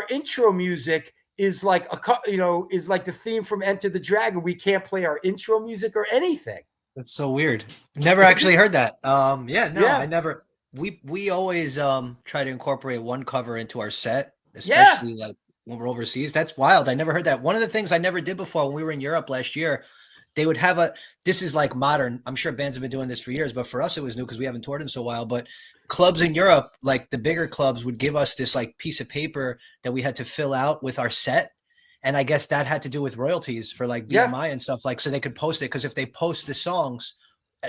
intro music is like is like the theme from Enter the Dragon. We can't play our intro music or anything. That's so weird. Never actually heard that. I never. We always try to incorporate one cover into our set, especially like when we're overseas. That's wild. I never heard that. One of the things I never did before when we were in Europe last year, they would have this is like modern. I'm sure bands have been doing this for years, but for us it was new because we haven't toured in so while. But clubs in Europe, like the bigger clubs, would give us this like piece of paper that we had to fill out with our set. And I guess that had to do with royalties for like BMI and stuff, like, so they could post it. Because if they post the songs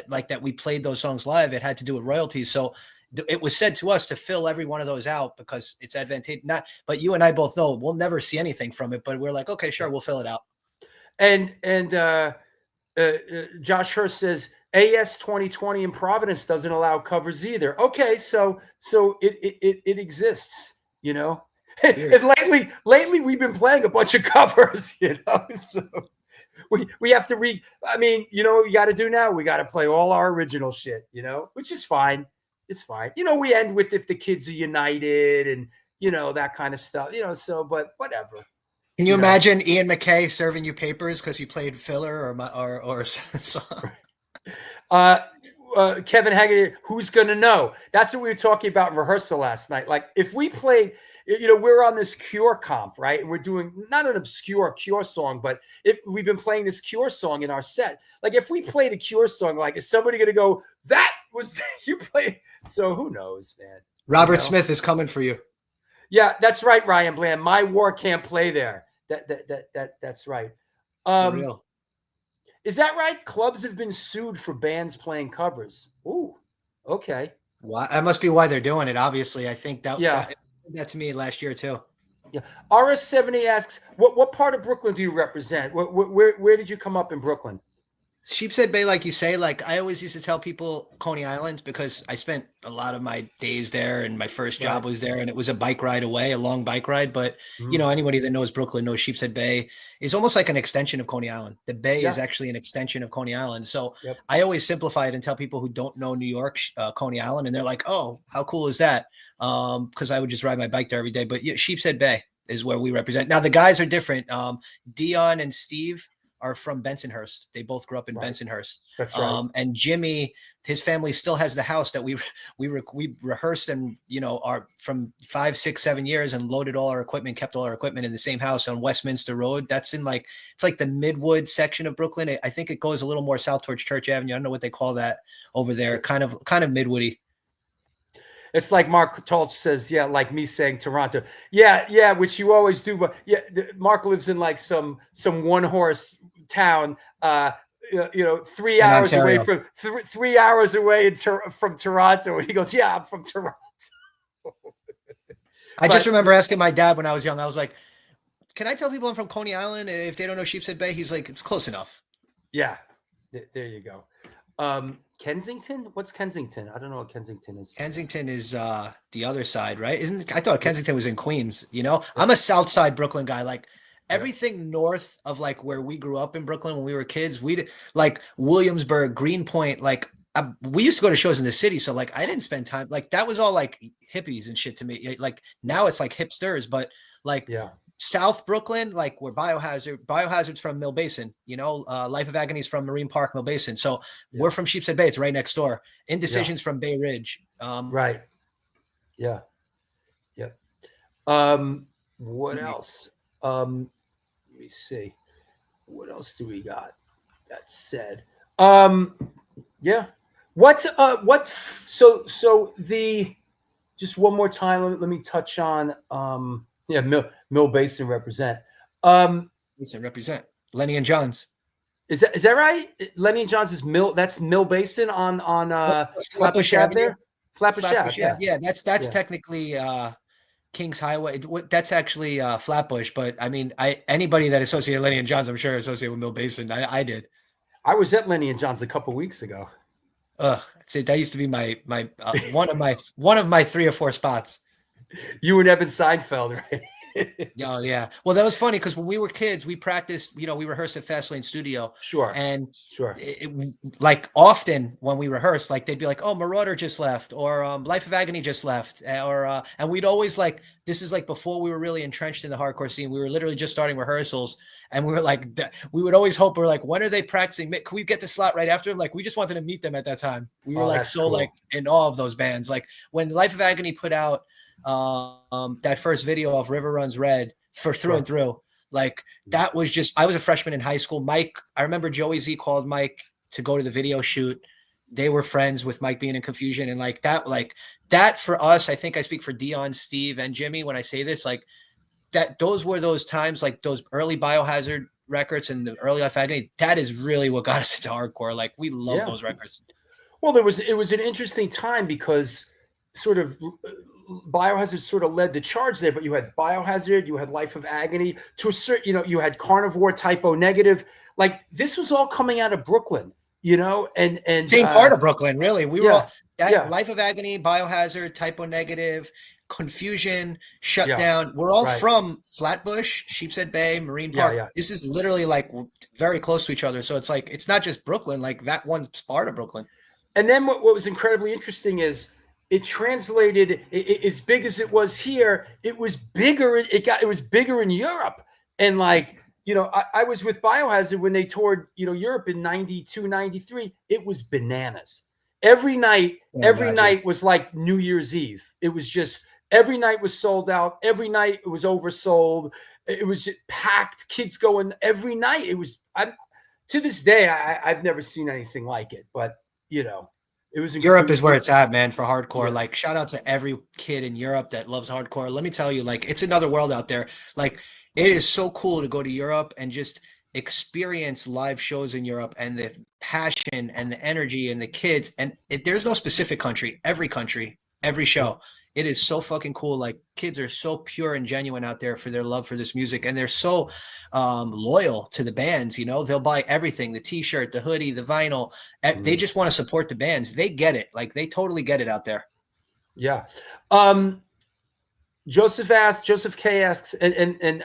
like that, we played those songs live, it had to do with royalties. So it was said to us to fill every one of those out because it's advantageous. But you and I both know we'll never see anything from it. But we're like, okay, sure, we'll fill it out. And Josh Hurst says AS 2020 in Providence doesn't allow covers either. Okay, so it exists, you know. And lately we've been playing a bunch of covers, you know. So we have to I mean, you know what we got to do now? We got to play all our original shit, you know, which is fine. It's fine. You know, we end with If the Kids Are United and, you know, that kind of stuff, you know, so, but whatever. Can you imagine Ian MacKaye serving you papers because you played filler or song? Kevin Haggard, who's going to know? That's what we were talking about in rehearsal last night. Like, if we played, you know, we're on this Cure comp, right? And we're doing not an obscure Cure song, but we've been playing this Cure song in our set. Like, if we played a Cure song, like, is somebody going to go, that was you played? So who knows, man? Robert Smith is coming for you. Yeah, that's right, Ryan Bland. My War can't play there. That's right. For real. Is that right? Clubs have been sued for bands playing covers. Ooh, okay. That must be why they're doing it. Obviously, I think that to me last year too. Yeah. RS70 asks, what part of Brooklyn do you represent? Where did you come up in Brooklyn? Sheepshead Bay, like you say, like I always used to tell people Coney Island because I spent a lot of my days there and my first job was there, and it was a bike ride away, a long bike ride. But you know, anybody that knows Brooklyn knows Sheepshead Bay is almost like an extension of Coney Island. The Bay is actually an extension of Coney Island. So I always simplify it and tell people who don't know New York, Coney Island, and they're like, "Oh, how cool is that?" Because I would just ride my bike there every day. But Sheepshead Bay is where we represent. Now the guys are different. Dion and Steve are from Bensonhurst. They both grew up in Bensonhurst. That's right. And Jimmy, his family still has the house that we rehearsed and, you know, are from 5, 6, 7 years and loaded all our equipment, kept all our equipment in the same house on Westminster Road. That's in it's like the Midwood section of Brooklyn. I think it goes a little more south towards Church Avenue. I don't know what they call that over there. Kind of Midwoody. It's like Mark Talch says, yeah, like me saying Toronto. Yeah, which you always do. But yeah, Mark lives in like some one horse town. 3 In hours away Ontario. from 3 hours away from Toronto. And he goes, yeah, I'm from Toronto. I just remember asking my dad when I was young. I was like, "Can I tell people I'm from Coney Island if they don't know Sheepshead Bay?" He's like, "It's close enough." Yeah, there you go. Kensington? What's Kensington? I don't know what Kensington is. Kensington is the other side, right? I thought Kensington was in Queens, I'm a South Side Brooklyn guy. Like everything north of like where we grew up in Brooklyn when we were kids, like Williamsburg, Greenpoint, like we used to go to shows in the city. So like I didn't spend time like that was all like hippies and shit to me. Like now it's like hipsters, but like South Brooklyn, like where Biohazard's from Mill Basin, Life of Agony's from Marine Park, Mill Basin. So we're from Sheepshead Bay. It's right next door. Indecision's from Bay Ridge. Right. Yeah. Yep. What else? Let me see. What else do we got? That said. Yeah. So the just one more time, let me touch on Mill Basin represent. Listen, represent Lenny and John's. Is that right? Lenny and John's is that's Mill Basin on Flatbush Avenue there. Flatbush Ave. Yeah, that's technically Kings Highway. That's actually Flatbush, but I mean, anybody that associated Lenny and John's, I'm sure associated with Mill Basin. I did. I was at Lenny and John's a couple weeks ago. That used to be my one of my 3 or 4 spots. You and Evan Seinfeld, right? Oh yeah. Well, that was funny because when we were kids, we practiced. We rehearsed at Fastlane Studio. Sure. And like often when we rehearsed, like they'd be like, "Oh, Marauder just left," or "Life of Agony just left," and we'd always like, this is like before we were really entrenched in the hardcore scene. We were literally just starting rehearsals, and we were like, we would always hope, we're like, when are they practicing? Can we get the slot right after them? Like we just wanted to meet them at that time. We were like so cool. Like in awe of those bands. Like when Life of Agony put out that first video of River Runs Red for Through and Through, like that was just, I was a freshman in high school. Mike, I remember Joey Z called Mike to go to the video shoot. They were friends with Mike being in Confusion, and like that for us, I think I speak for Dion, Steve, and Jimmy when I say this, like that those were those times, like those early Biohazard records and the early Life Agony, that is really what got us into hardcore. Like we love those records. Well, it was an interesting time because sort of Biohazard sort of led the charge there, but you had Biohazard, you had Life of Agony, to a certain, you had Carnivore, Typo Negative. Like this was all coming out of Brooklyn, and same part of Brooklyn, really. We were all Life of Agony, Biohazard, Typo Negative, Confusion, Shutdown. We're all from Flatbush, Sheepshead Bay, Marine Park. This is literally like very close to each other. So it's like, it's not just Brooklyn, like that one's part of Brooklyn. And then what was incredibly interesting is it translated as big as it was here. It was bigger. It was bigger in Europe. And like, I was with Biohazard when they toured, Europe in 92, 93. It was bananas. Every night was like New Year's Eve. It was just, every night was sold out. Every night it was oversold. It was just packed, kids going every night. It was, to this day, I've never seen anything like it, but it was Europe is where it's at, man, for hardcore. Like shout out to every kid in Europe that loves hardcore. Let me tell you, like it's another world out there. Like it is so cool to go to Europe and just experience live shows in Europe and the passion and the energy and the kids. And there's no specific country, every show. It is so fucking cool. Like kids are so pure and genuine out there for their love for this music. And they're so loyal to the bands, they'll buy everything, the t-shirt, the hoodie, the vinyl. They just want to support the bands. They get it. Like they totally get it out there. Yeah. Joseph K asks, and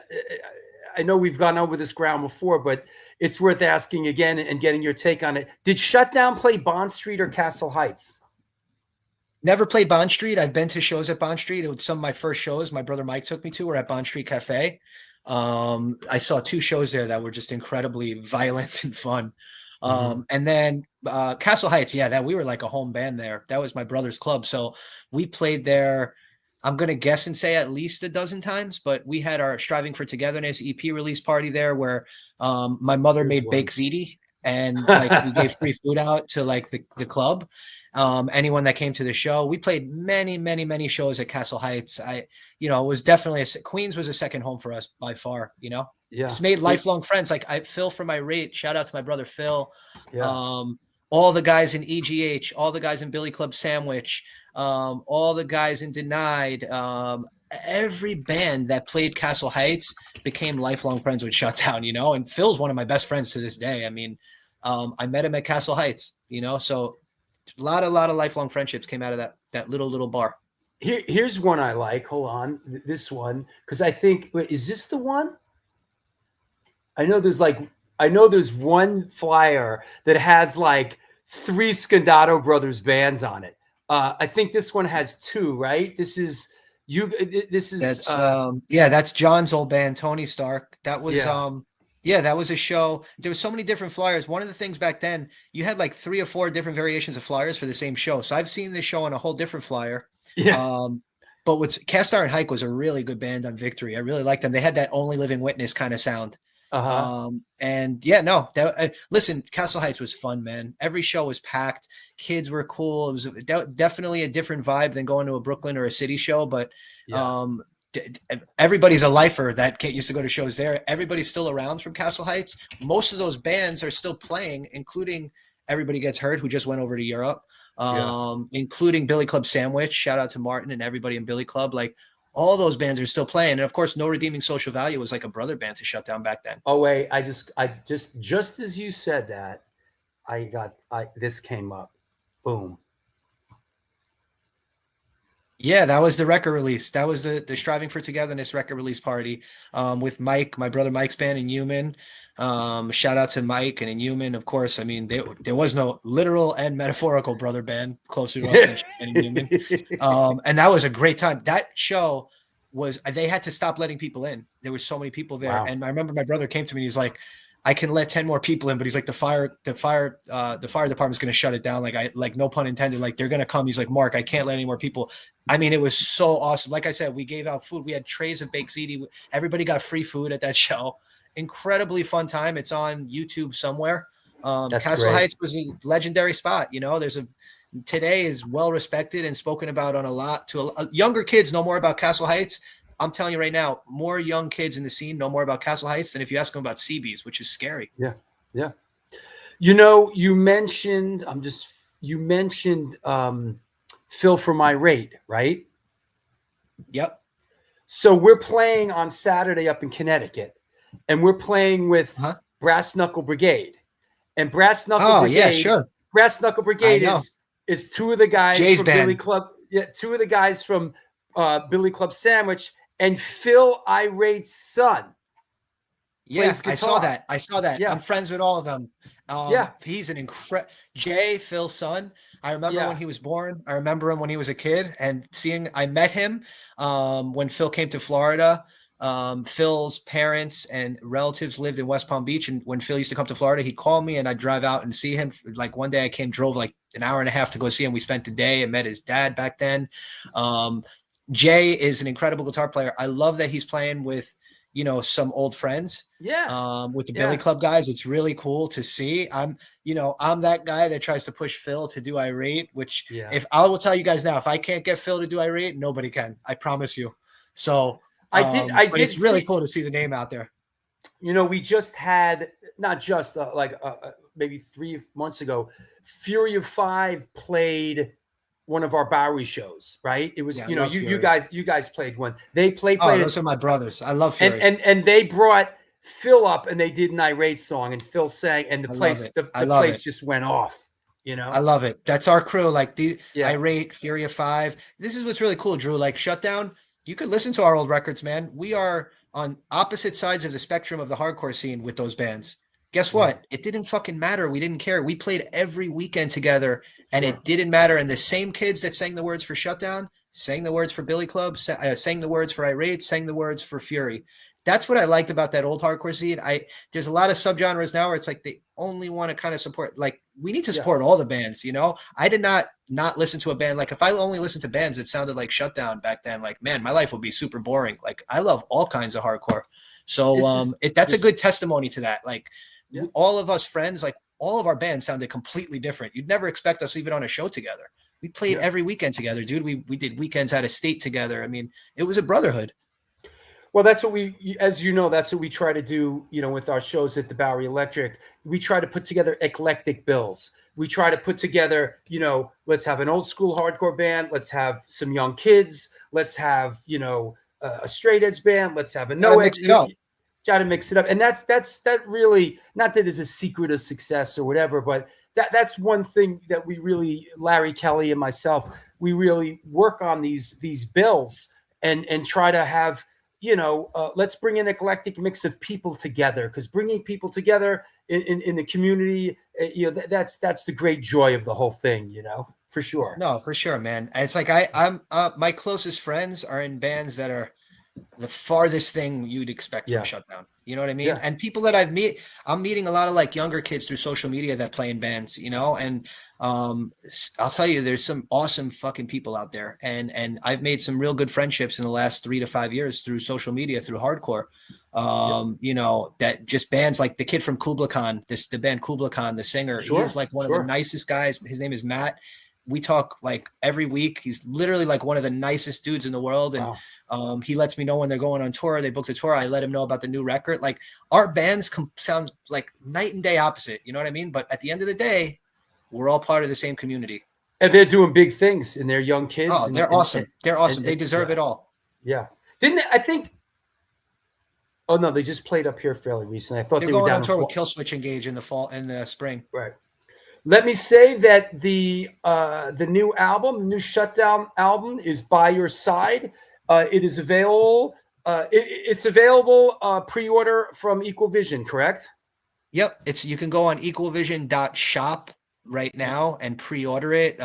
I know we've gone over this ground before, but it's worth asking again and getting your take on it. Did Shutdown play Bond Street or Castle Heights? Never played Bond Street. I've been to shows at Bond Street. It was some of my first shows my brother Mike took me to were at Bond Street Cafe. I saw 2 shows there that were just incredibly violent and fun. And then Castle Heights, that we were like a home band there. That was my brother's club. So we played there, I'm going to guess and say at least a dozen times, but we had our Striving for Togetherness EP release party there where my mother made baked ziti. and like we gave free food out to like the club. Anyone that came to the show, we played many shows at Castle Heights. It was definitely Queens was a second home for us by far. Yeah. It's made lifelong friends. Like Phil from Irate, shout out to my brother Phil. Yeah. All the guys in EGH, all the guys in Billy Club Sandwich, all the guys in Denied, every band that played Castle Heights became lifelong friends with Shutdown, and Phil's one of my best friends to this day. I mean, I met him at Castle Heights, so a lot of lifelong friendships came out of that little bar. Here's one I like. Hold on. This one, because I think, is this the one? I know there's one flyer that has like 3 Scondotto Brothers bands on it. I think this one has 2, right? This is that's John's old band, Tony Stark. That was that was a show. There was so many different flyers. One of the things back then, you had like 3 or 4 different variations of flyers for the same show. So I've seen this show on a whole different flyer. Yeah. But Cast Iron Hike was a really good band on Victory. I really liked them. They had that Only Living Witness kind of sound. Listen, Castle Heights was fun, man. Every show was packed. Kids were cool. It was definitely a different vibe than going to a Brooklyn or a city show, but everybody's a lifer that used to go to shows there. Everybody's still around from Castle Heights. Most of those bands are still playing, including Everybody Gets Hurt, who just went over to Europe, including Billy Club Sandwich. Shout out to Martin and everybody in Billy Club. Like, all those bands are still playing. And of course, No Redeeming Social Value was like a brother band to Shutdown back then. Oh, wait, I just as you said that, this came up. Boom. Yeah, that was the record release. That was the Striving for Togetherness record release party with Mike, my brother Mike's band, and Human. Shout out to Mike and Inhuman, of course. I mean, there was no literal and metaphorical brother band closer to us than Inhuman. And that was a great time. That show they had to stop letting people in. There were so many people there. Wow. And I remember my brother came to me and he's like, I can let 10 more people in, but he's like, the fire department's going to shut it down. Like no pun intended. Like, they're going to come. He's like, Mark, I can't let any more people. I mean, it was so awesome. Like I said, we gave out food. We had trays of baked ziti. Everybody got free food at that show. Incredibly fun time. It's on YouTube somewhere. Castle Heights was a legendary spot. Today is well respected and spoken about on a lot to younger kids know more about Castle Heights. I'm telling you right now, more young kids in the scene know more about Castle Heights than if you ask them about CB's, which is scary. Yeah. Yeah. You mentioned Phil from Irate, right? Yep. So we're playing on Saturday up in Connecticut, and we're playing with Brass Knuckle Brigade. And Brass Knuckle Brigade, yeah, sure. Brass Knuckle Brigade is 2 of the guys Jay's from band. Billy Club. Yeah, 2 of the guys from Billy Club Sandwich, and Phil Irate's son. Yeah, I saw that. Yeah. I'm friends with all of them. He's an incredible Jay, Phil's son. I remember when he was born. I remember him when he was a kid, and I met him when Phil came to Florida. Phil's parents and relatives lived in West Palm Beach, and when Phil used to come to Florida, he'd call me and I'd drive out and see him. Like, one day I drove like an hour and a half to go see him. We spent the day and met his dad back then. Jay is an incredible guitar player. I love that he's playing with, some old friends. Yeah. With the Billy Club guys. It's really cool to see. I'm that guy that tries to push Phil to do Irate, which if I will tell you guys now, if I can't get Phil to do Irate, nobody can. I promise you. So but it's really cool to see the name out there. We just had, not just maybe 3 months ago, Fury of 5 played one of our Bowery shows, right? It was, you guys played one. They played. Those are my brothers. I love Fury. And they brought Phil up and they did an Irate song and Phil sang, and the place just went off. I love it. That's our crew. Like Irate, Fury of 5. This is what's really cool, Drew. Like, Shutdown, you could listen to our old records, man. We are on opposite sides of the spectrum of the hardcore scene with those bands. Guess what? It didn't fucking matter. We didn't care. We played every weekend together, and it didn't matter. And the same kids that sang the words for Shutdown sang the words for Billy Club, sang the words for Irate, sang the words for Fury. That's what I liked about that old hardcore scene. There's a lot of subgenres now where it's like they only want to kind of support. Like, we need to support all the bands. I did not listen to a band. Like, if I only listened to bands that sounded like Shutdown back then, like, man, my life would be super boring. Like, I love all kinds of hardcore. So that's a good testimony to that. Like, all of us friends, like, all of our bands sounded completely different. You'd never expect us even on a show together. We played every weekend together, dude. We did weekends out of state together. I mean, it was a brotherhood. Well, that's what we, as you know, that's what we try to do, with our shows at the Bowery Electric. We try to put together eclectic bills. We try to put together, let's have an old school hardcore band. Let's have some young kids. Let's have, a straight edge band. Let's have a no edge. Try to mix it up. And that really, not that is a secret of success or whatever, but that's one thing that we really, Larry Kelly and myself, we really work on these bills and try to have, let's bring an eclectic mix of people together, because bringing people together in the community, that's the great joy of the whole thing, for sure. No, for sure, man. It's like I'm my closest friends are in bands that are the farthest thing you'd expect from Shutdown. You know what I mean? Yeah. And people that I'm meeting a lot of like younger kids through social media that play in bands, and I'll tell you, there's some awesome fucking people out there. And I've made some real good friendships in the last 3 to 5 years through social media, through hardcore. That just bands like the kid from Kubla Khan, the band Kubla Khan, the singer, he's like one of the nicest guys. His name is Matt. We talk like every week. He's literally like one of the nicest dudes in the world. And he lets me know when they're going on tour. They booked a tour. I let him know about the new record. Like our bands sound like night and day opposite. You know what I mean? But at the end of the day, we're all part of the same community. And they're doing big things, and they're young kids. Oh, they're awesome. They're awesome. They deserve it all. Yeah. Didn't they, I think? Oh no, they just played up here fairly recently. I thought they're they were going down on tour with Killswitch Engage in the fall, in the spring. Right. Let me say that the new album, the new Shutdown album, is By Your Side. It is available. It's available pre-order from Equal Vision, correct? Yep. You can go on equalvision.shop right now and pre-order it.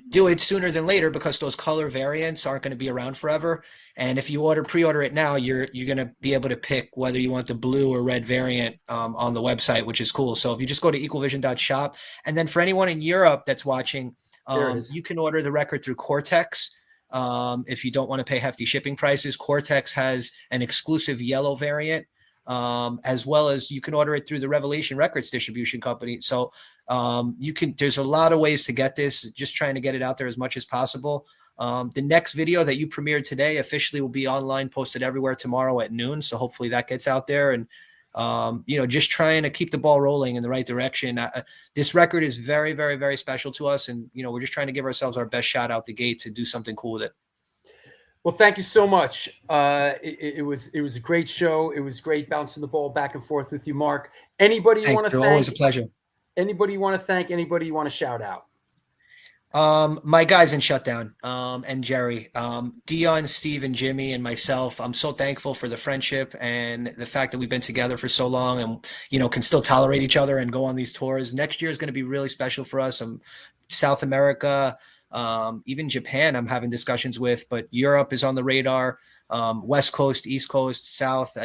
Do it sooner than later because those color variants aren't going to be around forever. And if you pre-order it now, you're going to be able to pick whether you want the blue or red variant on the website, which is cool. So if you just go to equalvision.shop, and then for anyone in Europe that's watching, you can order the record through Cortex. If you don't want to pay hefty shipping prices, Cortex has an exclusive yellow variant, as well as you can order it through the Revelation Records distribution company. So there's a lot of ways to get this, just trying to get it out there as much as possible. The next video that you premiered today officially will be online, posted everywhere tomorrow at noon. So hopefully that gets out there, and just trying to keep the ball rolling in the right direction. This record is very, very, very special to us. And, we're just trying to give ourselves our best shot out the gate to do something cool with it. Well, thank you so much. It was a great show. It was great bouncing the ball back and forth with you, Mark. Anybody you want to thank? Always a pleasure. Anybody you want to thank? Anybody you want to shout out? My guys in Shutdown, and Jerry, Dion, Steve, and Jimmy, and myself. I'm so thankful for the friendship and the fact that we've been together for so long, and can still tolerate each other and go on these tours. Next year is going to be really special for us. South America, even Japan, I'm having discussions with, but Europe is on the radar. West Coast, East Coast, South.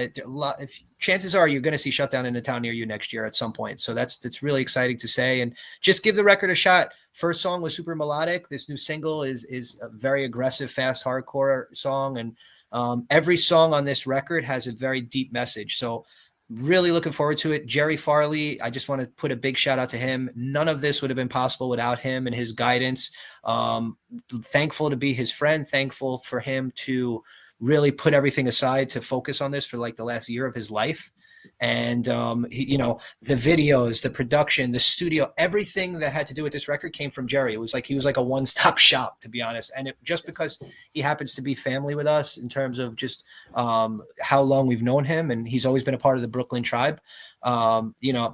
Chances are you're going to see Shutdown in a town near you next year at some point. So that's really exciting to say, and just give the record a shot. First song was super melodic. This new single is a very aggressive, fast hardcore song, and every song on this record has a very deep message. So really looking forward to it. Jerry Farley, I just want to put a big shout out to him. None of this would have been possible without him and his guidance. Thankful to be his friend. Thankful for him to really put everything aside to focus on this for like the last year of his life. And, the videos, the production, the studio, everything that had to do with this record came from Jerry. It was like, he was like a one-stop shop, to be honest. And just because he happens to be family with us in terms of just how long we've known him, and he's always been a part of the Brooklyn tribe,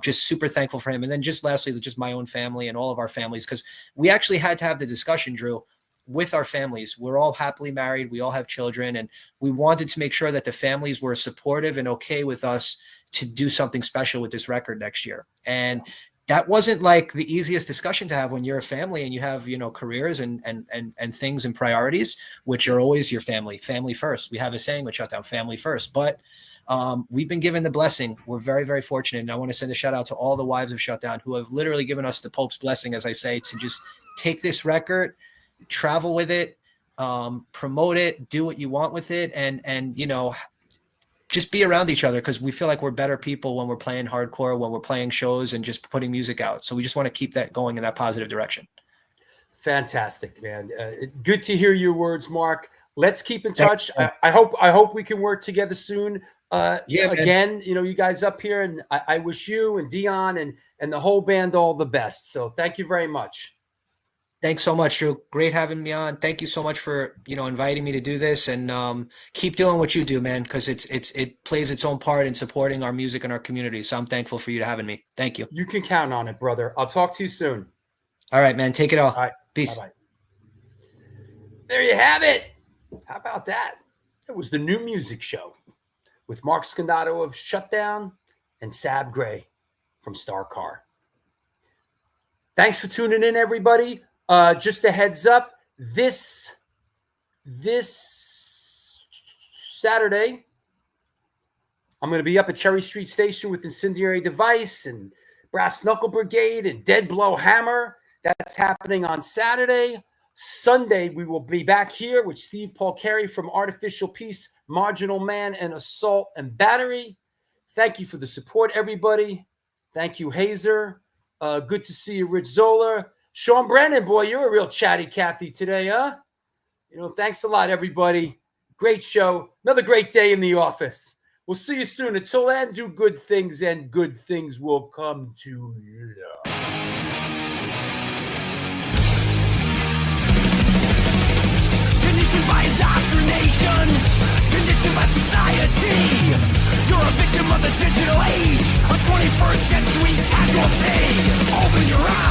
just super thankful for him. And then just lastly, just my own family and all of our families, because we actually had to have the discussion, Drew, with our families. We're all happily married. We all have children, and we wanted to make sure that the families were supportive and okay with us to do something special with this record next year. And that wasn't like the easiest discussion to have when you're a family and you have, careers and things and priorities, which are always your family first. We have a saying with Shutdown, family first, but we've been given the blessing. We're very, very fortunate. And I want to send a shout out to all the wives of Shutdown who have literally given us the Pope's blessing, as I say, to just take this record, travel with it, promote it, do what you want with it, and just be around each other, because we feel like we're better people when we're playing hardcore, when we're playing shows and just putting music out. So we just want to keep that going in that positive direction. Fantastic, man. Good to hear your words, Mark. Let's keep in touch. I hope we can work together soon. Again, you know, you guys up here, and I wish you and Dion and the whole band all the best. So thank you very much. Thanks so much, Drew. Great having me on. Thank you so much for, you know, inviting me to do this, and keep doing what you do, man, because it plays its own part in supporting our music and our community. So I'm thankful for you having me. Thank you. You can count on it, brother. I'll talk to you soon. All right, man. Take it all. All right. Peace. Bye-bye. There you have it. How about that? It was the New Music Show with Mark Scado of Shutdown and Sab Grey from Carr. Thanks for tuning in, everybody. Just a heads up, this Saturday, I'm going to be up at Cherry Street Station with Incendiary Device and Brass Knuckle Brigade and Dead Blow Hammer. That's happening on Saturday. Sunday, we will be back here with Steve Paul Carey from Artificial Peace, Marginal Man, and Assault and Battery. Thank you for the support, everybody. Thank you, Hazer. Good to see you, Rich Zola. Sean Brennan, boy, you're a real chatty Cathy today, huh? You know, thanks a lot, everybody. Great show. Another great day in the office. We'll see you soon. Until then, do good things, and good things will come to you. Conditioned by indoctrination, conditioned by society. You're a victim of the digital age, a 21st century casualty. Open your eyes.